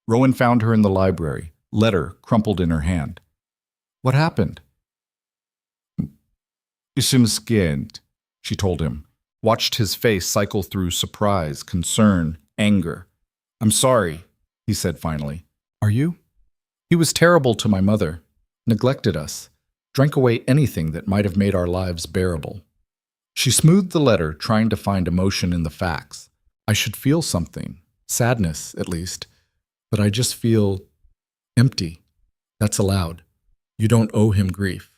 Rowan found her in the library, letter crumpled in her hand. What happened? I'm scared, she told him. Watched his face cycle through surprise, concern, anger. I'm sorry, he said finally. Are you? He was terrible to my mother, neglected us, drank away anything that might have made our lives bearable. She smoothed the letter, trying to find emotion in the facts. I should feel something, sadness at least, but I just feel empty. That's allowed. You don't owe him grief.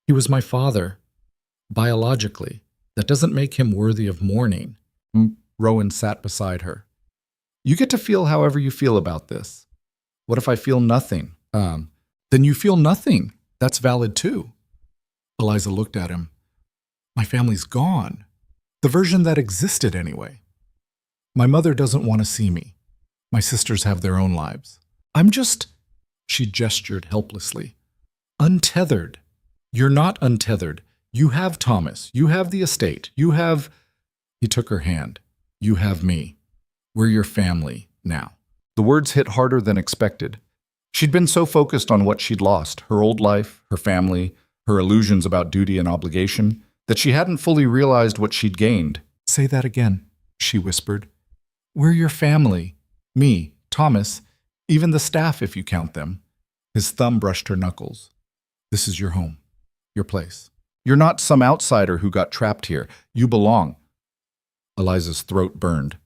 He was my father. Biologically, that doesn't make him worthy of mourning. Rowan sat beside her. You get to feel however you feel about this. What if I feel nothing? Then you feel nothing. That's valid too. Eliza looked at him. My family's gone. The version that existed anyway. My mother doesn't want to see me. My sisters have their own lives. I'm just, she gestured helplessly, untethered. You're not untethered. You have Thomas. You have the estate. You have, he took her hand. You have me. We're your family now. The words hit harder than expected. She'd been so focused on what she'd lost, her old life, her family, her illusions about duty and obligation, that she hadn't fully realized what she'd gained. Say that again, she whispered. We're your family. Me, Thomas, even the staff if you count them. His thumb brushed her knuckles. This is your home, your place. You're not some outsider who got trapped here. You belong. Eliza's throat burned.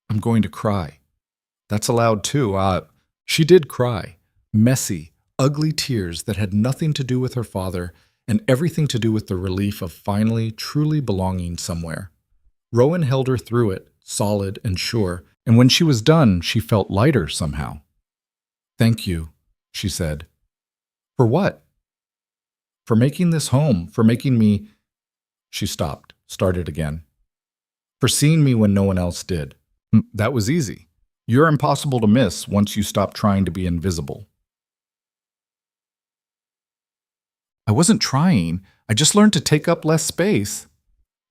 I'm going to cry. That's allowed too. She did cry. Messy, ugly tears that had nothing to do with her father and everything to do with the relief of finally, truly belonging somewhere. Rowan held her through it, solid and sure, and when she was done, she felt lighter somehow. Thank you, she said. For what? For making this home, for making me… She stopped, started again. For seeing me when no one else did. That was easy. You're impossible to miss once you stop trying to be invisible. I wasn't trying. I just learned to take up less space.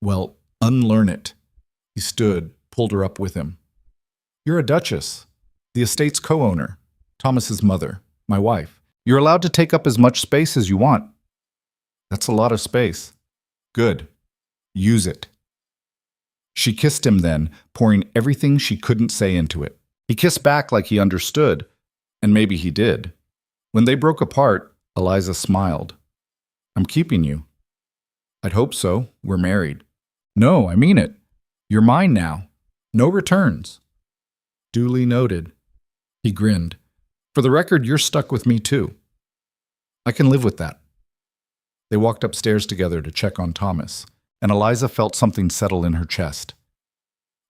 Well, unlearn it. He stood, pulled her up with him. You're a duchess, the estate's co-owner, Thomas's mother, my wife. You're allowed to take up as much space as you want. That's a lot of space. Good. Use it. She kissed him then, pouring everything she couldn't say into it. He kissed back like he understood, and maybe he did. When they broke apart, Eliza smiled. I'm keeping you. I'd hope so. We're married. No, I mean it. You're mine now. No returns. Duly noted. He grinned. For the record, you're stuck with me too. I can live with that. They walked upstairs together to check on Thomas, and Eliza felt something settle in her chest.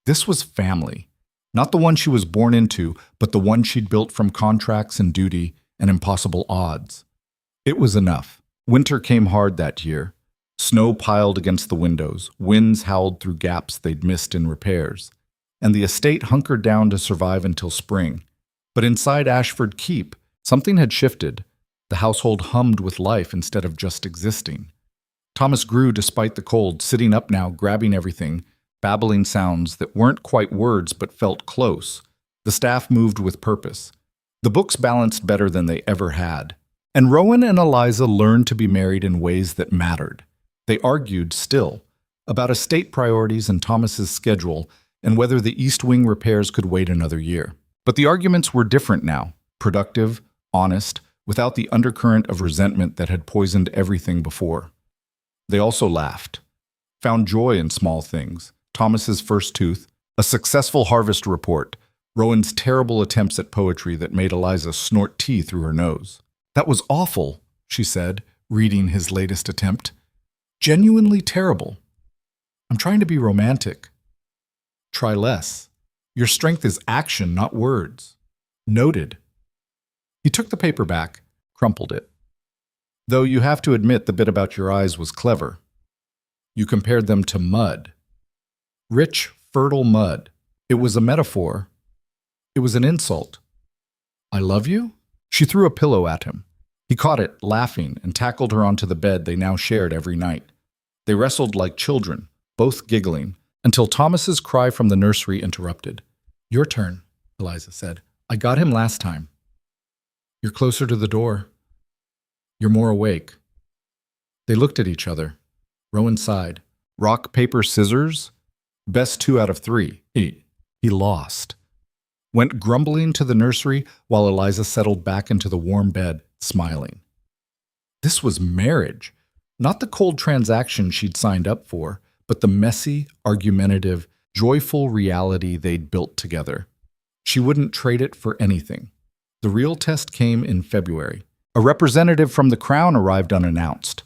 This was family. Not the one she was born into, but the one she'd built from contracts and duty and impossible odds. It was enough. Winter came hard that year. Snow piled against the windows, winds howled through gaps they'd missed in repairs, and the estate hunkered down to survive until spring. But inside Ashford Keep, something had shifted. The household hummed with life instead of just existing. Thomas grew despite the cold, sitting up now, grabbing everything, babbling sounds that weren't quite words but felt close. The staff moved with purpose. The books balanced better than they ever had. And Rowan and Eliza learned to be married in ways that mattered. They argued still about estate priorities and Thomas's schedule and whether the East Wing repairs could wait another year. But the arguments were different now, productive, honest, without the undercurrent of resentment that had poisoned everything before. They also laughed, found joy in small things. Thomas's first tooth, a successful harvest report, Rowan's terrible attempts at poetry that made Eliza snort tea through her nose. That was awful, she said, reading his latest attempt. Genuinely terrible. I'm trying to be romantic. Try less. Your strength is action, not words. Noted. He took the paper back, crumpled it. Though you have to admit the bit about your eyes was clever. You compared them to mud. Rich, fertile mud. It was a metaphor. It was an insult. I love you? She threw a pillow at him. He caught it, laughing, and tackled her onto the bed they now shared every night. They wrestled like children, both giggling, until Thomas's cry from the nursery interrupted. Your turn, Eliza said. I got him last time. You're closer to the door. You're more awake. They looked at each other. Rowan sighed. Rock, paper, scissors? Best 2 out of 3. He lost. Went grumbling to the nursery while Eliza settled back into the warm bed, smiling. This was marriage. Not the cold transaction she'd signed up for, but the messy, argumentative, joyful reality they'd built together. She wouldn't trade it for anything. The real test came in February. A representative from the Crown arrived unannounced.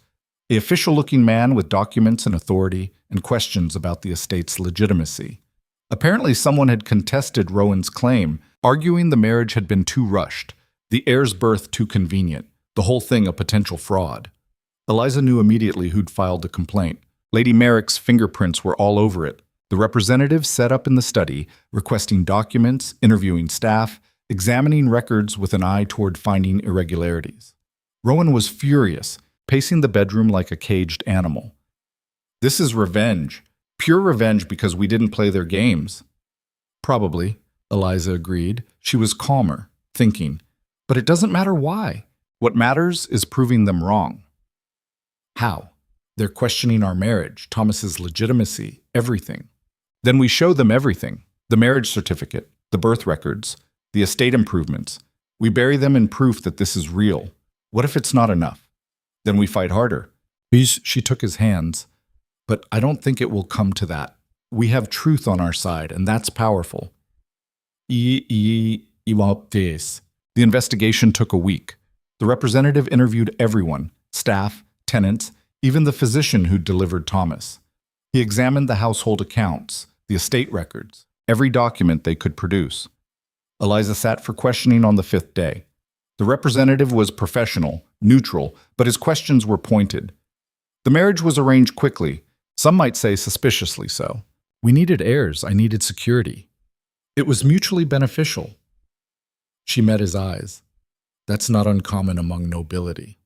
an official-looking man with documents and authority and questions about the estate's legitimacy. Apparently, someone had contested Rowan's claim, arguing the marriage had been too rushed, the heir's birth too convenient, the whole thing a potential fraud. Eliza knew immediately who'd filed the complaint. Lady Merrick's fingerprints were all over it. The representative set up in the study, requesting documents, interviewing staff, examining records with an eye toward finding irregularities. Rowan was furious, pacing the bedroom like a caged animal. This is revenge. Pure revenge because we didn't play their games. Probably, Eliza agreed. She was calmer, thinking. But it doesn't matter why. What matters is proving them wrong. How? They're questioning our marriage, Thomas's legitimacy, everything. Then we show them everything. The marriage certificate, the birth records, the estate improvements. We bury them in proof that this is real. What if it's not enough? Then we fight harder. She took his hands. But I don't think it will come to that. We have truth on our side, and that's powerful. The investigation took a week. The representative interviewed everyone, staff, tenants, even the physician who delivered Thomas. He examined the household accounts, the estate records, every document they could produce. Eliza sat for questioning on the 5th day. The representative was professional, neutral, but his questions were pointed. The marriage was arranged quickly. Some might say suspiciously so. We needed heirs. I needed security. It was mutually beneficial. She met his eyes. That's not uncommon among nobility.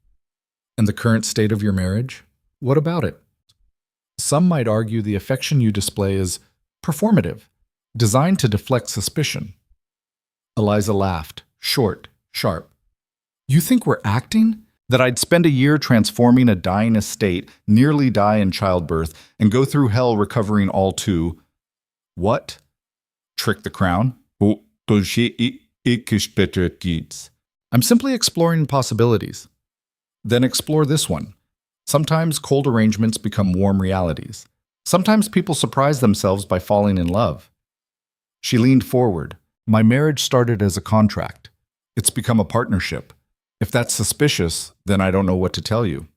And the current state of your marriage? What about it? Some might argue the affection you display is performative, designed to deflect suspicion. Eliza laughed, short, sharp. You think we're acting? That I'd spend a year transforming a dying estate, nearly die in childbirth, and go through hell recovering all to… What? Trick the crown? I'm simply exploring possibilities. Then explore this one. Sometimes cold arrangements become warm realities. Sometimes people surprise themselves by falling in love. She leaned forward. My marriage started as a contract. It's become a partnership. If that's suspicious, then I don't know what to tell you.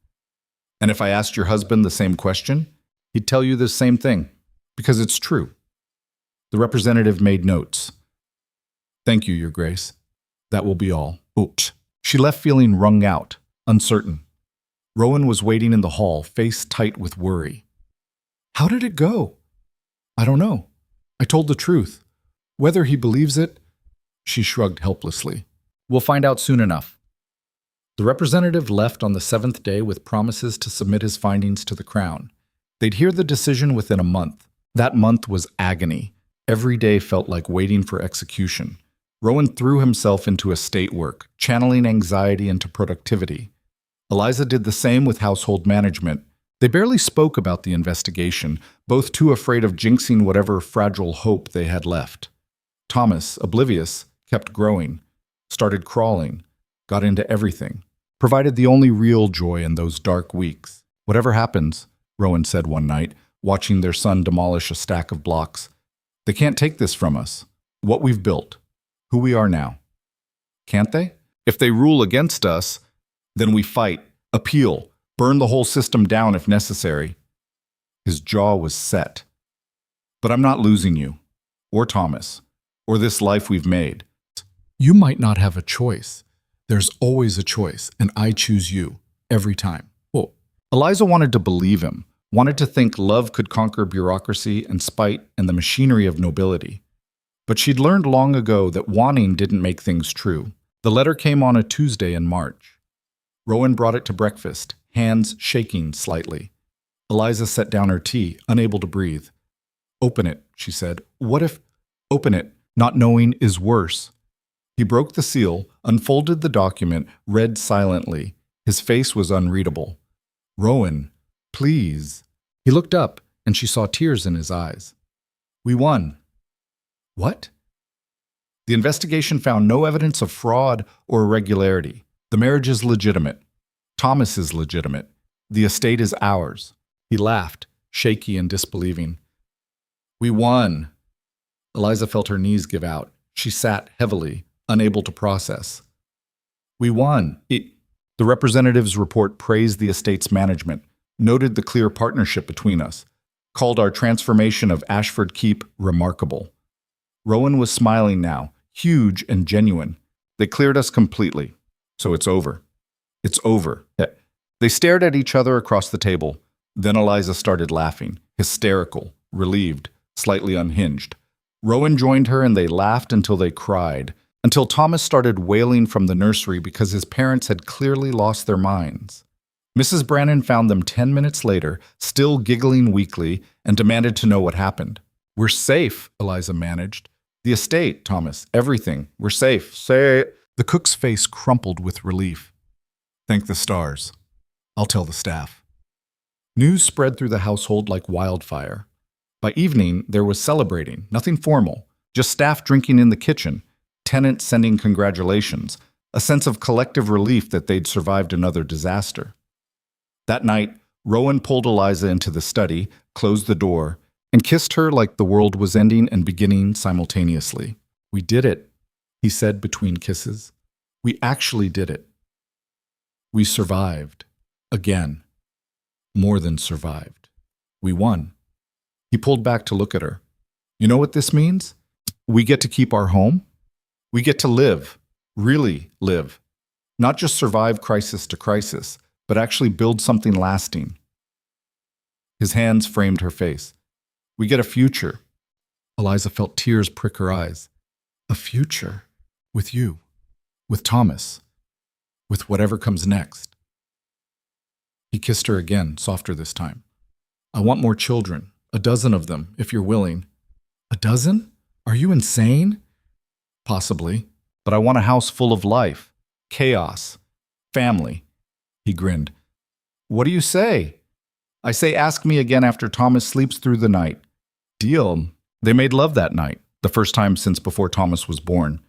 And if I asked your husband the same question, he'd tell you the same thing, because it's true. The representative made notes. Thank you, Your Grace. That will be all. Oops. She left feeling wrung out, uncertain. Rowan was waiting in the hall, face tight with worry. How did it go? I don't know. I told the truth. Whether he believes it, she shrugged helplessly. We'll find out soon enough. The representative left on the 7th day with promises to submit his findings to the Crown. They'd hear the decision within a month. That month was agony. Every day felt like waiting for execution. Rowan threw himself into estate work, channeling anxiety into productivity. Eliza did the same with household management. They barely spoke about the investigation, both too afraid of jinxing whatever fragile hope they had left. Thomas, oblivious, kept growing, started crawling, got into everything, provided the only real joy in those dark weeks. Whatever happens, Rowan said one night, watching their son demolish a stack of blocks, they can't take this from us. What we've built, who we are now. Can't they? If they rule against us, then we fight, appeal, burn the whole system down if necessary. His jaw was set. But I'm not losing you, or Thomas, or this life we've made. You might not have a choice. There's always a choice, and I choose you, every time. Oh. Eliza wanted to believe him, wanted to think love could conquer bureaucracy and spite and the machinery of nobility. But she'd learned long ago that wanting didn't make things true. The letter came on a Tuesday in March. Rowan brought it to breakfast, hands shaking slightly. Eliza set down her tea, unable to breathe. Open it, she said. What if… Open it, not knowing is worse. He broke the seal, unfolded the document, read silently. His face was unreadable. Rowan, please. He looked up, and she saw tears in his eyes. We won. What? The investigation found no evidence of fraud or irregularity. The marriage is legitimate. Thomas is legitimate. The estate is ours. He laughed, shaky and disbelieving. We won. Eliza felt her knees give out. She sat heavily, unable to process. We won. The representative's report praised the estate's management, noted the clear partnership between us, called our transformation of Ashford Keep remarkable. Rowan was smiling now, huge and genuine. They cleared us completely. So it's over. It's over. They stared at each other across the table. Then Eliza started laughing, hysterical, relieved, slightly unhinged. Rowan joined her and they laughed until they cried, until Thomas started wailing from the nursery because his parents had clearly lost their minds. Mrs. Brannan found them 10 minutes later, still giggling weakly, and demanded to know what happened. "We're safe," Eliza managed. "The estate, Thomas, everything. We're safe. Say it." The cook's face crumpled with relief. "Thank the stars. I'll tell the staff." News spread through the household like wildfire. By evening, there was celebrating, nothing formal, just staff drinking in the kitchen, tenants sending congratulations, a sense of collective relief that they'd survived another disaster. That night, Rowan pulled Eliza into the study, closed the door, and kissed her like the world was ending and beginning simultaneously. "We did it," he said between kisses. "We actually did it. We survived. Again. More than survived. We won." He pulled back to look at her. "You know what this means? We get to keep our home. We get to live, really live. Not just survive crisis to crisis, but actually build something lasting." His hands framed her face. "We get a future." Eliza felt tears prick her eyes. "A future? With you. With Thomas. With whatever comes next." He kissed her again, softer this time. "I want more children. 12 of them, if you're willing." "A dozen? Are you insane?" "Possibly. But I want a house full of life. Chaos. Family." He grinned. "What do you say?" "I say ask me again after Thomas sleeps through the night." "Deal." They made love that night, the first time since before Thomas was born.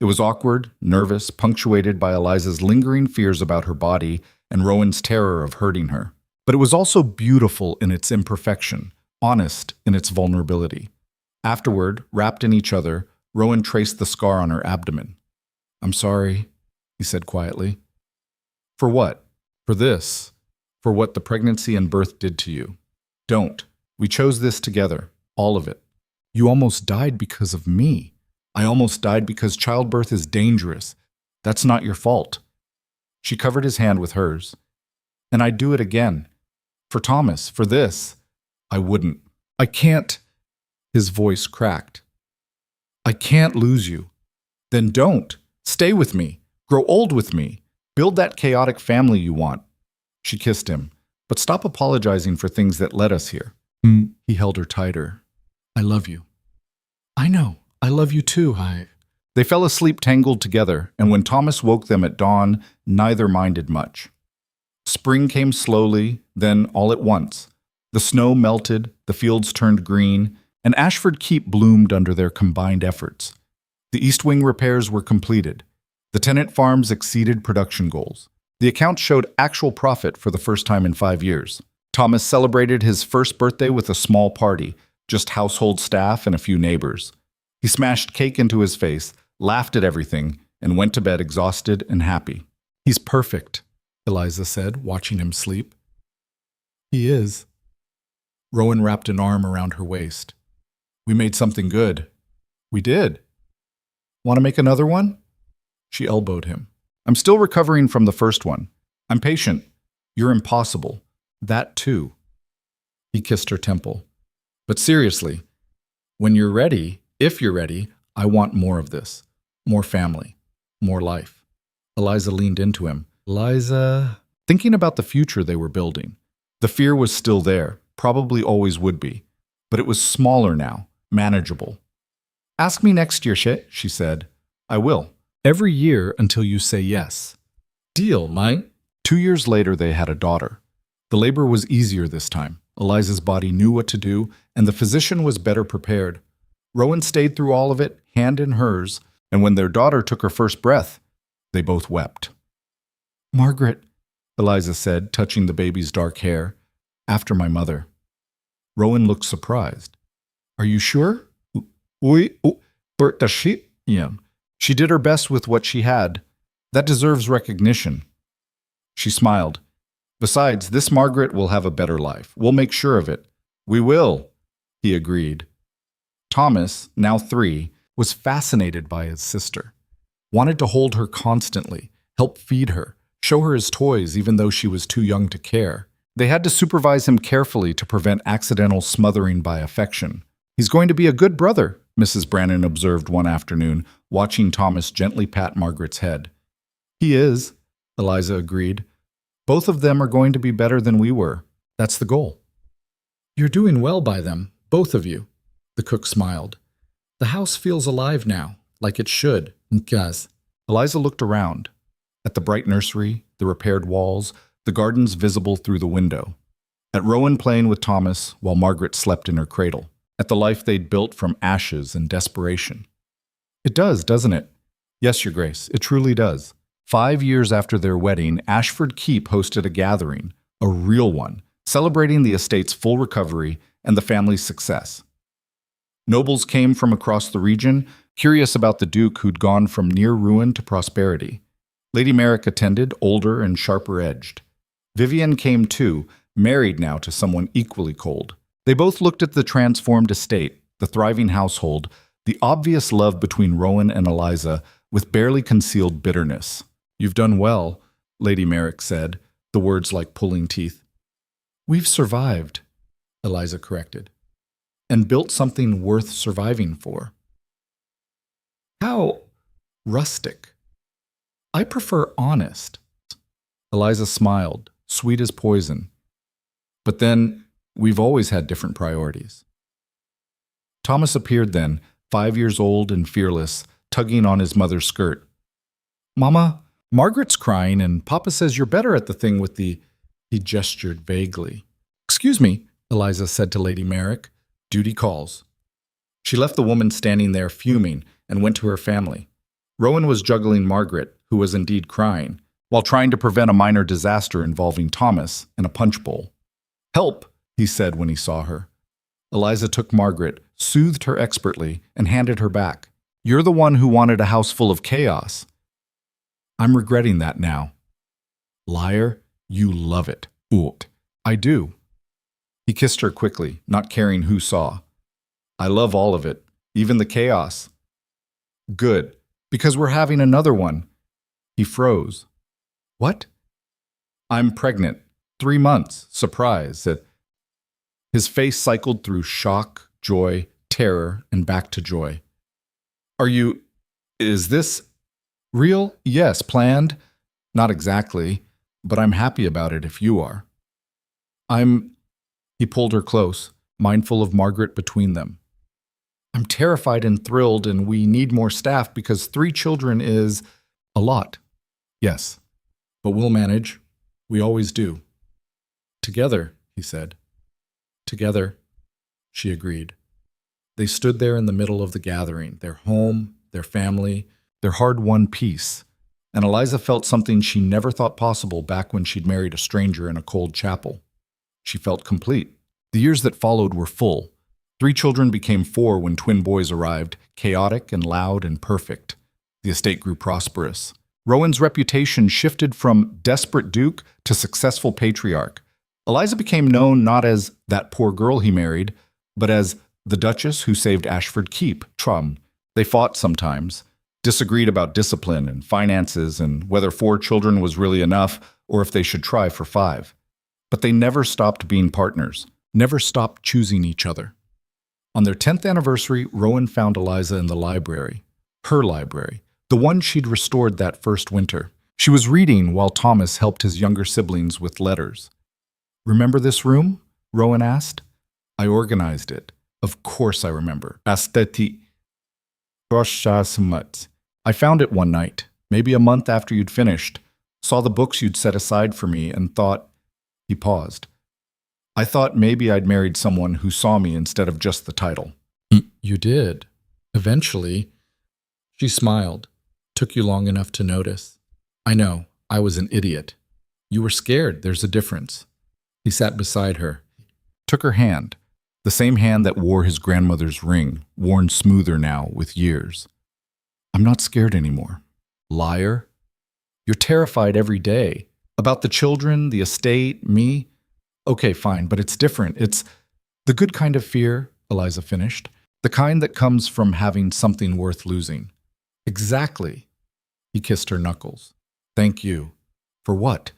It was awkward, nervous, punctuated by Eliza's lingering fears about her body and Rowan's terror of hurting her. But it was also beautiful in its imperfection, honest in its vulnerability. Afterward, wrapped in each other, Rowan traced the scar on her abdomen. "I'm sorry," he said quietly. "For what?" "For this. For what the pregnancy and birth did to you. Don't. We chose this together. All of it. You almost died because of me. I almost died because childbirth is dangerous. That's not your fault." She covered his hand with hers. "And I'd do it again. For Thomas, for this." "I wouldn't. I can't." His voice cracked. "I can't lose you." "Then don't. Stay with me. Grow old with me. Build that chaotic family you want." She kissed him. "But stop apologizing for things that led us here." He held her tighter. "I love you." "I know. I love you too, They fell asleep tangled together, and when Thomas woke them at dawn, neither minded much. Spring came slowly, then all at once. The snow melted, the fields turned green, and Ashford Keep bloomed under their combined efforts. The East Wing repairs were completed. The tenant farms exceeded production goals. The accounts showed actual profit for the first time in 5 years. Thomas celebrated his first birthday with a small party, just household staff and a few neighbors. He smashed cake into his face, laughed at everything, and went to bed exhausted and happy. "He's perfect," Eliza said, watching him sleep. "He is." Rowan wrapped an arm around her waist. "We made something good." "We did." "Want to make another one?" She elbowed him. "I'm still recovering from the first one. I'm patient. You're impossible. That too." He kissed her temple. "But seriously, when you're ready, if you're ready, I want more of this. More family. More life." Eliza leaned into him. "Eliza..." Thinking about the future they were building. The fear was still there, probably always would be. But it was smaller now, manageable. "Ask me next year, she said. "I will. Every year until you say yes." "Deal, mate." 2 years later, they had a daughter. The labor was easier this time. Eliza's body knew what to do, and the physician was better prepared. Rowan stayed through all of it, hand in hers, and when their daughter took her first breath, they both wept. "Margaret," Eliza said, touching the baby's dark hair, "after my mother." Rowan looked surprised. "Are you sure?" "Oui, does she?" "Yeah. She did her best with what she had. That deserves recognition." She smiled. Besides, this Margaret will have a better life. We'll make sure of it. We will, he agreed. Thomas, now 3, was fascinated by his sister. Wanted to hold her constantly, help feed her, show her his toys even though she was too young to care. They had to supervise him carefully to prevent accidental smothering by affection. He's going to be a good brother, Mrs. Brannan observed one afternoon, watching Thomas gently pat Margaret's head. He is, Eliza agreed. Both of them are going to be better than we were. That's the goal. You're doing well by them, both of you, the cook smiled. The house feels alive now, like it should. Nkaz. Eliza looked around, at the bright nursery, the repaired walls, the gardens visible through the window, at Rowan playing with Thomas while Margaret slept in her cradle, at the life they'd built from ashes and desperation. It does, doesn't it? Yes, Your Grace, it truly does. 5 years after their wedding, Ashford Keep hosted a gathering, a real one, celebrating the estate's full recovery and the family's success. Nobles came from across the region, curious about the Duke who'd gone from near ruin to prosperity. Lady Merrick attended, older and sharper-edged. Vivian came too, married now to someone equally cold. They both looked at the transformed estate, the thriving household, the obvious love between Rowan and Eliza, with barely concealed bitterness. You've done well, Lady Merrick said, the words like pulling teeth. We've survived, Eliza corrected, and built something worth surviving for. How rustic. I prefer honest. Eliza smiled, sweet as poison. But then, we've always had different priorities. Thomas appeared then, 5 years old and fearless, tugging on his mother's skirt. Mama, Margaret's crying and Papa says you're better at the thing with the... He gestured vaguely. Excuse me, Eliza said to Lady Merrick. Duty calls. She left the woman standing there fuming and went to her family. Rowan was juggling Margaret, who was indeed crying, while trying to prevent a minor disaster involving Thomas and a punch bowl. Help, he said when he saw her. Eliza took Margaret, soothed her expertly, and handed her back. You're the one who wanted a house full of chaos. I'm regretting that now. Liar, you love it. Oot. I do. He kissed her quickly, not caring who saw. I love all of it, even the chaos. Good, because we're having another one. He froze. What? I'm pregnant. 3 months. Surprise. His face cycled through shock, joy, terror, and back to joy. Is this real? Yes, planned. Not exactly, but I'm happy about it if you are. He pulled her close, mindful of Margaret between them. I'm terrified and thrilled, and we need more staff because 3 children is a lot. Yes, but we'll manage. We always do. Together, he said. Together, she agreed. They stood there in the middle of the gathering, their home, their family, their hard-won peace, and Eliza felt something she never thought possible back when she'd married a stranger in a cold chapel. She felt complete. The years that followed were full. 3 children became 4 when twin boys arrived, chaotic and loud and perfect. The estate grew prosperous. Rowan's reputation shifted from desperate duke to successful patriarch. Eliza became known not as that poor girl he married, but as the Duchess who saved Ashford Keep, Trum. They fought sometimes, disagreed about discipline and finances and whether 4 children was really enough or if they should try for 5. But they never stopped being partners, never stopped choosing each other. On their 10th anniversary, Rowan found Eliza in the library, her library, the one she'd restored that first winter. She was reading while Thomas helped his younger siblings with letters. Remember this room? Rowan asked. I organized it. Of course I remember. Aesthetic. I found it one night, maybe a month after you'd finished, saw the books you'd set aside for me and thought... He paused. I thought maybe I'd married someone who saw me instead of just the title. You did. Eventually. She smiled. Took you long enough to notice. I know, I was an idiot. You were scared, there's a difference. He sat beside her, took her hand, the same hand that wore his grandmother's ring, worn smoother now with years. I'm not scared anymore. Liar. You're terrified every day. About the children, the estate, me? Okay, fine, but it's different. It's the good kind of fear, Eliza finished. The kind that comes from having something worth losing. Exactly. He kissed her knuckles. Thank you. For what?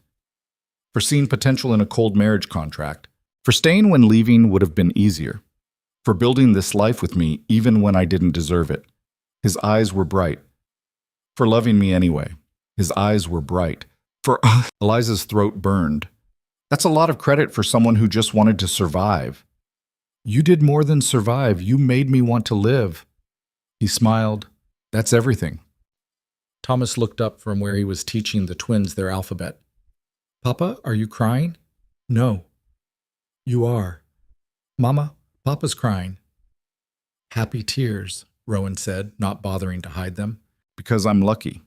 For seeing potential in a cold marriage contract. For staying when leaving would have been easier. For building this life with me even when I didn't deserve it. His eyes were bright. For loving me anyway. His eyes were bright. For Eliza's throat burned. That's a lot of credit for someone who just wanted to survive. You did more than survive. You made me want to live. He smiled. That's everything. Thomas looked up from where he was teaching the twins their alphabet. Papa, are you crying? No. You are. Mama, Papa's crying. Happy tears, Rowan said, not bothering to hide them. Because I'm lucky.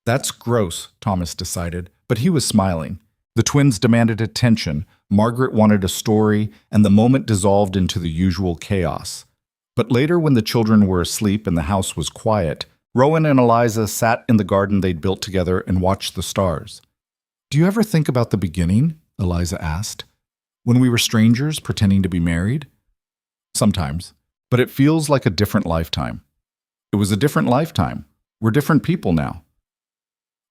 That's gross, Thomas decided, but he was smiling. The twins demanded attention, Margaret wanted a story, and the moment dissolved into the usual chaos. But later, when the children were asleep and the house was quiet, Rowan and Eliza sat in the garden they'd built together and watched the stars. Do you ever think about the beginning? Eliza asked. When we were strangers pretending to be married? Sometimes, but it feels like a different lifetime. It was a different lifetime. We're different people now.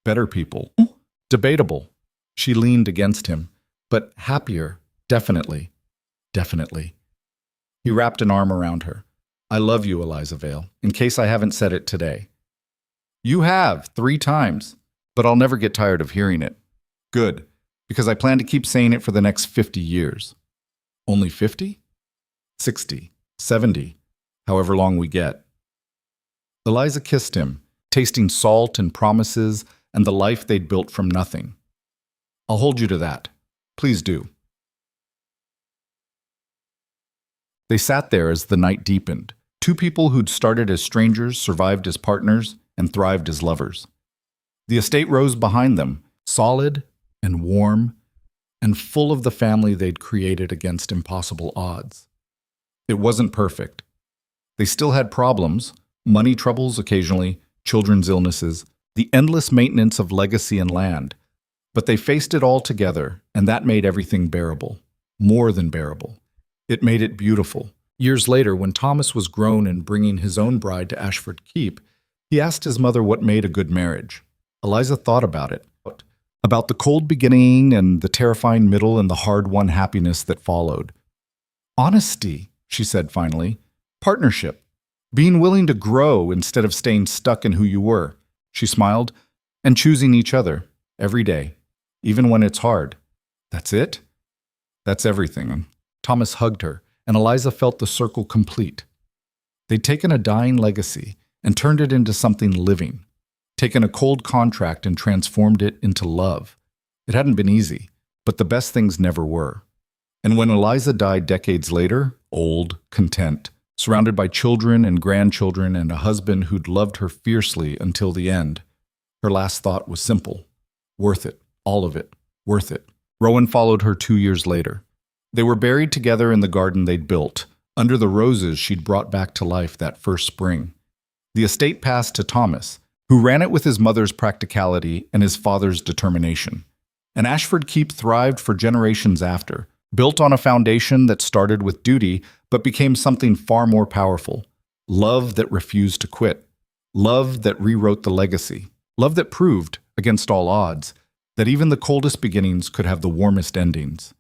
Better people. Debatable. She leaned against him. But happier. Definitely. Definitely. He wrapped an arm around her. I love you, Eliza Vale, in case I haven't said it today. You have, 3 times, but I'll never get tired of hearing it. Good, because I plan to keep saying it for the next 50 years. Only 50? 60, 70, however long we get. Eliza kissed him, tasting salt and promises and the life they'd built from nothing. I'll hold you to that. Please do. They sat there as the night deepened. 2 people who'd started as strangers survived as partners and thrived as lovers. The estate rose behind them, solid and warm and full of the family they'd created against impossible odds. It wasn't perfect. They still had problems, money troubles occasionally, children's illnesses, the endless maintenance of legacy and land. But they faced it all together, and that made everything bearable. More than bearable. It made it beautiful. Years later, when Thomas was grown and bringing his own bride to Ashford Keep, he asked his mother what made a good marriage. Eliza thought about it. About the cold beginning and the terrifying middle and the hard-won happiness that followed. Honesty, she said finally. Partnership. Being willing to grow instead of staying stuck in who you were. She smiled. And choosing each other. Every day. Even when it's hard. That's it? That's everything. Thomas hugged her, and Eliza felt the circle complete. They'd taken a dying legacy and turned it into something living. Taken a cold contract and transformed it into love. It hadn't been easy, but the best things never were. And when Eliza died decades later, old, content, surrounded by children and grandchildren and a husband who'd loved her fiercely until the end, her last thought was simple. Worth it. All of it. Worth it. Rowan followed her 2 years later. They were buried together in the garden they'd built, under the roses she'd brought back to life that first spring. The estate passed to Thomas, who ran it with his mother's practicality and his father's determination. And Ashford Keep thrived for generations after, built on a foundation that started with duty but became something far more powerful. Love that refused to quit. Love that rewrote the legacy. Love that proved, against all odds, that even the coldest beginnings could have the warmest endings.